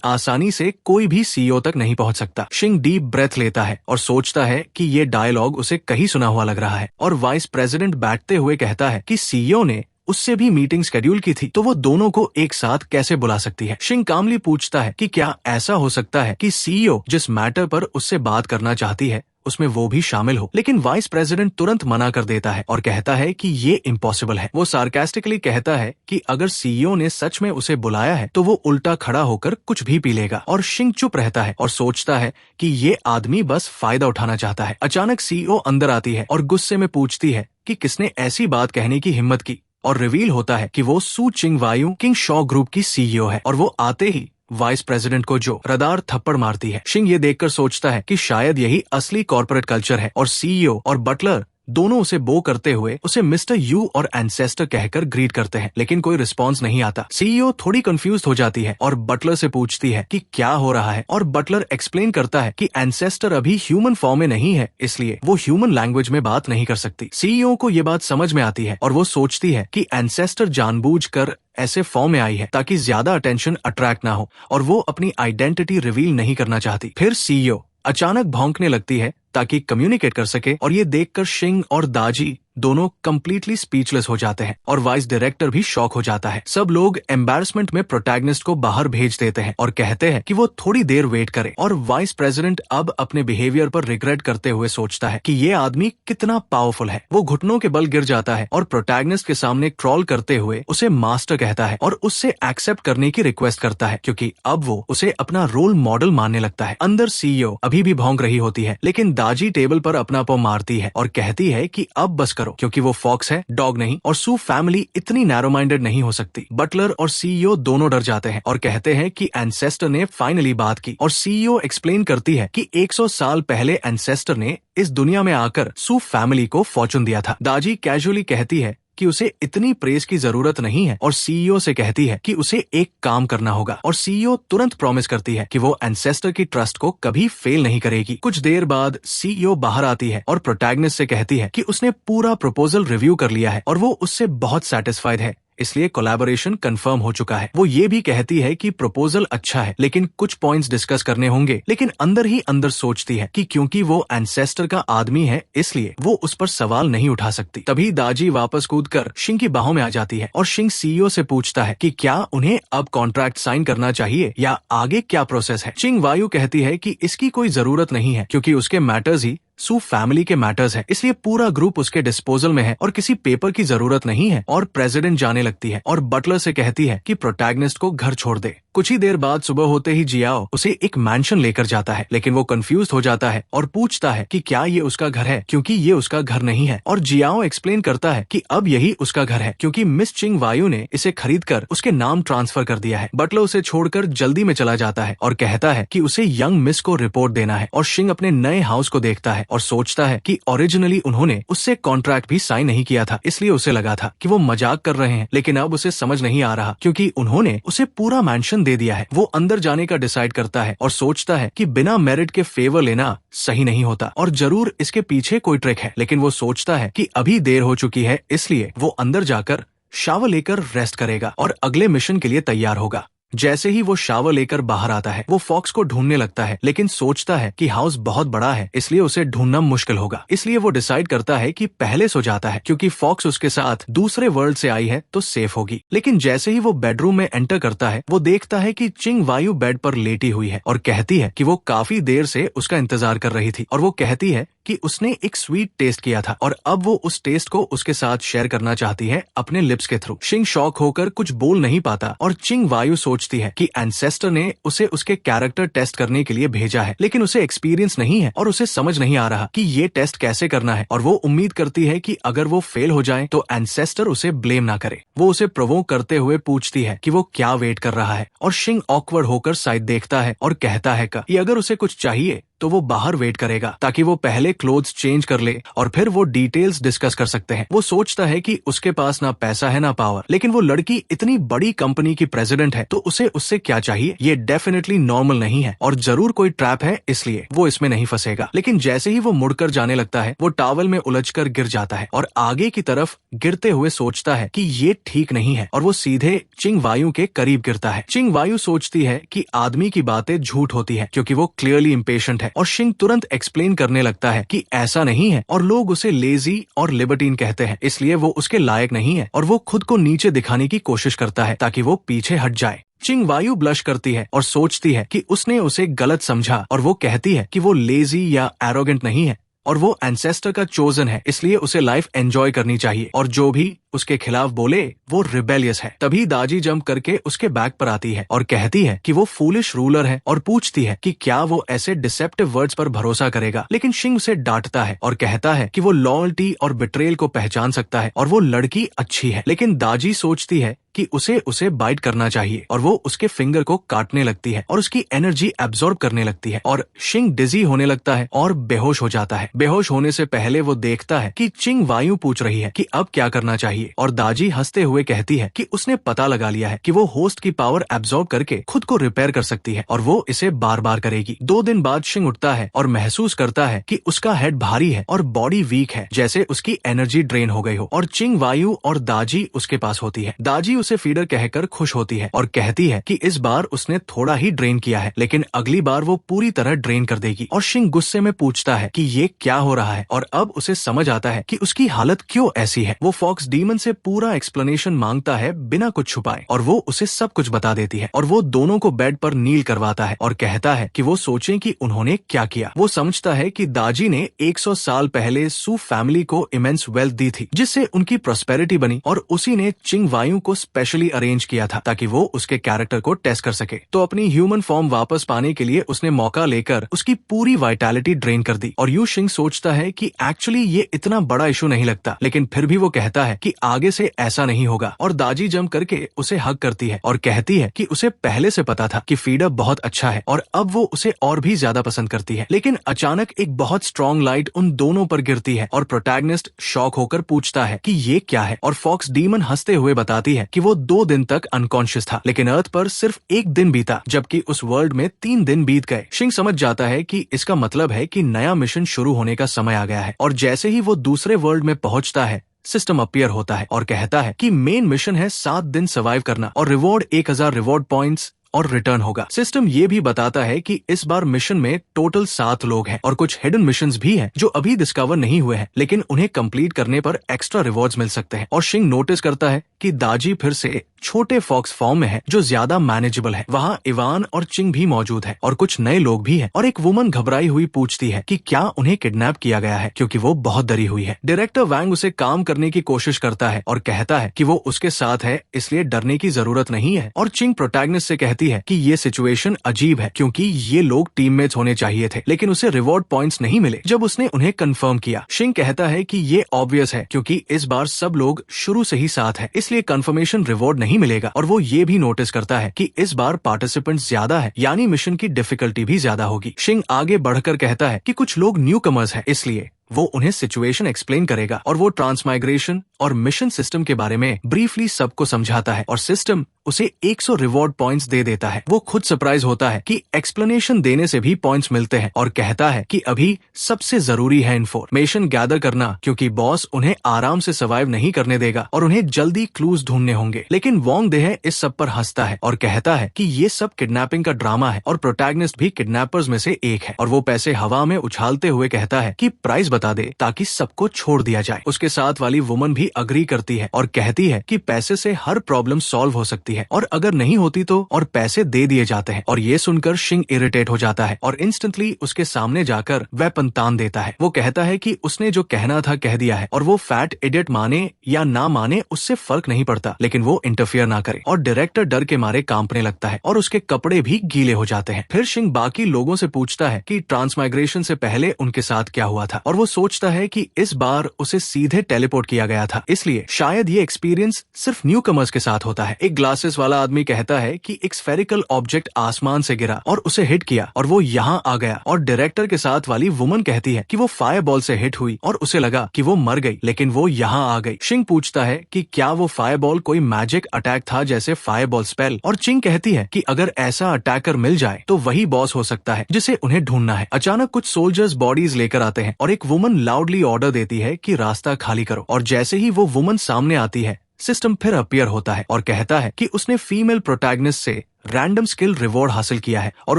आसानी से कोई भी सीईओ तक नहीं पहुंच सकता। शिंग डीप ब्रेथ लेता है और सोचता है कि ये डायलॉग उसे कहीं सुना हुआ लग रहा है, और वाइस प्रेसिडेंट बैठते हुए कहता है कि सीईओ ने उससे भी मीटिंग शेड्यूल की थी तो वो दोनों को एक साथ कैसे बुला सकती है। शिंग कामली पूछता है कि क्या ऐसा हो सकता है कि सीईओ जिस मैटर पर उससे बात करना चाहती है उसमें वो भी शामिल हो, लेकिन वाइस प्रेसिडेंट तुरंत मना कर देता है और कहता है कि ये इम्पॉसिबल है। वो सार्कास्टिकली कहता है कि अगर सीईओ ने सच में उसे बुलाया है तो वो उल्टा खड़ा होकर कुछ भी पी लेगा, और शिंग चुप रहता है और सोचता है कि ये आदमी बस फायदा उठाना चाहता है। अचानक सीईओ अंदर आती है और गुस्से में पूछती है कि किसने ऐसी बात कहने की हिम्मत की, और रिवील होता है कि वो सू चिंग वायु किंग शॉ ग्रुप की सीईओ है, और वो आते ही वाइस प्रेसिडेंट को जो रदार थप्पड़ मारती है। शिंग ये देखकर सोचता है कि शायद यही असली कॉर्पोरेट कल्चर है, और सीईओ और बटलर दोनों उसे बो करते हुए उसे मिस्टर यू और एंसेस्टर कहकर ग्रीट करते हैं, लेकिन कोई रिस्पांस नहीं आता। सीईओ थोड़ी कंफ्यूज हो जाती है और बटलर से पूछती है कि क्या हो रहा है, और बटलर एक्सप्लेन करता है कि एंसेस्टर अभी ह्यूमन फॉर्म में नहीं है, इसलिए वो ह्यूमन लैंग्वेज में बात नहीं कर सकती। सीईओ को ये बात समझ में आती है और वो सोचती है कि एंसेस्टर जानबूझकर ऐसे फॉर्म में आई है ताकि ज्यादा अटेंशन अट्रैक्ट ना हो, और वो अपनी आइडेंटिटी रिवील नहीं करना चाहती। फिर सीईओ अचानक भौंकने लगती है ताकि कम्युनिकेट कर सके, और ये देखकर शिंग और दाजी दोनों कंप्लीटली स्पीचलेस हो जाते हैं और वाइस डायरेक्टर भी शॉक हो जाता है। सब लोग एम्बैरसमेंट में प्रोटैगनिस्ट को बाहर भेज देते हैं और कहते हैं कि वो थोड़ी देर वेट करे, और वाइस प्रेसिडेंट अब अपने बिहेवियर पर रिग्रेट करते हुए सोचता है कि ये आदमी कितना पावरफुल है। वो घुटनों के बल गिर जाता है और प्रोटैगनिस्ट के सामने क्रॉल करते हुए उसे मास्टर कहता है और उससे एक्सेप्ट करने की रिक्वेस्ट करता है क्योंकि अब वो उसे अपना रोल मॉडल मानने लगता है। अंदर सीईओ अभी भी भौंक रही होती है, लेकिन दाजी टेबल पर अपना पाँव मारती है और कहती है कि अब बस क्योंकि वो फॉक्स है, डॉग नहीं, और सू फैमिली इतनी नैरो माइंडेड नहीं हो सकती। बटलर और सीईओ दोनों डर जाते हैं और कहते हैं कि एंसेस्टर ने फाइनली बात की, और सीईओ एक्सप्लेन करती है कि 100 साल पहले एंसेस्टर ने इस दुनिया में आकर सू फैमिली को फॉर्चून दिया था। दाजी कैजुअली कहती है कि उसे इतनी प्रेस की जरूरत नहीं है, और सीईओ से कहती है कि उसे एक काम करना होगा, और सीईओ तुरंत प्रॉमिस करती है कि वो एंसेस्टर की ट्रस्ट को कभी फेल नहीं करेगी। कुछ देर बाद सीईओ बाहर आती है और प्रोटैगनिस्ट से कहती है कि उसने पूरा प्रपोजल रिव्यू कर लिया है और वो उससे बहुत सेटिस्फाइड है, इसलिए कोलैबोरेशन कंफर्म हो चुका है। वो ये भी कहती है कि प्रपोजल अच्छा है लेकिन कुछ पॉइंट्स डिस्कस करने होंगे, लेकिन अंदर ही अंदर सोचती है कि क्योंकि वो एंसेस्टर का आदमी है इसलिए वो उस पर सवाल नहीं उठा सकती। तभी दाजी वापस कूदकर शिंग की बाहों में आ जाती है और शिंग सीईओ से पूछता है कि क्या उन्हें अब कॉन्ट्रैक्ट साइन करना चाहिए या आगे क्या प्रोसेस है। चिंग वायु कहती है कि इसकी कोई जरूरत नहीं है क्योंकि उसके मैटर्स ही सू फैमिली के मैटर्स है, इसलिए पूरा ग्रुप उसके डिस्पोजल में है और किसी पेपर की जरूरत नहीं है। और प्रेसिडेंट जाने लगती है और बटलर से कहती है कि प्रोटैगनिस्ट को घर छोड़ दे। कुछ ही देर बाद सुबह होते ही जियाओ उसे एक मैंशन लेकर जाता है, लेकिन वो कंफ्यूज हो जाता है और पूछता है कि क्या ये उसका घर है, क्योंकि ये उसका घर नहीं है। और जियाओ एक्सप्लेन करता है कि अब यही उसका घर है क्योंकि मिस चिंग वायु ने इसे खरीदकर उसके नाम ट्रांसफर कर दिया है। बटलर उसे छोड़कर जल्दी में चला जाता है और कहता है कि उसे यंग मिस को रिपोर्ट देना है। और शिंग अपने नए हाउस को देखता है और सोचता है कि ओरिजिनली उन्होंने उससे कॉन्ट्रैक्ट भी साइन नहीं किया था, इसलिए उसे लगा था कि वो मजाक कर रहे हैं, लेकिन अब उसे समझ नहीं आ रहा क्योंकि उन्होंने उसे पूरा मैंशन दे दिया है। वो अंदर जाने का डिसाइड करता है और सोचता है कि बिना मेरिट के फेवर लेना सही नहीं होता और जरूर इसके पीछे कोई ट्रिक है, लेकिन वो सोचता है कि अभी देर हो चुकी है, इसलिए वो अंदर जाकर शावर लेकर रेस्ट करेगा और अगले मिशन के लिए तैयार होगा। जैसे ही वो शावर लेकर बाहर आता है वो फॉक्स को ढूंढने लगता है, लेकिन सोचता है कि हाउस बहुत बड़ा है इसलिए उसे ढूंढना मुश्किल होगा, इसलिए वो डिसाइड करता है कि पहले सो जाता है क्योंकि फॉक्स उसके साथ दूसरे वर्ल्ड से आई है तो सेफ होगी। लेकिन जैसे ही वो बेडरूम में एंटर करता है वो देखता है कि चिंग वायु बेड पर लेटी हुई है और कहती है कि वो काफी देर से उसका इंतजार कर रही थी। और वो कहती है कि उसने एक स्वीट टेस्ट किया था और अब वो उस टेस्ट को उसके साथ शेयर करना चाहती है अपने लिप्स के थ्रू। शिंग शॉक होकर कुछ बोल नहीं पाता और चिंग वायु सोचती है कि एंसेस्टर ने उसे उसके कैरेक्टर टेस्ट करने के लिए भेजा है, लेकिन उसे एक्सपीरियंस नहीं है और उसे समझ नहीं आ रहा कि ये टेस्ट कैसे करना है। और वो उम्मीद करती है कि अगर वो फेल हो जाए तो एंसेस्टर उसे ब्लेम ना करे। वो उसे प्रोवोक करते हुए पूछती है कि वो क्या वेट कर रहा है और शिंग ऑकवर्ड होकर साइड देखता है और कहता है कि अगर उसे कुछ चाहिए तो वो बाहर वेट करेगा ताकि वो पहले क्लोथ्स चेंज कर ले और फिर वो डिटेल्स डिस्कस कर सकते हैं। वो सोचता है कि उसके पास ना पैसा है ना पावर, लेकिन वो लड़की इतनी बड़ी कंपनी की प्रेसिडेंट है तो उसे उससे क्या चाहिए। ये डेफिनेटली नॉर्मल नहीं है और जरूर कोई ट्रैप है, इसलिए वो इसमें नहीं फंसेगा। लेकिन जैसे ही वो मुड़कर जाने लगता है वो टॉवल में उलझकर गिर जाता है और आगे की तरफ गिरते हुए सोचता है कि ये ठीक नहीं है और वो सीधे चिंग वायु के करीब गिरता है। चिंग वायु सोचती है कि आदमी की बातें झूठ होती है क्योंकि वो क्लियरली इम्पेशेंट है और शिंग तुरंत एक्सप्लेन करने लगता है कि ऐसा नहीं है और लोग उसे लेजी और लिबर्टीन कहते हैं, इसलिए वो उसके लायक नहीं है। और वो खुद को नीचे दिखाने की कोशिश करता है ताकि वो पीछे हट जाए। चिंग वायु ब्लश करती है और सोचती है कि उसने उसे गलत समझा और वो कहती है कि वो लेजी या एरोगेंट नहीं है और वो एंसेस्टर का चोजन है, इसलिए उसे लाइफ एंजॉय करनी चाहिए और जो भी उसके खिलाफ बोले वो रिबेलियस है। तभी दाजी जंप करके उसके बैक पर आती है और कहती है कि वो फूलिश रूलर है और पूछती है कि क्या वो ऐसे डिसेप्टिव वर्ड्स पर भरोसा करेगा। लेकिन शिंग उसे डांटता है और कहता है कि वो लॉयल्टी और बिट्रेल को पहचान सकता है और वो लड़की अच्छी है। लेकिन दाजी सोचती है कि उसे बाइट करना चाहिए और वो उसके फिंगर को काटने लगती है और उसकी एनर्जी एब्जॉर्ब करने लगती है और शिंग डिजी होने लगता है और बेहोश हो जाता है। बेहोश होने से पहले वो देखता है कि चिंग वायु पूछ रही है कि अब क्या करना चाहिए और दाजी हंसते हुए कहती है कि उसने पता लगा लिया है कि वो होस्ट की पावर एब्जॉर्ब करके खुद को रिपेयर कर सकती है और वो इसे बार बार करेगी। 2 दिन बाद शिंग उठता है और महसूस करता है कि उसका हेड भारी है और बॉडी वीक है, जैसे उसकी एनर्जी ड्रेन हो गई हो और चिंग वायु और दाजी उसके पास होती है। दाजी उसे फीडर कहकर खुश होती है और कहती है कि इस बार उसने थोड़ा ही ड्रेन किया है, लेकिन अगली बार वो पूरी तरह ड्रेन कर देगी। और शिंग गुस्से में पूछता है कि ये क्या हो रहा है और अब उसे समझ आता है कि उसकी हालत क्यों ऐसी है। वो फॉक्स डीमन से पूरा एक्सप्लेनेशन मांगता है बिना कुछ छुपाए और वो उसे सब कुछ बता देती है और वो दोनों को बेड पर नील करवाता है और कहता है कि वो सोचें कि उन्होंने क्या किया। वो समझता है कि दाजी ने 100 साल पहले सू फैमिली को इमेंस वेल्थ दी थी जिससे उनकी प्रॉस्पेरिटी बनी और उसी ने चिंग वायु को स्पेशली अरेंज किया था ताकि वो उसके कैरेक्टर को टेस्ट कर सके। तो अपनी ह्यूमन फॉर्म वापस पाने के लिए उसने मौका लेकर उसकी पूरी वाइटैलिटी ड्रेन कर दी और यू शिंग सोचता है कि एक्चुअली ये इतना बड़ा इशू नहीं लगता, लेकिन फिर भी वो कहता है कि आगे से ऐसा नहीं होगा और दाजी जंप करके उसे हग करती है और कहती है कि उसे पहले से पता था कि फीडर बहुत अच्छा है और अब वो उसे और भी ज्यादा पसंद करती है। लेकिन अचानक एक बहुत स्ट्रॉन्ग लाइट उन दोनों पर गिरती है और प्रोटैगनिस्ट शॉक होकर पूछता है कि ये क्या है और फॉक्स डीमन हंसते हुए बताती है कि वो 2 दिन तक अनकॉन्शियस था, लेकिन अर्थ पर सिर्फ 1 दिन बीता जबकि उस वर्ल्ड में 3 दिन बीत गए। शिंग समझ जाता है कि इसका मतलब है कि नया मिशन शुरू होने का समय आ गया है और जैसे ही वो दूसरे वर्ल्ड में पहुंचता है सिस्टम अपीयर होता है और कहता है कि मेन मिशन है 7 दिन सर्वाइव करना और रिवॉर्ड 1000 रिवॉर्ड पॉइंट्स और रिटर्न होगा। सिस्टम ये भी बताता है कि इस बार मिशन में टोटल 7 लोग हैं और कुछ हिडन मिशंस भी हैं जो अभी डिस्कवर नहीं हुए हैं, लेकिन उन्हें कंप्लीट करने पर एक्स्ट्रा रिवॉर्ड्स मिल सकते हैं। और शिंग नोटिस करता है कि दाजी फिर से छोटे फॉक्स फॉर्म में है जो ज्यादा मैनेजेबल है। वहाँ इवान और चिंग भी मौजूद है और कुछ नए लोग भी हैं। और एक वुमन घबराई हुई पूछती है कि क्या उन्हें किडनैप किया गया है, क्योंकि वो बहुत डरी हुई है। डायरेक्टर वैंग उसे काम करने की कोशिश करता है और कहता है कि वो उसके साथ है, इसलिए डरने की जरूरत नहीं है। और चिंग प्रोटैगनिस्ट से कहती है कि ये सिचुएशन अजीब है क्योंकि ये लोग टीममेट्स होने चाहिए थे, लेकिन उसे रिवॉर्ड पॉइंट्स नहीं मिले जब उसने उन्हें कंफर्म किया। शिंग कहता है कि ये ऑब्वियस है क्योंकि इस बार सब लोग शुरू से ही साथ है, इसलिए कंफर्मेशन रिवॉर्ड नहीं मिलेगा। और वो ये भी नोटिस करता है कि इस बार पार्टिसिपेंट्स ज्यादा है, यानी मिशन की डिफिकल्टी भी ज्यादा होगी। शिंग आगे बढ़कर कहता है कि कुछ लोग न्यू कमर्स है, इसलिए वो उन्हें सिचुएशन एक्सप्लेन करेगा। और वो ट्रांसमाइग्रेशन और मिशन सिस्टम के बारे में ब्रीफली सबको समझाता है और सिस्टम उसे 100 रिवॉर्ड पॉइंट्स दे देता है। वो खुद सरप्राइज होता है कि एक्सप्लेनेशन देने से भी पॉइंट्स मिलते हैं और कहता है कि अभी सबसे जरूरी है इन्फॉर्मेशन गैदर करना, क्योंकि बॉस उन्हें आराम से सर्वाइव नहीं करने देगा और उन्हें जल्दी क्लूज ढूंढने होंगे। लेकिन वोंग देह इस सब पर हंसता है और कहता है कि ये सब किडनैपिंग का ड्रामा है और प्रोटैगनिस्ट भी किडनैपर्स में से एक है। और वो पैसे हवा में उछालते हुए कहता है कि प्राइस बता दे ताकि सबको छोड़ दिया जाए। उसके साथ वाली वुमन भी अग्री करती है और कहती है कि पैसे से हर प्रॉब्लम सॉल्व हो सकती है और अगर नहीं होती तो, और पैसे दे दिए जाते हैं। और ये सुनकर शिंग इरिटेट हो जाता है और इंस्टेंटली उसके सामने जाकर वेपन तान देता है। वो कहता है कि उसने जो कहना था कह दिया है और वो फैट इडियट माने या ना माने उससे फर्क नहीं पड़ता, लेकिन वो इंटरफियर ना करे। और डायरेक्टर डर के मारे कांपने लगता है और उसके कपड़े भी गीले हो जाते हैं। फिर शिंग बाकी लोगों से पूछता है कि ट्रांसमाइग्रेशन से पहले उनके साथ क्या हुआ था और वो सोचता है कि इस बार उसे सीधे टेलीपोर्ट किया गया था, इसलिए शायद ये एक्सपीरियंस सिर्फ न्यू कमर्स के साथ होता है। एक ग्लासेस वाला आदमी कहता है कि एक स्फेरिकल ऑब्जेक्ट आसमान से गिरा और उसे हिट किया और वो यहाँ आ गया। और डायरेक्टर के साथ वाली वुमन कहती है कि वो फायर बॉल से हिट हुई और उसे लगा कि वो मर गई, लेकिन वो यहाँ आ गई। शिंग पूछता है कि क्या वो फायर बॉल कोई मैजिक अटैक था जैसे फायर बॉल स्पेल, और चिंग कहती है कि अगर ऐसा अटैकर मिल जाए तो वही बॉस हो सकता है जिसे उन्हें ढूंढना है। अचानक कुछ सोल्जर्स बॉडीज लेकर आते हैं और एक वुमन लाउडली ऑर्डर देती है कि रास्ता खाली करो। और जैसे ही वो वुमन सामने आती है, सिस्टम फिर अपीयर होता है और कहता है कि उसने फीमेल प्रोटैगनिस्ट से रैंडम स्किल रिवॉर्ड हासिल किया है और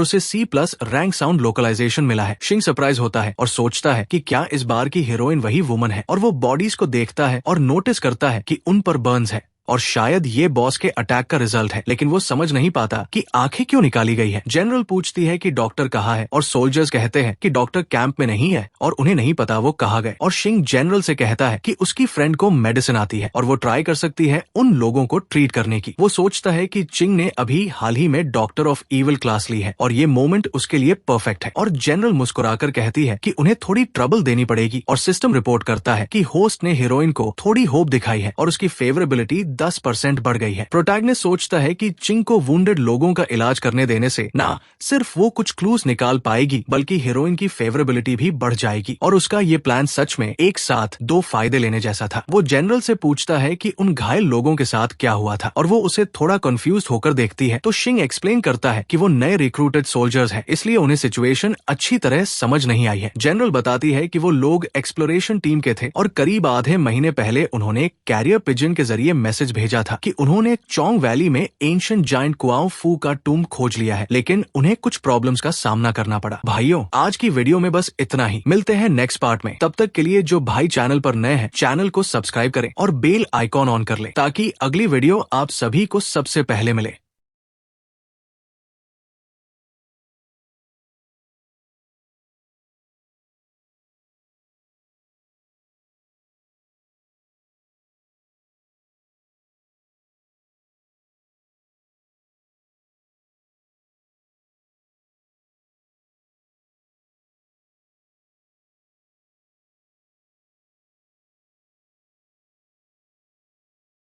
उसे C+ रैंक साउंड लोकलाइजेशन मिला है। शिंग सरप्राइज होता है और सोचता है कि क्या इस बार की हीरोइन वही वुमन है। और वो बॉडीज को देखता है और नोटिस करता है कि उन पर बर्न्स है और शायद ये बॉस के अटैक का रिजल्ट है, लेकिन वो समझ नहीं पाता कि आंखें क्यों निकाली गई है। जनरल पूछती है कि डॉक्टर कहाँ है और सोल्जर्स कहते हैं कि डॉक्टर कैंप में नहीं है और उन्हें नहीं पता वो कहाँ गए। और शिंग जनरल से कहता है कि उसकी फ्रेंड को मेडिसिन आती है और वो ट्राई कर सकती है उन लोगों को ट्रीट करने की। वो सोचता है कि चिंग ने अभी हाल ही में डॉक्टर ऑफ इविल क्लास ली है और ये मोमेंट उसके लिए परफेक्ट है। और जनरल मुस्कुराकर कहती है कि उन्हें थोड़ी ट्रबल देनी पड़ेगी और सिस्टम रिपोर्ट करता है कि होस्ट ने हीरोइन को थोड़ी होप दिखाई है और उसकी फेवरेबिलिटी 10% बढ़ गई है। प्रोटैगनिस्ट सोचता है कि चिंग को वुंडेड लोगों का इलाज करने देने से ना सिर्फ वो कुछ क्लूज निकाल पाएगी बल्कि हीरोइन की फेवरेबिलिटी भी बढ़ जाएगी। और उसका ये प्लान सच में एक साथ 2 फायदे लेने जैसा था। वो जनरल से पूछता है कि उन घायल लोगों के साथ क्या हुआ था और वो उसे थोड़ा कंफ्यूज होकर देखती है। तो शिंग एक्सप्लेन करता है कि वो नए रिक्रूटेड सोल्जर्स हैं, इसलिए उन्हें सिचुएशन अच्छी तरह समझ नहीं आई है। जनरल बताती है कि वो लोग एक्सप्लोरेशन टीम के थे और करीब आधे महीने पहले उन्होंने कैरियर पिजन के जरिए मैसेज भेजा था कि उन्होंने चोंग वैली में एंशिएंट जायंट कुआओ फू का टूम खोज लिया है, लेकिन उन्हें कुछ प्रॉब्लम्स का सामना करना पड़ा। भाइयों, आज की वीडियो में बस इतना ही। मिलते हैं नेक्स्ट पार्ट में। तब तक के लिए जो भाई चैनल पर नए हैं, चैनल को सब्सक्राइब करें और बेल आइकॉन ऑन कर लें ताकि अगली वीडियो आप सभी को सबसे पहले मिले।